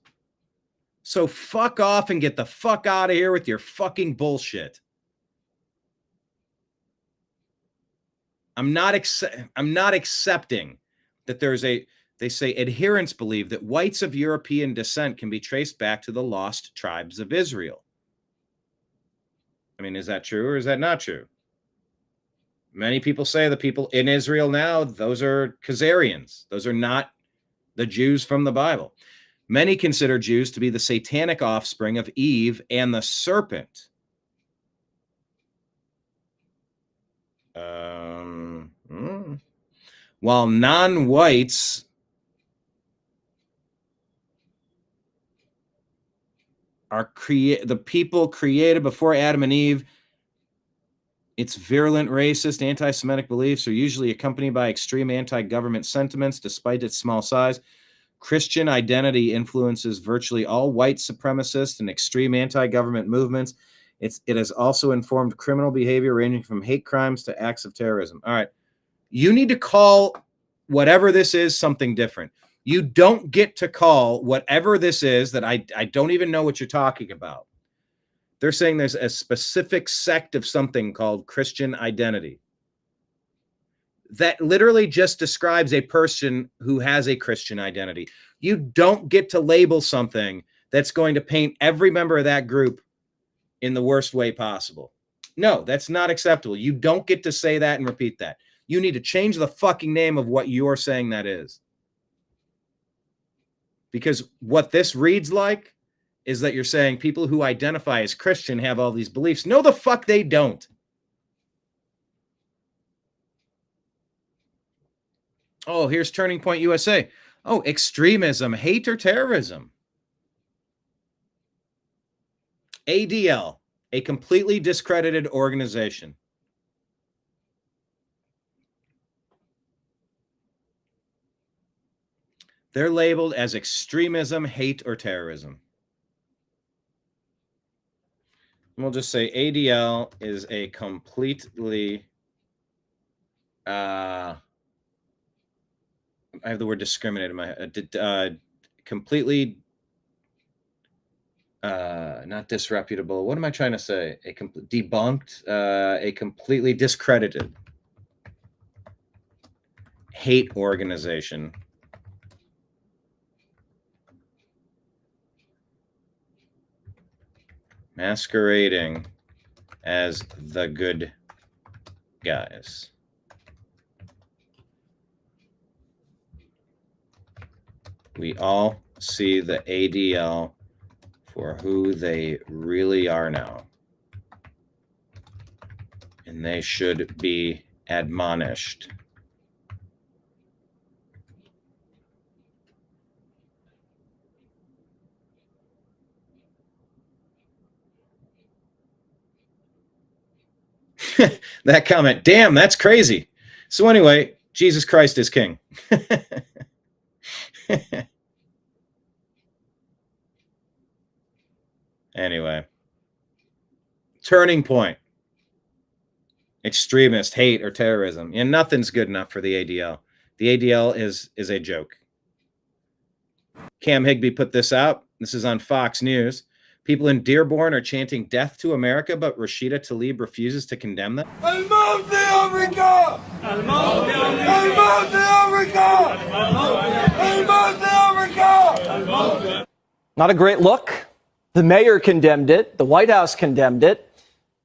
A: So fuck off and get the fuck out of here with your fucking bullshit. I'm not accepting that they say adherents believe that whites of European descent can be traced back to the lost tribes of Israel. I mean, is that true or is that not true? Many people say the people in Israel now, those are Khazarians. Those are not the Jews from the Bible. Many consider Jews to be the satanic offspring of Eve and the serpent. While non-whites are the people created before Adam and Eve, its virulent racist, anti-Semitic beliefs are usually accompanied by extreme anti-government sentiments, despite its small size. Christian identity influences virtually all white supremacist and extreme anti-government movements. It has also informed criminal behavior ranging from hate crimes to acts of terrorism. All right. You need to call whatever this is something different. You don't get to call whatever this is that I don't even know what you're talking about. They're saying there's a specific sect of something called Christian identity. That literally just describes a person who has a Christian identity. You don't get to label something that's going to paint every member of that group in the worst way possible. No, that's not acceptable. You don't get to say that and repeat that. You need to change the fucking name of what you're saying that is. Because what this reads like is that you're saying people who identify as Christian have all these beliefs. No, the fuck they don't. Oh, here's Turning Point USA. Oh, extremism, hate, or terrorism. ADL, a completely discredited organization. They're labeled as extremism, hate, or terrorism. And we'll just say ADL is a completely... I have the word discriminate in my head. Completely, not disreputable. What am I trying to say? Debunked, a completely discredited hate organization. Masquerading as the good guys. We all see the ADL for who they really are now. And they should be admonished. That comment, damn, that's crazy. So anyway, Jesus Christ is king. Anyway, Turning Point, extremist, hate, or terrorism. And nothing's good enough for the ADL. The ADL is a joke. Cam Higbee put this out. This is on Fox News. People in Dearborn are chanting death to America, but Rashida Tlaib refuses to condemn them.
L: Not a great look. The mayor condemned it. The White House condemned it.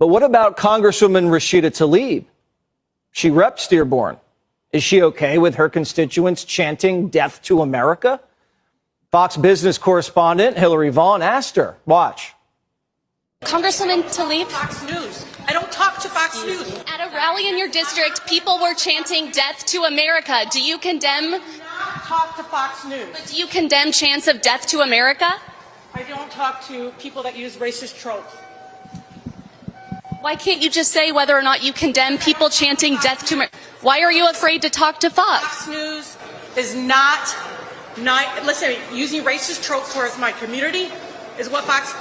L: But what about Congresswoman Rashida Tlaib? She reps Dearborn. Is she okay with her constituents chanting death to America? Fox Business correspondent Hillary Vaughn asked her. Watch.
M: Congresswoman Tlaib.
N: Fox News. I don't talk to Fox News.
M: At a rally in your district, people were chanting death to America. Do you condemn?
N: I do not talk to Fox News.
M: But do you condemn chants of death to America?
N: I don't talk to people that use racist tropes.
M: Why can't you just say whether or not you condemn people chanting death to America? Why are you afraid to talk to Fox?
N: Fox News is not listen, using racist tropes towards my community is what Fox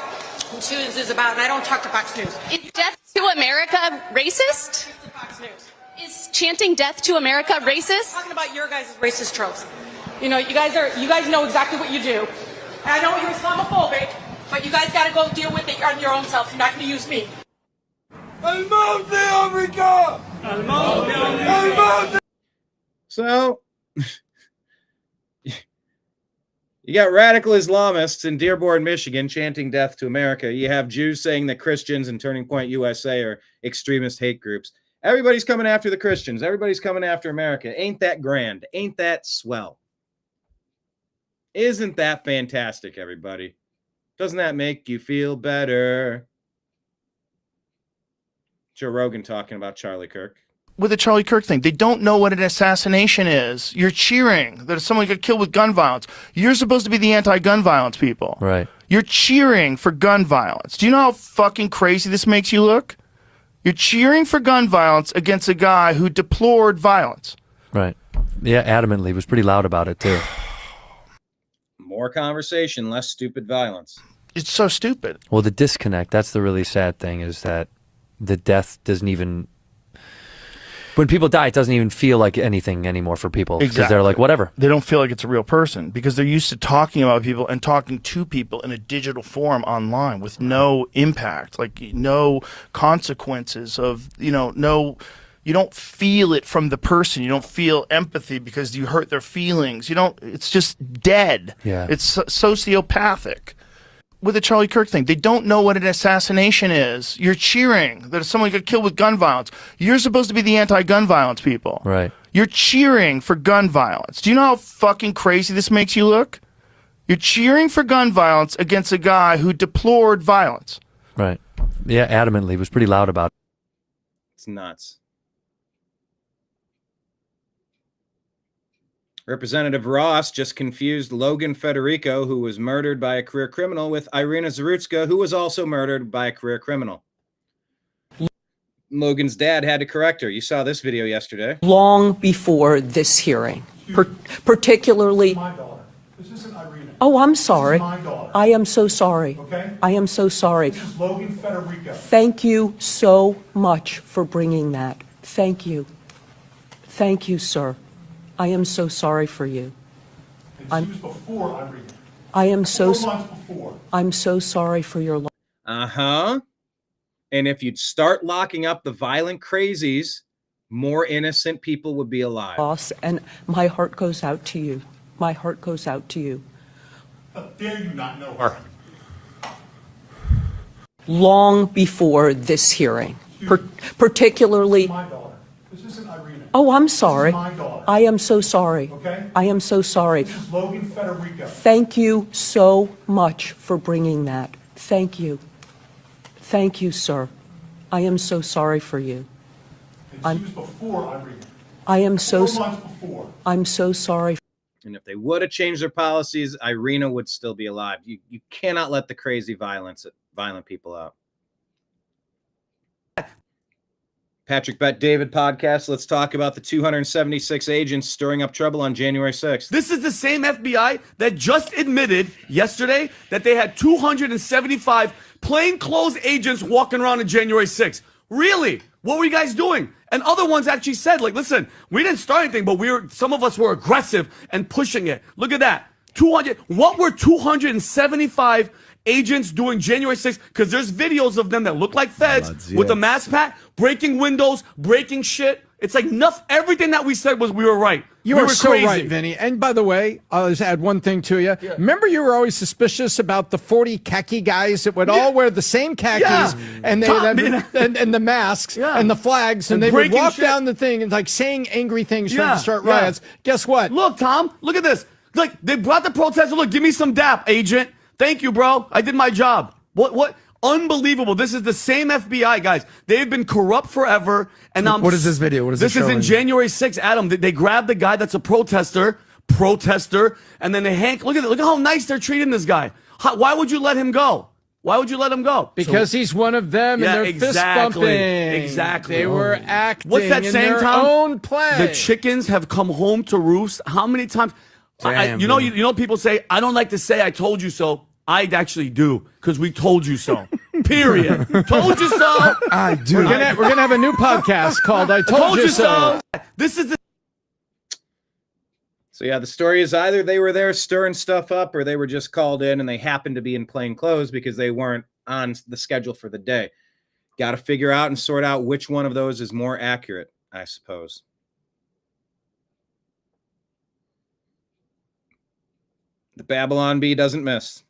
N: News is about, and I don't talk to Fox News.
M: Is death to America racist?
N: Fox News.
M: Is chanting death to America racist?
N: I'm talking about your guys' racist tropes. You know, you guys know exactly what you do. And I know you're Islamophobic, but you guys got to go deal with it on your own self. You're not going to use me.
A: So, you got radical Islamists in Dearborn, Michigan, chanting death to America. You have Jews saying that Christians and Turning Point USA are extremist hate groups. Everybody's coming after the Christians. Everybody's coming after America. Ain't that grand? Ain't that swell? Isn't that fantastic, everybody? Doesn't that make you feel better? Joe Rogan talking about Charlie Kirk.
O: With the Charlie Kirk thing, they don't know what an assassination is. You're cheering that someone got killed with gun violence. You're supposed to be the anti-gun violence people.
P: Right.
O: You're cheering for gun violence. Do you know how fucking crazy this makes you look? You're cheering for gun violence against a guy who deplored violence.
P: Right. Yeah, adamantly. Was pretty loud about it, too.
A: More conversation, less stupid violence.
O: It's so stupid.
P: Well, the disconnect, that's the really sad thing, is that the death doesn't even... When people die, it doesn't even feel like anything anymore for people. Because they're like, whatever.
O: They don't feel like it's a real person because they're used to talking about people and talking to people in a digital form online with no impact, like no consequences of, you don't feel it from the person. You don't feel empathy because you hurt their feelings. It's just dead.
P: Yeah.
O: It's sociopathic. With the Charlie Kirk thing, they don't know what an assassination is. You're cheering that someone got killed with gun violence. You're supposed to be the anti-gun violence people.
P: Right.
O: You're cheering for gun violence. Do you know how fucking crazy this makes you look? You're cheering for gun violence against a guy who deplored violence.
P: Right. Yeah, adamantly. Was pretty loud about it.
A: It's nuts. Representative Ross just confused Logan Federico, who was murdered by a career criminal, with Irina Zarutska, who was also murdered by a career criminal. Logan's dad had to correct her. You saw this video yesterday.
X: Long before this hearing, particularly...
W: My daughter. This isn't Irina.
X: Oh, I'm sorry.
W: This is my daughter.
X: I am so sorry.
W: Okay?
X: I am so sorry.
W: This is Logan Federico.
X: Thank you so much for bringing that. Thank you. Thank you, sir. I am so sorry for you.
W: And she was before Irina.
X: I am so
W: 4 months before.
X: I'm so sorry for your loss.
A: Uh-huh. And if you'd start locking up the violent crazies, more innocent people would be alive.
X: And my heart goes out to you. My heart goes out to you.
W: How dare you not know her?
X: Long before this hearing, particularly...
W: My daughter. This isn't Irina.
X: Oh, I'm sorry.
W: This is my daughter.
X: I am so sorry.
W: Okay?
X: I am so sorry.
W: This is Logan Federico.
X: Thank you so much for bringing that. Thank you. Thank you, sir. I am so sorry for you.
W: And she was before Irina.
X: I am so
W: 4 months before.
X: I'm so sorry.
A: And if they would have changed their policies, Irina would still be alive. You cannot let the crazy violent people out. Patrick Bet David podcast. Let's talk about the 276 agents stirring up trouble on January 6th.
Y: This is the same FBI that just admitted yesterday that they had 275 plainclothes agents walking around on January 6th. Really? What were you guys doing? And other ones actually said, like, listen, we didn't start anything, but some of us were aggressive and pushing it. Look at that. 200. What were 275 agents doing January 6th, because there's videos of them that look like feds with a mask pack, breaking windows, breaking shit. It's like everything that we said was we were right.
C: You
Y: we
C: are
Y: were
C: so
Y: crazy.
C: right, Vinny. And by the way, I'll just add one thing to you. Yeah. Remember, you were always suspicious about the 40 khaki guys that would all wear the same khakis and they and the masks and the flags, and they would walk down the thing and like saying angry things trying to start riots. Guess what?
Y: Look, Tom, look at this. Like, they brought the protester. Look, give me some dap, agent. Thank you, bro. I did my job. What? Unbelievable. This is the same FBI, guys. They've been corrupt forever. And
C: what is this video? What is
Y: this? This is in January 6th, Adam. They grabbed the guy that's a protester, and then they look at how nice they're treating this guy. Why would you let him go? Why would you let him go?
C: Because he's one of them, and they're fist bumping.
Y: Exactly.
C: They were acting
Y: What's that
C: in
Y: saying,
C: their
Y: Tom?
C: own play.
Y: The chickens have come home to roost. How many times? You know, people say, I don't like to say I told you so. I actually do, because we told you so. Period. Told you so.
C: I do. We're gonna have a new podcast called "I Told You So."
Y: This is the.
A: So yeah, the story is either they were there stirring stuff up, or they were just called in and they happened to be in plain clothes because they weren't on the schedule for the day. Got to figure out and sort out which one of those is more accurate, I suppose. The Babylon Bee doesn't miss.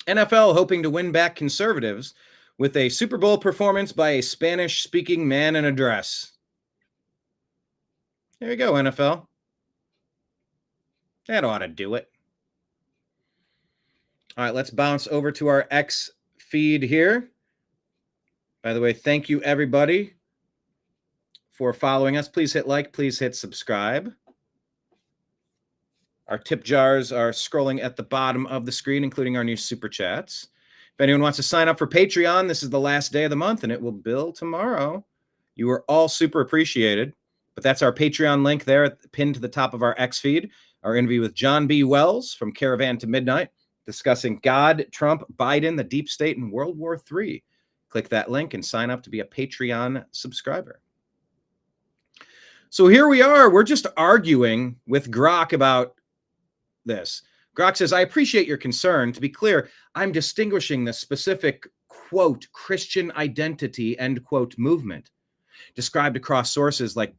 A: NFL hoping to win back conservatives with a Super Bowl performance by a Spanish-speaking man in a dress. There you go, NFL. That ought to do it. All right, let's bounce over to our X feed here. By the way, thank you, everybody, for following us. Please hit like. Please hit subscribe. Our tip jars are scrolling at the bottom of the screen, including our new super chats. If anyone wants to sign up for Patreon, this is the last day of the month, and it will bill tomorrow. You are all super appreciated. But that's our Patreon link there, pinned to the top of our X feed. Our interview with John B. Wells from Caravan to Midnight, discussing God, Trump, Biden, the deep state, and World War III. Click that link and sign up to be a Patreon subscriber. So here we are. We're just arguing with Grok about this. Grok says, I appreciate your concern. To be clear, I'm distinguishing the specific, quote, Christian identity, end quote, movement described across sources like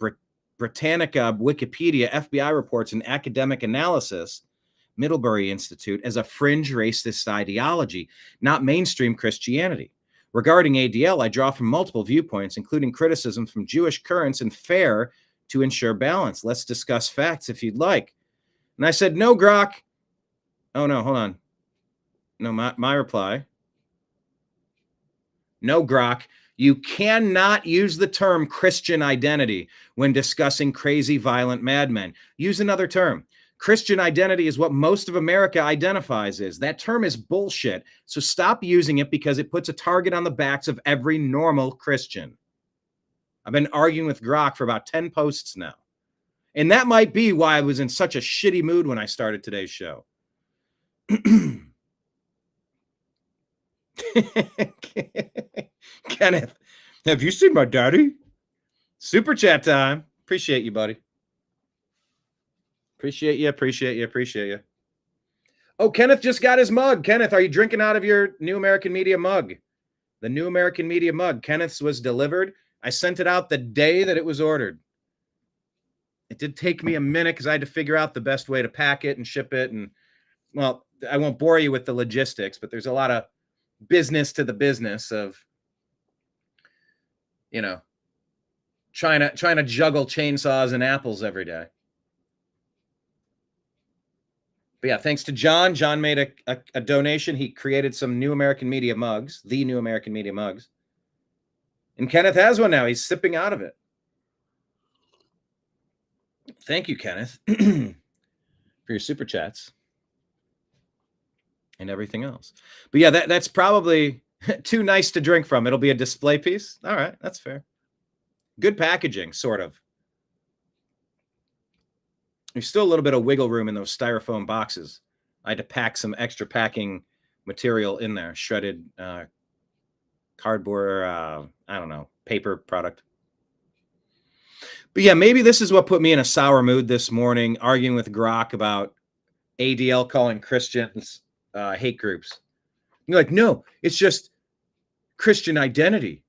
A: Britannica, Wikipedia, FBI reports, and academic analysis, Middlebury Institute, as a fringe racist ideology, not mainstream Christianity. Regarding ADL, I draw from multiple viewpoints, including criticism from Jewish currents and fair to ensure balance. Let's discuss facts if you'd like. And I said, no, Grok. Oh, no, hold on. No, my reply. No, Grok. You cannot use the term Christian identity when discussing crazy, violent madmen. Use another term. Christian identity is what most of America identifies as. That term is bullshit. So stop using it because it puts a target on the backs of every normal Christian. I've been arguing with Grok for about 10 posts now. And that might be why I was in such a shitty mood when I started today's show. Kenneth, have you seen my daddy? Super chat time. Appreciate you, buddy. Appreciate you. Oh, Kenneth just got his mug. Kenneth, are you drinking out of your New American Media mug? The New American Media mug. Kenneth's was delivered. I sent it out the day that it was ordered. It did take me a minute because I had to figure out the best way to pack it and ship it. And, well, I won't bore you with the logistics, but there's a lot of business to the business of, you know, trying to juggle chainsaws and apples every day. But yeah, thanks to John. John made a donation. He created some New American Media mugs, the New American Media mugs. And Kenneth has one now. He's sipping out of it. Thank you, Kenneth, for your super chats and everything else. But yeah, that's probably too nice to drink from. It'll be a display piece. All right, that's fair. Good packaging, sort of. There's still a little bit of wiggle room in those styrofoam boxes. I had to pack some extra packing material in there, shredded cardboard, I don't know, paper product. But yeah, maybe this is what put me in a sour mood this morning, arguing with Grok about ADL calling Christians hate groups. You're like, no, it's just Christian identity.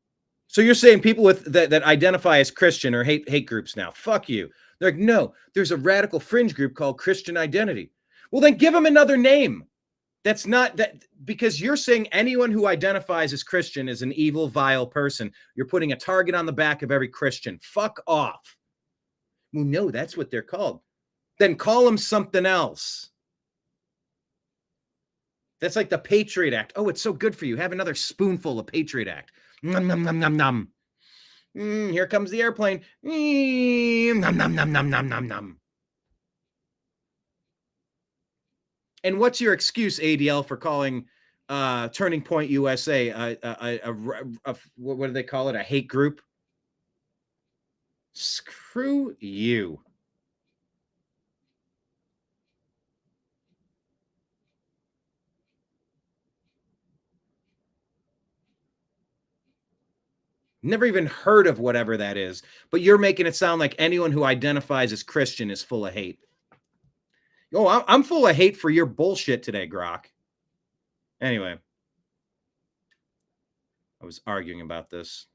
A: So you're saying people with that identify as Christian or hate groups now? Fuck you. They're like, no, there's a radical fringe group called Christian Identity. Well, then give them another name. That's not that, because you're saying anyone who identifies as Christian is an evil, vile person. You're putting a target on the back of every Christian. Fuck off. Well, no, that's what they're called. Then call them something else. That's like the Patriot Act. Oh, it's so good for you. Have another spoonful of Patriot Act. Nom, nom, nom, nom, nom. Here comes the airplane. Nom, nom, nom, nom, nom, nom, nom. And what's your excuse, ADL, for calling Turning Point USA what do they call it? A hate group? Screw you. Never even heard of whatever that is, but you're making it sound like anyone who identifies as Christian is full of hate. Oh, I'm full of hate for your bullshit today, Grok. Anyway, I was arguing about this.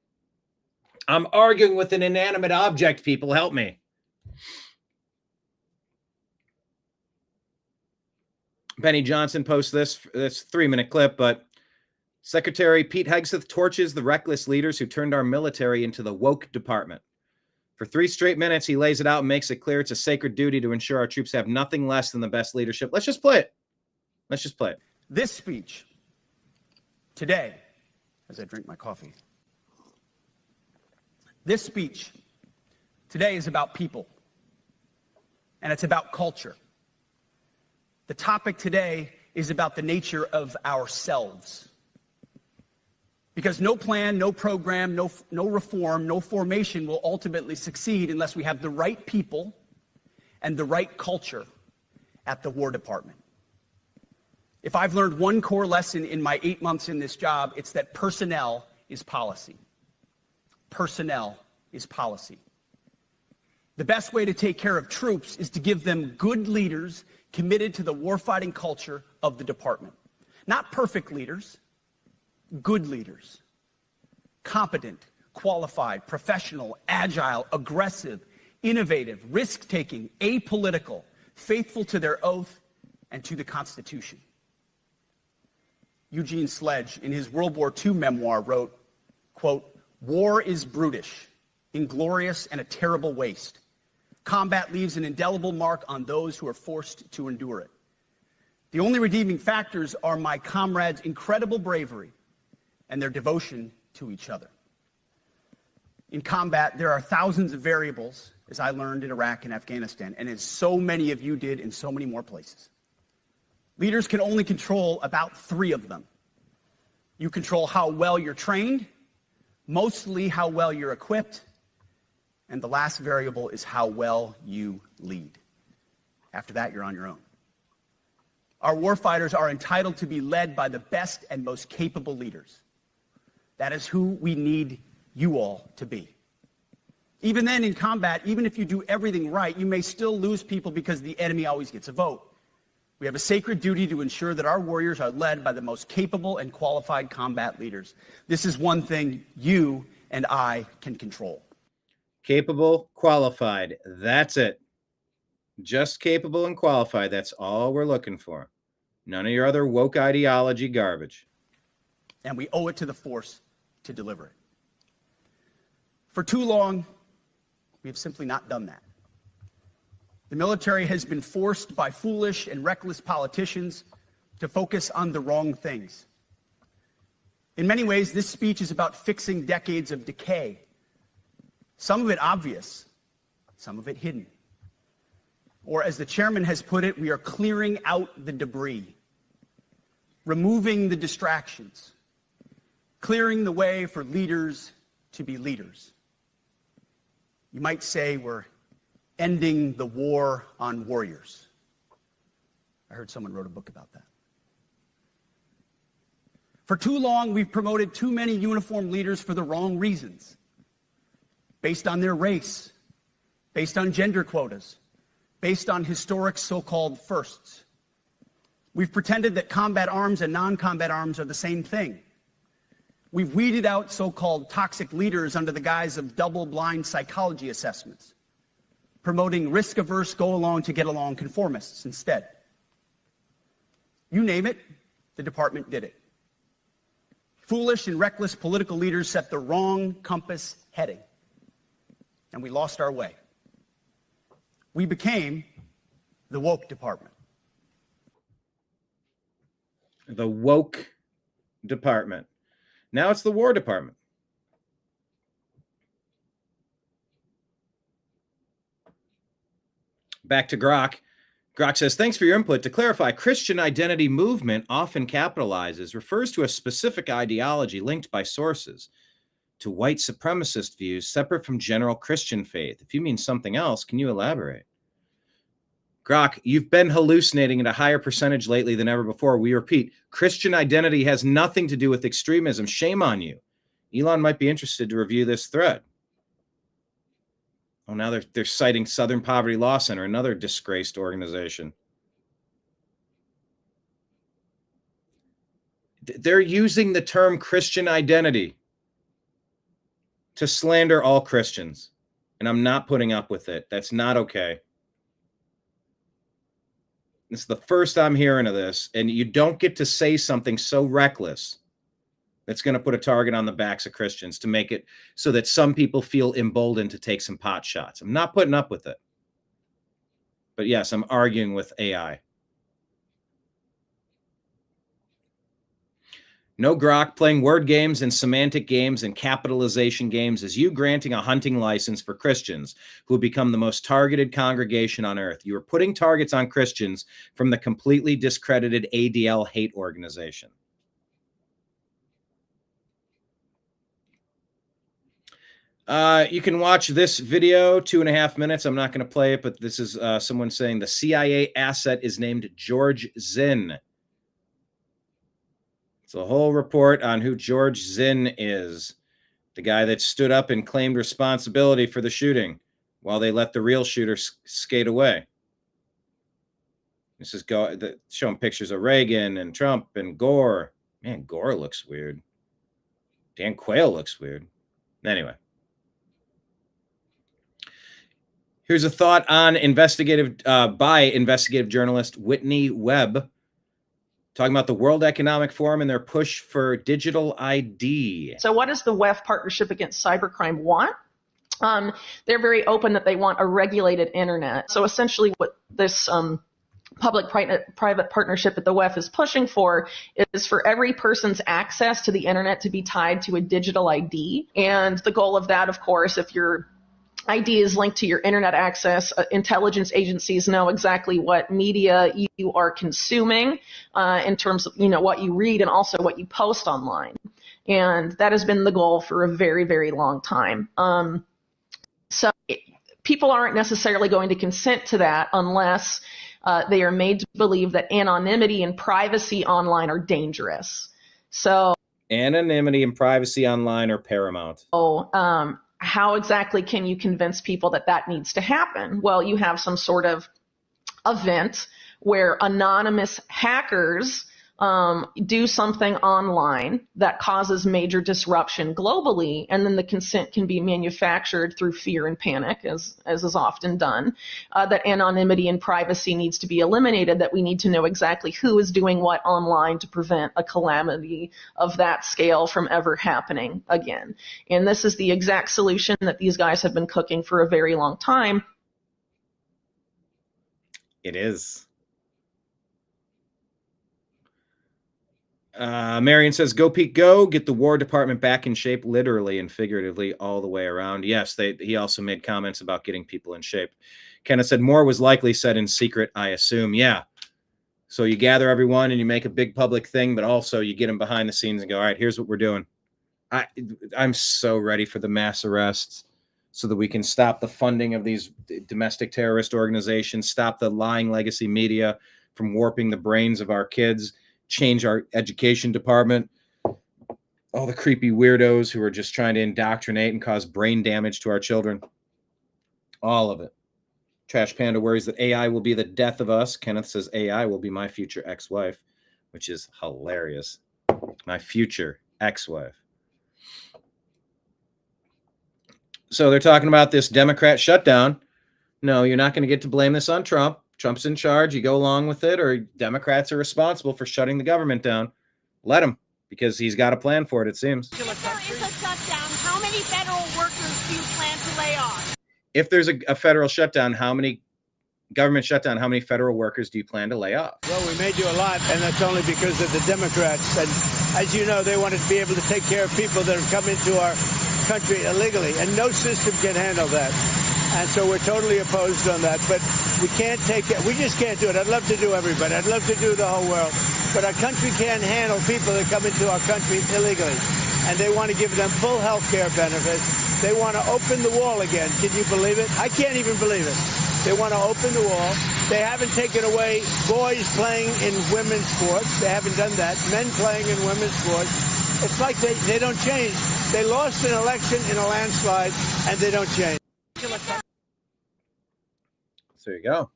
A: I'm arguing with an inanimate object, people. Help me. Benny Johnson posts this 3-minute clip, but Secretary Pete Hegseth torches the reckless leaders who turned our military into the woke department. For 3 straight minutes, he lays it out and makes it clear it's a sacred duty to ensure our troops have nothing less than the best leadership. Let's just play it. Let's just play it.
K: This speech today, as I drink my coffee, this speech today is about people, and it's about culture. The topic today is about the nature of ourselves. Because no plan, no program, no reform, no formation will ultimately succeed unless we have the right people and the right culture at the War Department. If I've learned one core lesson in my 8 months in this job, it's that personnel is policy. Personnel is policy. The best way to take care of troops is to give them good leaders committed to the warfighting culture of the department. Not perfect leaders. Good leaders, competent, qualified, professional, agile, aggressive, innovative, risk-taking, apolitical, faithful to their oath and to the Constitution. Eugene Sledge, in his World War II memoir, wrote, quote, "War is brutish, inglorious, and a terrible waste. Combat leaves an indelible mark on those who are forced to endure it. The only redeeming factors are my comrades' incredible bravery and their devotion to each other. In combat, there are thousands of variables, as I learned in Iraq and Afghanistan, and as so many of you did in so many more places. Leaders can only control about 3 of them. You control how well you're trained, mostly how well you're equipped, and the last variable is how well you lead. After that, you're on your own. Our warfighters are entitled to be led by the best and most capable leaders. That is who we need you all to be. Even then, in combat, even if you do everything right, you may still lose people because the enemy always gets a vote. We have a sacred duty to ensure that our warriors are led by the most capable and qualified combat leaders. This is one thing you and I can control.
A: Capable, qualified. That's it. Just capable and qualified. That's all we're looking for. None of your other woke ideology garbage.
K: And we owe it to the force to deliver it. For too long, we have simply not done that. The military has been forced by foolish and reckless politicians to focus on the wrong things. In many ways, this speech is about fixing decades of decay. Some of it obvious, some of it hidden. Or as the chairman has put it, we are clearing out the debris, removing the distractions, clearing the way for leaders to be leaders. You might say we're ending the war on warriors. I heard someone wrote a book about that. For too long, we've promoted too many uniformed leaders for the wrong reasons, based on their race, based on gender quotas, based on historic so-called firsts. We've pretended that combat arms and non-combat arms are the same thing. We've weeded out so-called toxic leaders under the guise of double-blind psychology assessments, promoting risk-averse, go-along-to-get-along conformists instead. You name it, the department did it. Foolish and reckless political leaders set the wrong compass heading, and we lost our way. We became the woke department.
A: The woke department. Now it's the War Department. Back to Grok. Grok says, thanks for your input. To clarify, Christian identity movement often capitalizes, refers to a specific ideology linked by sources to white supremacist views separate from general Christian faith. If you mean something else, can you elaborate? Grok, you've been hallucinating at a higher percentage lately than ever before. We repeat, Christian identity has nothing to do with extremism. Shame on you. Elon might be interested to review this thread. Oh, now they're citing Southern Poverty Law Center, another disgraced organization. They're using the term Christian identity to slander all Christians, and I'm not putting up with it. That's not okay. This is the first I'm hearing of this, and you don't get to say something so reckless that's going to put a target on the backs of Christians to make it so that some people feel emboldened to take some pot shots. I'm not putting up with it. But yes, I'm arguing with AI. No, Grok, playing word games and semantic games and capitalization games is you granting a hunting license for Christians who have become the most targeted congregation on earth. You are putting targets on Christians from the completely discredited ADL hate organization. You can watch this video, 2.5 minutes. I'm not going to play it, but this is someone saying the CIA asset is named George Zinn. It's a whole report on who George Zinn is, the guy that stood up and claimed responsibility for the shooting while they let the real shooter skate away. This is showing pictures of Reagan and Trump and Gore. Man, Gore looks weird. Dan Quayle looks weird. Anyway. Here's a thought on by investigative journalist Whitney Webb, talking about the World Economic Forum and their push for digital ID.
Q: So what does the WEF Partnership Against Cybercrime want? They're very open that they want a regulated internet. So essentially what this public-private partnership that the WEF is pushing for is for every person's access to the internet to be tied to a digital ID. And the goal of that, of course, if your ID is linked to your internet access, intelligence agencies know exactly what media you are consuming in terms of what you read and also what you post online. And that has been the goal for a very, very long time. So people aren't necessarily going to consent to that unless they are made to believe that anonymity and privacy online are dangerous. So
A: anonymity and privacy online are paramount.
Q: How exactly can you convince people that that needs to happen? Well, you have some sort of event where anonymous hackers do something online that causes major disruption globally, and then the consent can be manufactured through fear and panic, as is often done, that anonymity and privacy needs to be eliminated, that we need to know exactly who is doing what online to prevent a calamity of that scale from ever happening again. And this is the exact solution that these guys have been cooking for a very long time.
A: It is. Marion says, go Pete, go. Get the War Department back in shape, literally and figuratively, all the way around. Yes, he also made comments about getting people in shape. Kenneth said, more was likely said in secret, I assume. Yeah. So you gather everyone and you make a big public thing, but also you get them behind the scenes and go, all right, here's what we're doing. I'm so ready for the mass arrests so that we can stop the funding of these domestic terrorist organizations, stop the lying legacy media from warping the brains of our kids, change our education department, all the creepy weirdos who are just trying to indoctrinate and cause brain damage to our children. All of it. Trash Panda worries that AI will be the death of us. Kenneth says AI will be my future ex-wife, which is hilarious. My future ex-wife. So they're talking about this Democrat shutdown. No, you're not going to get to blame this on Trump. Trump's in charge. You go along with it, or Democrats are responsible for shutting the government down. Let him, because he's got a plan for it, it seems.
J: If there is a shutdown, how many federal workers do you plan to lay off?
A: If there's a federal shutdown, how many federal workers do you plan to lay off?
R: Well, we may do a lot, and that's only because of the Democrats. And as you know, they want to be able to take care of people that have come into our country illegally, and no system can handle that. And so we're totally opposed on that. But we can't take it. We just can't do it. I'd love to do everybody. I'd love to do the whole world. But our country can't handle people that come into our country illegally. And they want to give them full health care benefits. They want to open the wall again. Can you believe it? I can't even believe it. They want to open the wall. They haven't taken away boys playing in women's sports. They haven't done that. Men playing in women's sports. It's like they don't change. They lost an election in a landslide, and they don't change.
A: There you go.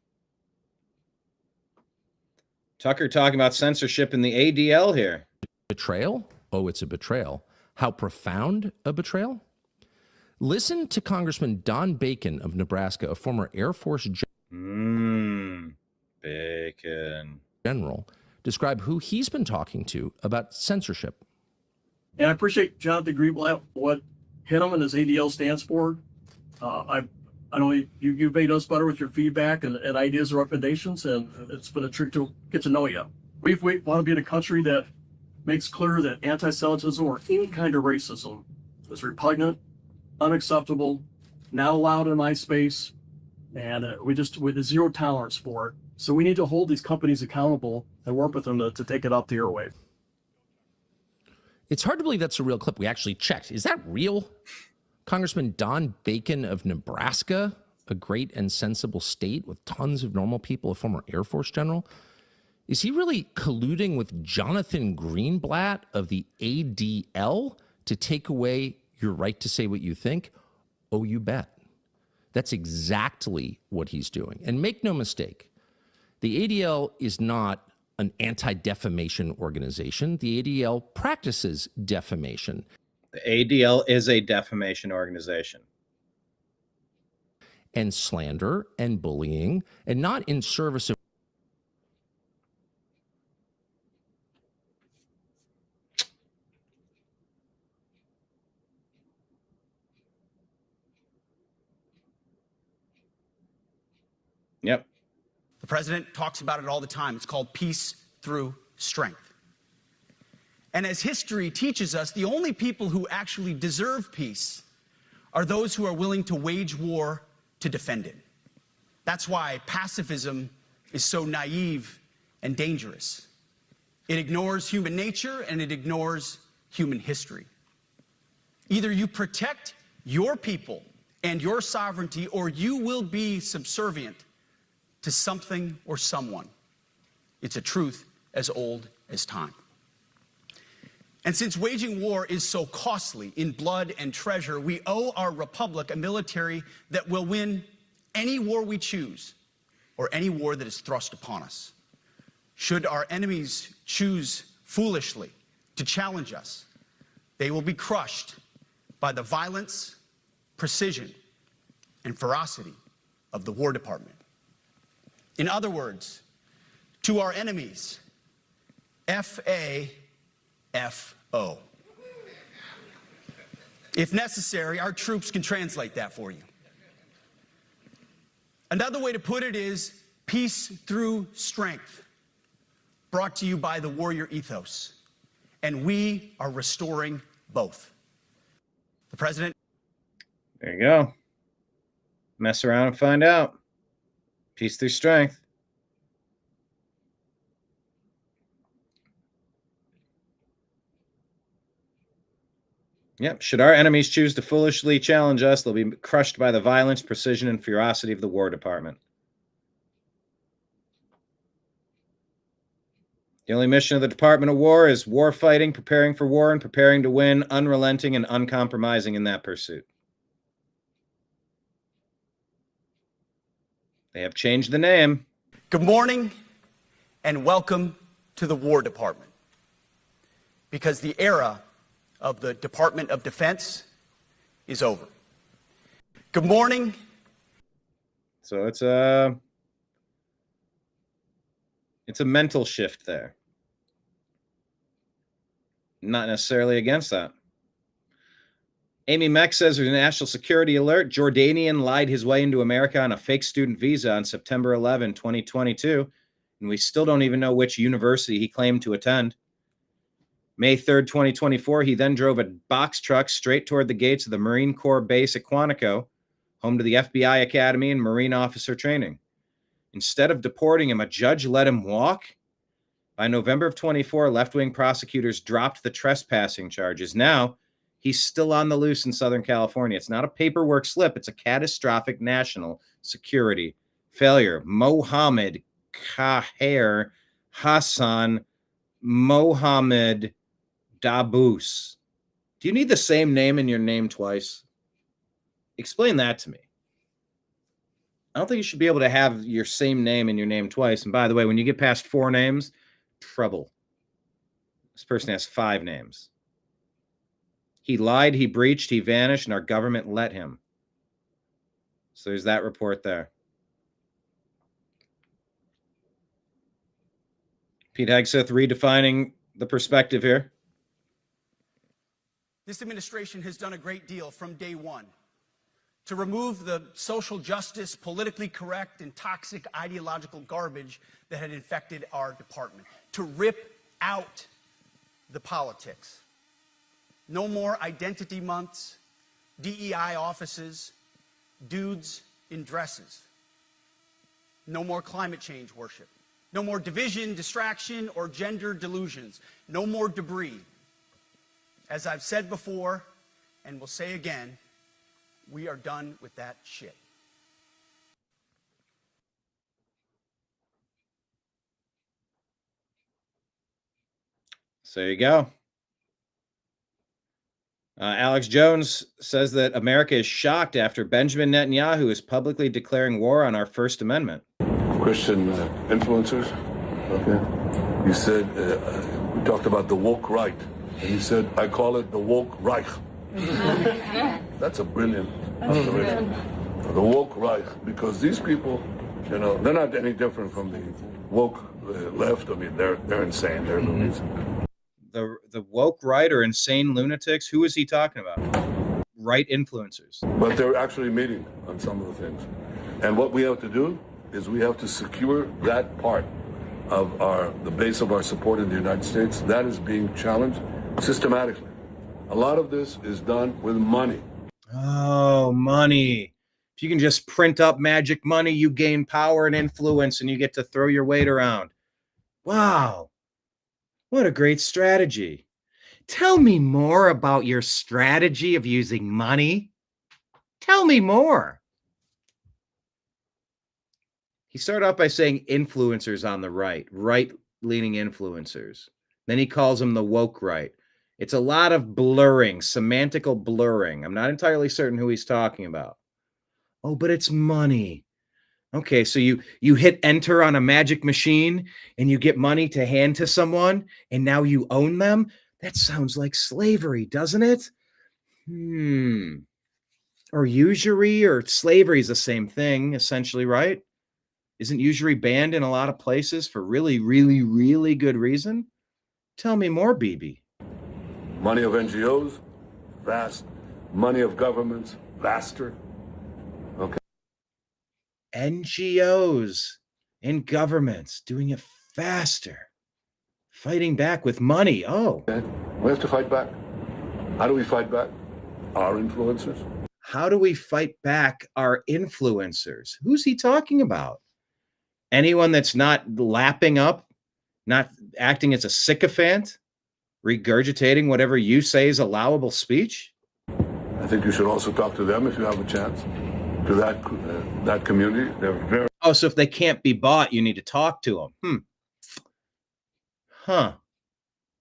A: Tucker talking about censorship in the ADL here.
S: Betrayal? Oh, it's a betrayal. How profound a betrayal? Listen to Congressman Don Bacon of Nebraska, a former Air Force
A: Bacon
S: general, describe who he's been talking to about censorship.
T: And I appreciate Jonathan Greenblatt, what him and his ADL stands for. I know you've made us better with your feedback and ideas and recommendations, and it's been a treat to get to know you. We want to be in a country that makes clear that anti-Semitism or any kind of racism is repugnant, unacceptable, not allowed in my space, and with a zero tolerance for it. So we need to hold these companies accountable and work with them to take it up the airwave.
S: It's hard to believe that's a real clip. We actually checked. Is that real? Congressman Don Bacon of Nebraska, a great and sensible state with tons of normal people, a former Air Force general. Is he really colluding with Jonathan Greenblatt of the ADL to take away your right to say what you think? Oh, you bet. That's exactly what he's doing. And make no mistake, the ADL is not an anti-defamation organization. The ADL practices defamation.
A: The ADL is a defamation organization.
S: And slander and bullying, and not in service of.
A: Yep.
K: The president talks about it all the time. It's called peace through strength. And as history teaches us, the only people who actually deserve peace are those who are willing to wage war to defend it. That's why pacifism is so naive and dangerous. It ignores human nature and it ignores human history. Either you protect your people and your sovereignty, or you will be subservient to something or someone. It's a truth as old as time. And since waging war is so costly in blood and treasure, we owe our republic a military that will win any war we choose, or any war that is thrust upon us. Should our enemies choose foolishly to challenge us, they will be crushed by the violence, precision, and ferocity of the War Department. In other words, to our enemies, F-A-F-O. If necessary, our troops can translate that for you. Another way to put it is peace through strength, brought to you by the warrior ethos. And we are restoring both. The president.
A: There you go. Mess around and find out. Peace through strength. Yep. Should our enemies choose to foolishly challenge us, they'll be crushed by the violence, precision, and ferocity of the War Department. The only mission of the Department of War is war fighting, preparing for war, and preparing to win, unrelenting and uncompromising in that pursuit. They have changed the name.
K: Good morning and welcome to the War Department. Because the era of the Department of Defense is over. Good morning.
A: So it's a mental shift there. Not necessarily against that. Amy Meck says there's a national security alert. Jordanian lied his way into America on a fake student visa on September 11, 2022. And we still don't even know which university he claimed to attend. May 3rd, 2024, he then drove a box truck straight toward the gates of the Marine Corps base at Quantico, home to the FBI Academy and Marine officer training. Instead of deporting him, a judge let him walk. By November of 24, left-wing prosecutors dropped the trespassing charges. Now, he's still on the loose in Southern California. It's not a paperwork slip. It's a catastrophic national security failure. Mohammed Kaher Hassan Mohammed Dabus. Do you need the same name in your name twice? Explain that to me. I don't think you should be able to have your same name in your name twice. And by the way, when you get past 4 names, trouble. This person has 5 names. He lied, he breached, he vanished, and our government let him. So there's that report there. Pete Hegseth redefining the perspective here.
K: This administration has done a great deal from day one to remove the social justice, politically correct, and toxic ideological garbage that had infected our department, to rip out the politics. No more identity months, DEI offices, dudes in dresses. No more climate change worship. No more division, distraction, or gender delusions. No more debris. As I've said before, and will say again, we are done with that shit.
A: So there you go. Alex Jones says that America is shocked after Benjamin Netanyahu is publicly declaring war on our First Amendment.
E: Christian influencers. Okay. You said, we talked about the woke right. And you said, I call it the woke Reich. That's a brilliant observation. The woke Reich, because these people, you know, they're not any different from the woke left. I mean, they're insane. They're loonies.
A: The woke right or insane lunatics? Who is he talking about? Right influencers.
E: But they're actually meeting on some of the things. And what we have to do is we have to secure that part of the base of our support in the United States. That is being challenged systematically. A lot of this is done with money.
A: Oh, money. If you can just print up magic money, you gain power and influence and you get to throw your weight around. Wow. What a great strategy. Tell me more about your strategy of using money. Tell me more. He started off by saying influencers on the right, right-leaning influencers. Then he calls them the woke right. It's a lot of blurring, semantical blurring. I'm not entirely certain who he's talking about. Oh, but it's money. Okay, so you hit enter on a magic machine and you get money to hand to someone and now you own them? That sounds like slavery, doesn't it? Or usury or slavery is the same thing, essentially, right? Isn't usury banned in a lot of places for really, really, really good reason? Tell me more, BB.
E: Money of NGOs, vast. Money of governments, vaster. Okay.
A: NGOs and governments doing it faster. Fighting back with money. Oh.
E: We have to fight back. How do we fight back? Our influencers.
A: How do we fight back our influencers? Who's he talking about? Anyone that's not lapping up, not acting as a sycophant, regurgitating whatever you say is allowable speech?
E: I think you should also talk to them if you have a chance. To that community. They're very...
A: Oh, so if they can't be bought, you need to talk to them. Huh.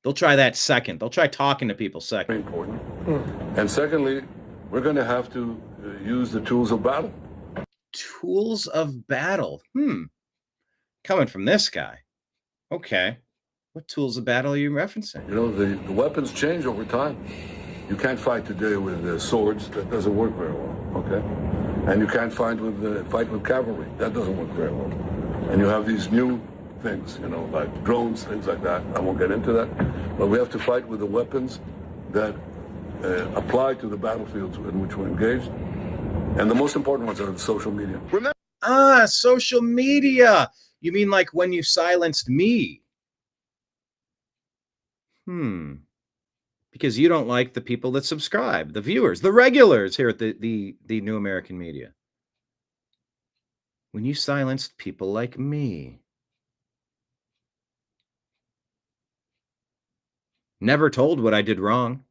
A: They'll try that second. They'll try talking to people second.
E: Very important. And secondly, we're going to have to use the tools of battle.
A: Tools of battle. Coming from this guy. Okay. What tools of battle are you referencing?
E: You know, the weapons change over time. You can't fight today with swords. That doesn't work very well, okay? And you can't fight with cavalry. That doesn't work very well. And you have these new things, you know, like drones, things like that. I won't get into that. But we have to fight with the weapons that apply to the battlefields in which we're engaged. And the most important ones are social media.
A: Social media. You mean like when you silenced me? Because you don't like the people that subscribe, the viewers, the regulars here at the New American Media. When you silenced people like me. Never told what I did wrong.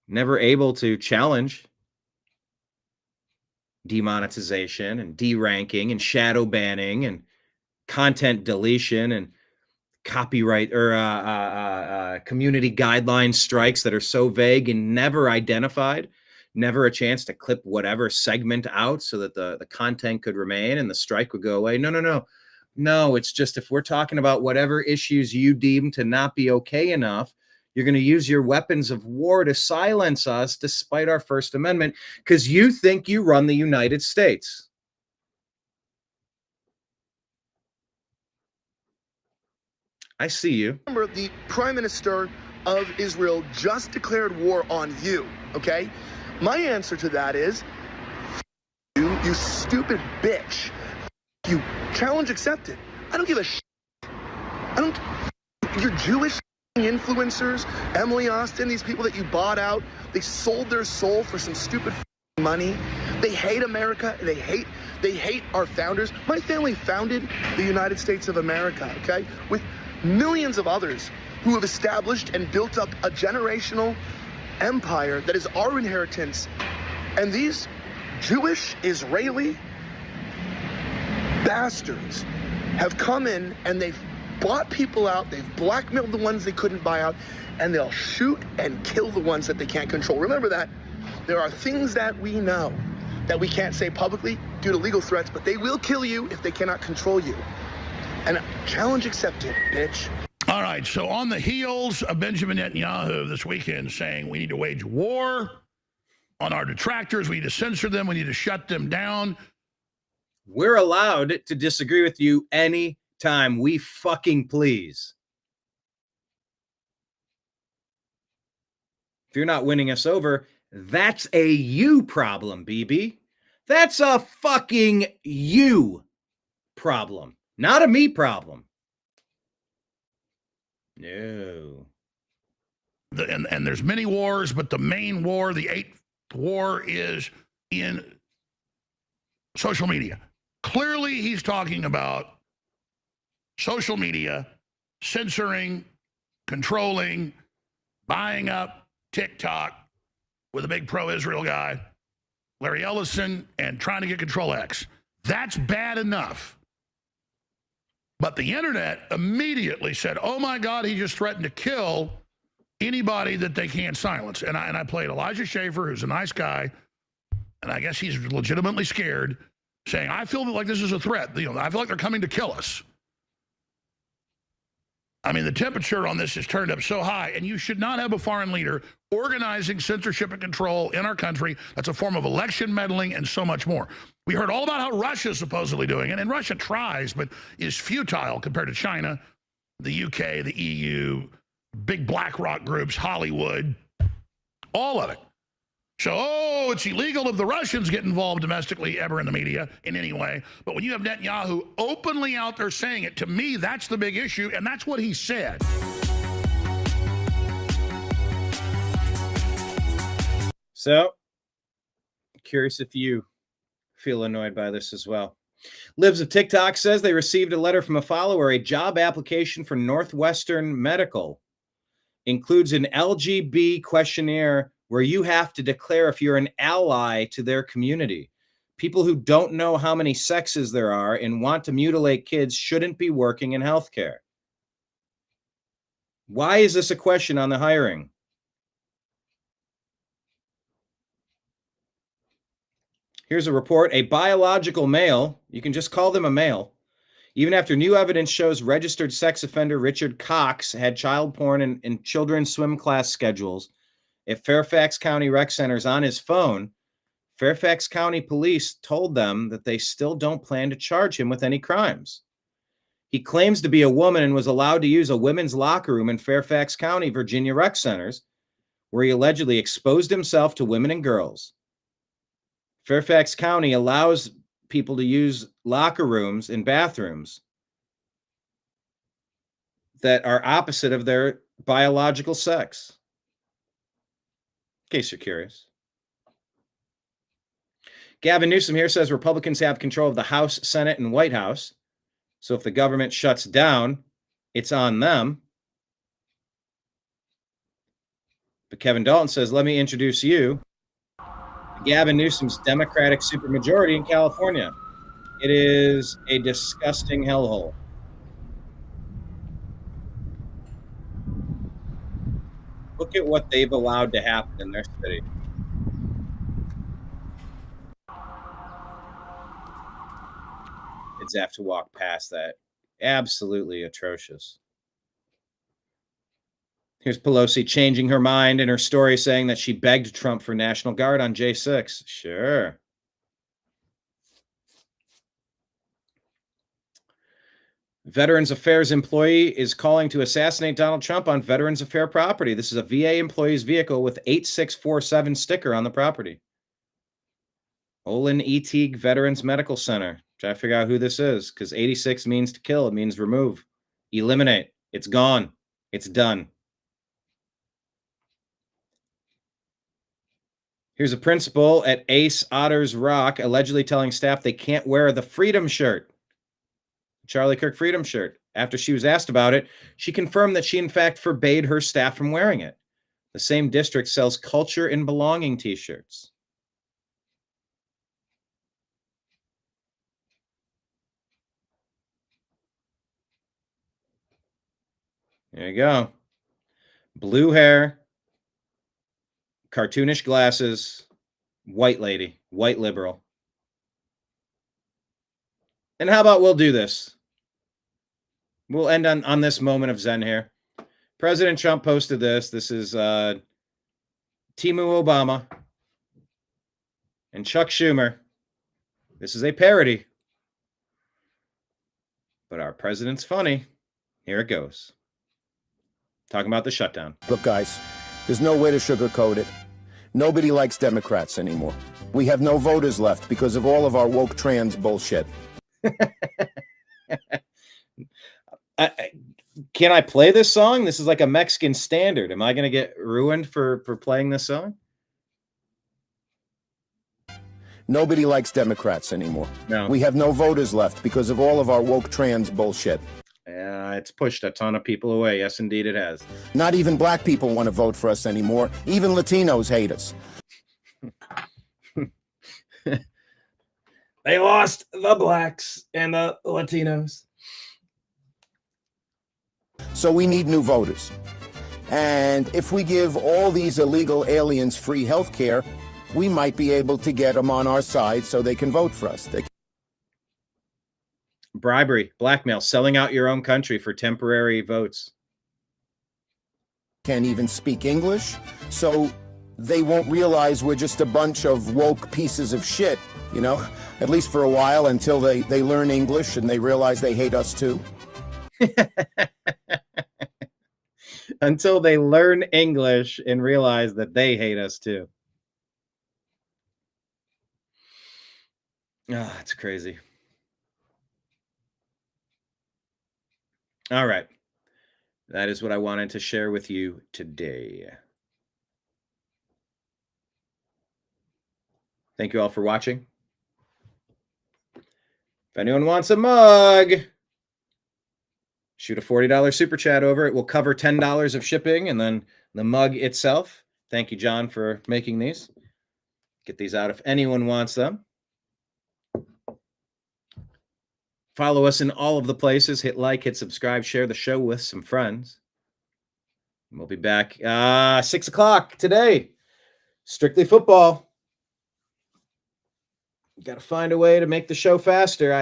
A: Never able to challenge demonetization and deranking and shadow banning and content deletion and copyright or community guideline strikes that are so vague and never identified, never a chance to clip whatever segment out so that the content could remain and the strike would go away. No, it's just if we're talking about whatever issues you deem to not be okay enough, you're going to use your weapons of war to silence us despite our First Amendment because you think you run the United States. I see you.
D: Remember, the Prime Minister of Israel just declared war on you, okay? My answer to that is, you stupid bitch. You challenge accepted. I don't give a shit. You're Jewish influencers, Emily Austin, these people that you bought out, they sold their soul for some stupid money. They hate America. They hate our founders. My family founded the United States of America, okay? With millions of others who have established and built up a generational empire that is our inheritance. And these Jewish Israeli bastards have come in and they've bought people out, they've blackmailed the ones they couldn't buy out, and they'll shoot and kill the ones that they can't control. Remember that. There are things that we know that we can't say publicly due to legal threats, but they will kill you if they cannot control you. And challenge accepted, bitch.
W: All right, so on the heels of Benjamin Netanyahu this weekend saying we need to wage war on our detractors, we need to censor them, we need to shut them down.
A: We're allowed to disagree with you anytime we fucking please. If you're not winning us over, that's a you problem, BB. That's a fucking you problem, not a me problem. No.
W: And there's many wars, but the main war, the eighth war, is in social media. Clearly, he's talking about social media, censoring, controlling, buying up TikTok with a big pro-Israel guy, Larry Ellison, and trying to get Control X. That's bad enough. But the internet immediately said, oh my God, he just threatened to kill anybody that they can't silence. And I played Elijah Schaefer, who's a nice guy, and I guess he's legitimately scared, saying, I feel like this is a threat. You know, I feel like they're coming to kill us. I mean, the temperature on this has turned up so high, and you should not have a foreign leader organizing censorship and control in our country. That's a form of election meddling and so much more. We heard all about how Russia is supposedly doing it, and Russia tries, but is futile compared to China, the UK, the EU, big BlackRock groups, Hollywood, all of it. So, it's illegal if the Russians get involved domestically ever in the media in any way. But when you have Netanyahu openly out there saying it, to me, that's the big issue, and that's what he said.
A: So, curious if you feel annoyed by this as well. Libs of TikTok says they received a letter from a follower, a job application for Northwestern Medical. Includes an LGB questionnaire where you have to declare if you're an ally to their community. People who don't know how many sexes there are and want to mutilate kids shouldn't be working in healthcare. Why is this a question on the hiring? Here's a report. A biological male, you can just call them a male, even after new evidence shows registered sex offender Richard Cox had child porn and children's swim class schedules at Fairfax County Rec Centers on his phone. Fairfax County police told them that they still don't plan to charge him with any crimes. He claims to be a woman and was allowed to use a women's locker room in Fairfax County, Virginia Rec Centers, where he allegedly exposed himself to women and girls. Fairfax County allows people to use locker rooms and bathrooms that are opposite of their biological sex. In case you're curious. Gavin Newsom here says Republicans have control of the House, Senate, and White House. So if the government shuts down, it's on them. But Kevin Dalton says, let me introduce you to Gavin Newsom's Democratic supermajority in California. It is a disgusting hellhole. Look at what they've allowed to happen in their city. Kids have to walk past that. Absolutely atrocious. Here's Pelosi changing her mind in her story, saying that she begged Trump for National Guard on J6. Sure. Veterans Affairs employee is calling to assassinate Donald Trump on Veterans Affairs property. This is a VA employee's vehicle with 8647 sticker on the property. Olin E. Teague Veterans Medical Center. Try to figure out who this is, because 86 means to kill. It means remove, eliminate. It's gone. It's done. Here's a principal at Ace Otters Rock allegedly telling staff they can't wear the Freedom shirt. Charlie Kirk Freedom shirt. After she was asked about it, she confirmed that she in fact forbade her staff from wearing it. The same district sells Culture and Belonging t-shirts. There you go. Blue hair, cartoonish glasses, white lady, white liberal. And how about we'll do this? We'll end on this moment of Zen here. President Trump posted this. This is Timu Obama and Chuck Schumer. This is a parody. But our president's funny. Here it goes. Talking about the shutdown.
F: Look, guys, there's no way to sugarcoat it. Nobody likes Democrats anymore. We have no voters left because of all of our woke trans bullshit.
A: Can I play this song? This is like a Mexican standard. Am I going to get ruined for playing this song?
F: Nobody likes Democrats anymore.
A: No.
F: We have no voters left because of all of our woke trans bullshit.
A: Yeah, it's pushed a ton of people away. Yes, indeed it has.
F: Not even black people want to vote for us anymore. Even Latinos hate us.
A: They lost the blacks and the Latinos.
F: So we need new voters. And if we give all these illegal aliens free health care, we might be able to get them on our side so they can vote for us.
A: Bribery, blackmail, selling out your own country for temporary votes.
F: Can't even speak English, so they won't realize we're just a bunch of woke pieces of shit, you know, at least for a while until they learn English and they realize they hate us too.
A: Until they learn English and realize that they hate us too. Ah, it's crazy. All right. That is what I wanted to share with you today. Thank you all for watching. If anyone wants a mug, shoot a $40 super chat over. It will cover $10 of shipping and then the mug itself. Thank you, John, for making these. Get these out if anyone wants them. Follow us in all of the places. Hit like, hit subscribe, share the show with some friends. We'll be back 6 o'clock today. Strictly Football. Got to find a way to make the show faster.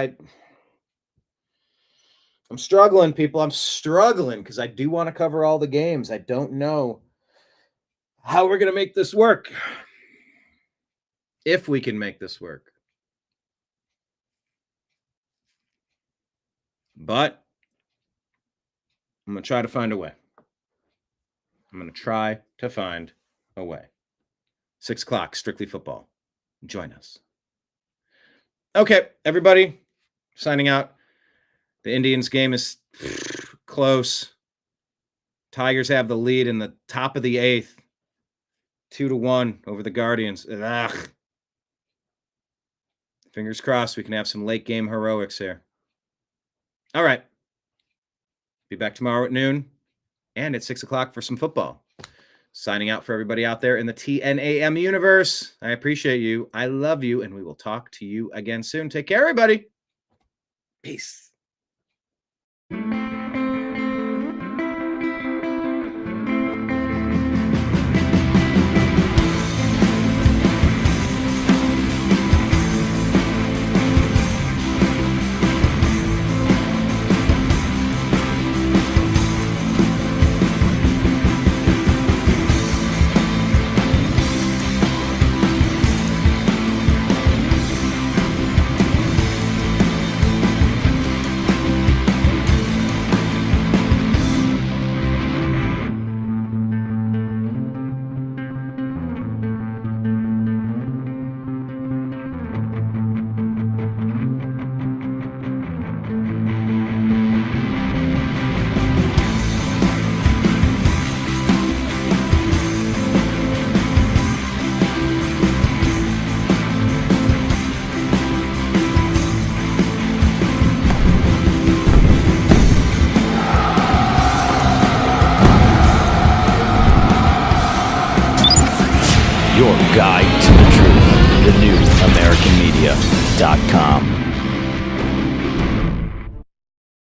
A: I'm struggling, people. I'm struggling because I do want to cover all the games. I don't know how we're going to make this work. If we can make this work. But I'm going to try to find a way. I'm going to try to find a way. 6 o'clock, Strictly Football. Join us. Okay, everybody, signing out. The Indians game is close. Tigers have the lead in the top of the 8th. 2-1 over the Guardians. Ugh. Fingers crossed we can have some late game heroics here. All right. Be back tomorrow at noon and at 6 o'clock for some football. Signing out for everybody out there in the TNAM universe. I appreciate you. I love you. And we will talk to you again soon. Take care, everybody. Peace.
G: Your guide to the truth. TheNewAmericanMedia.com.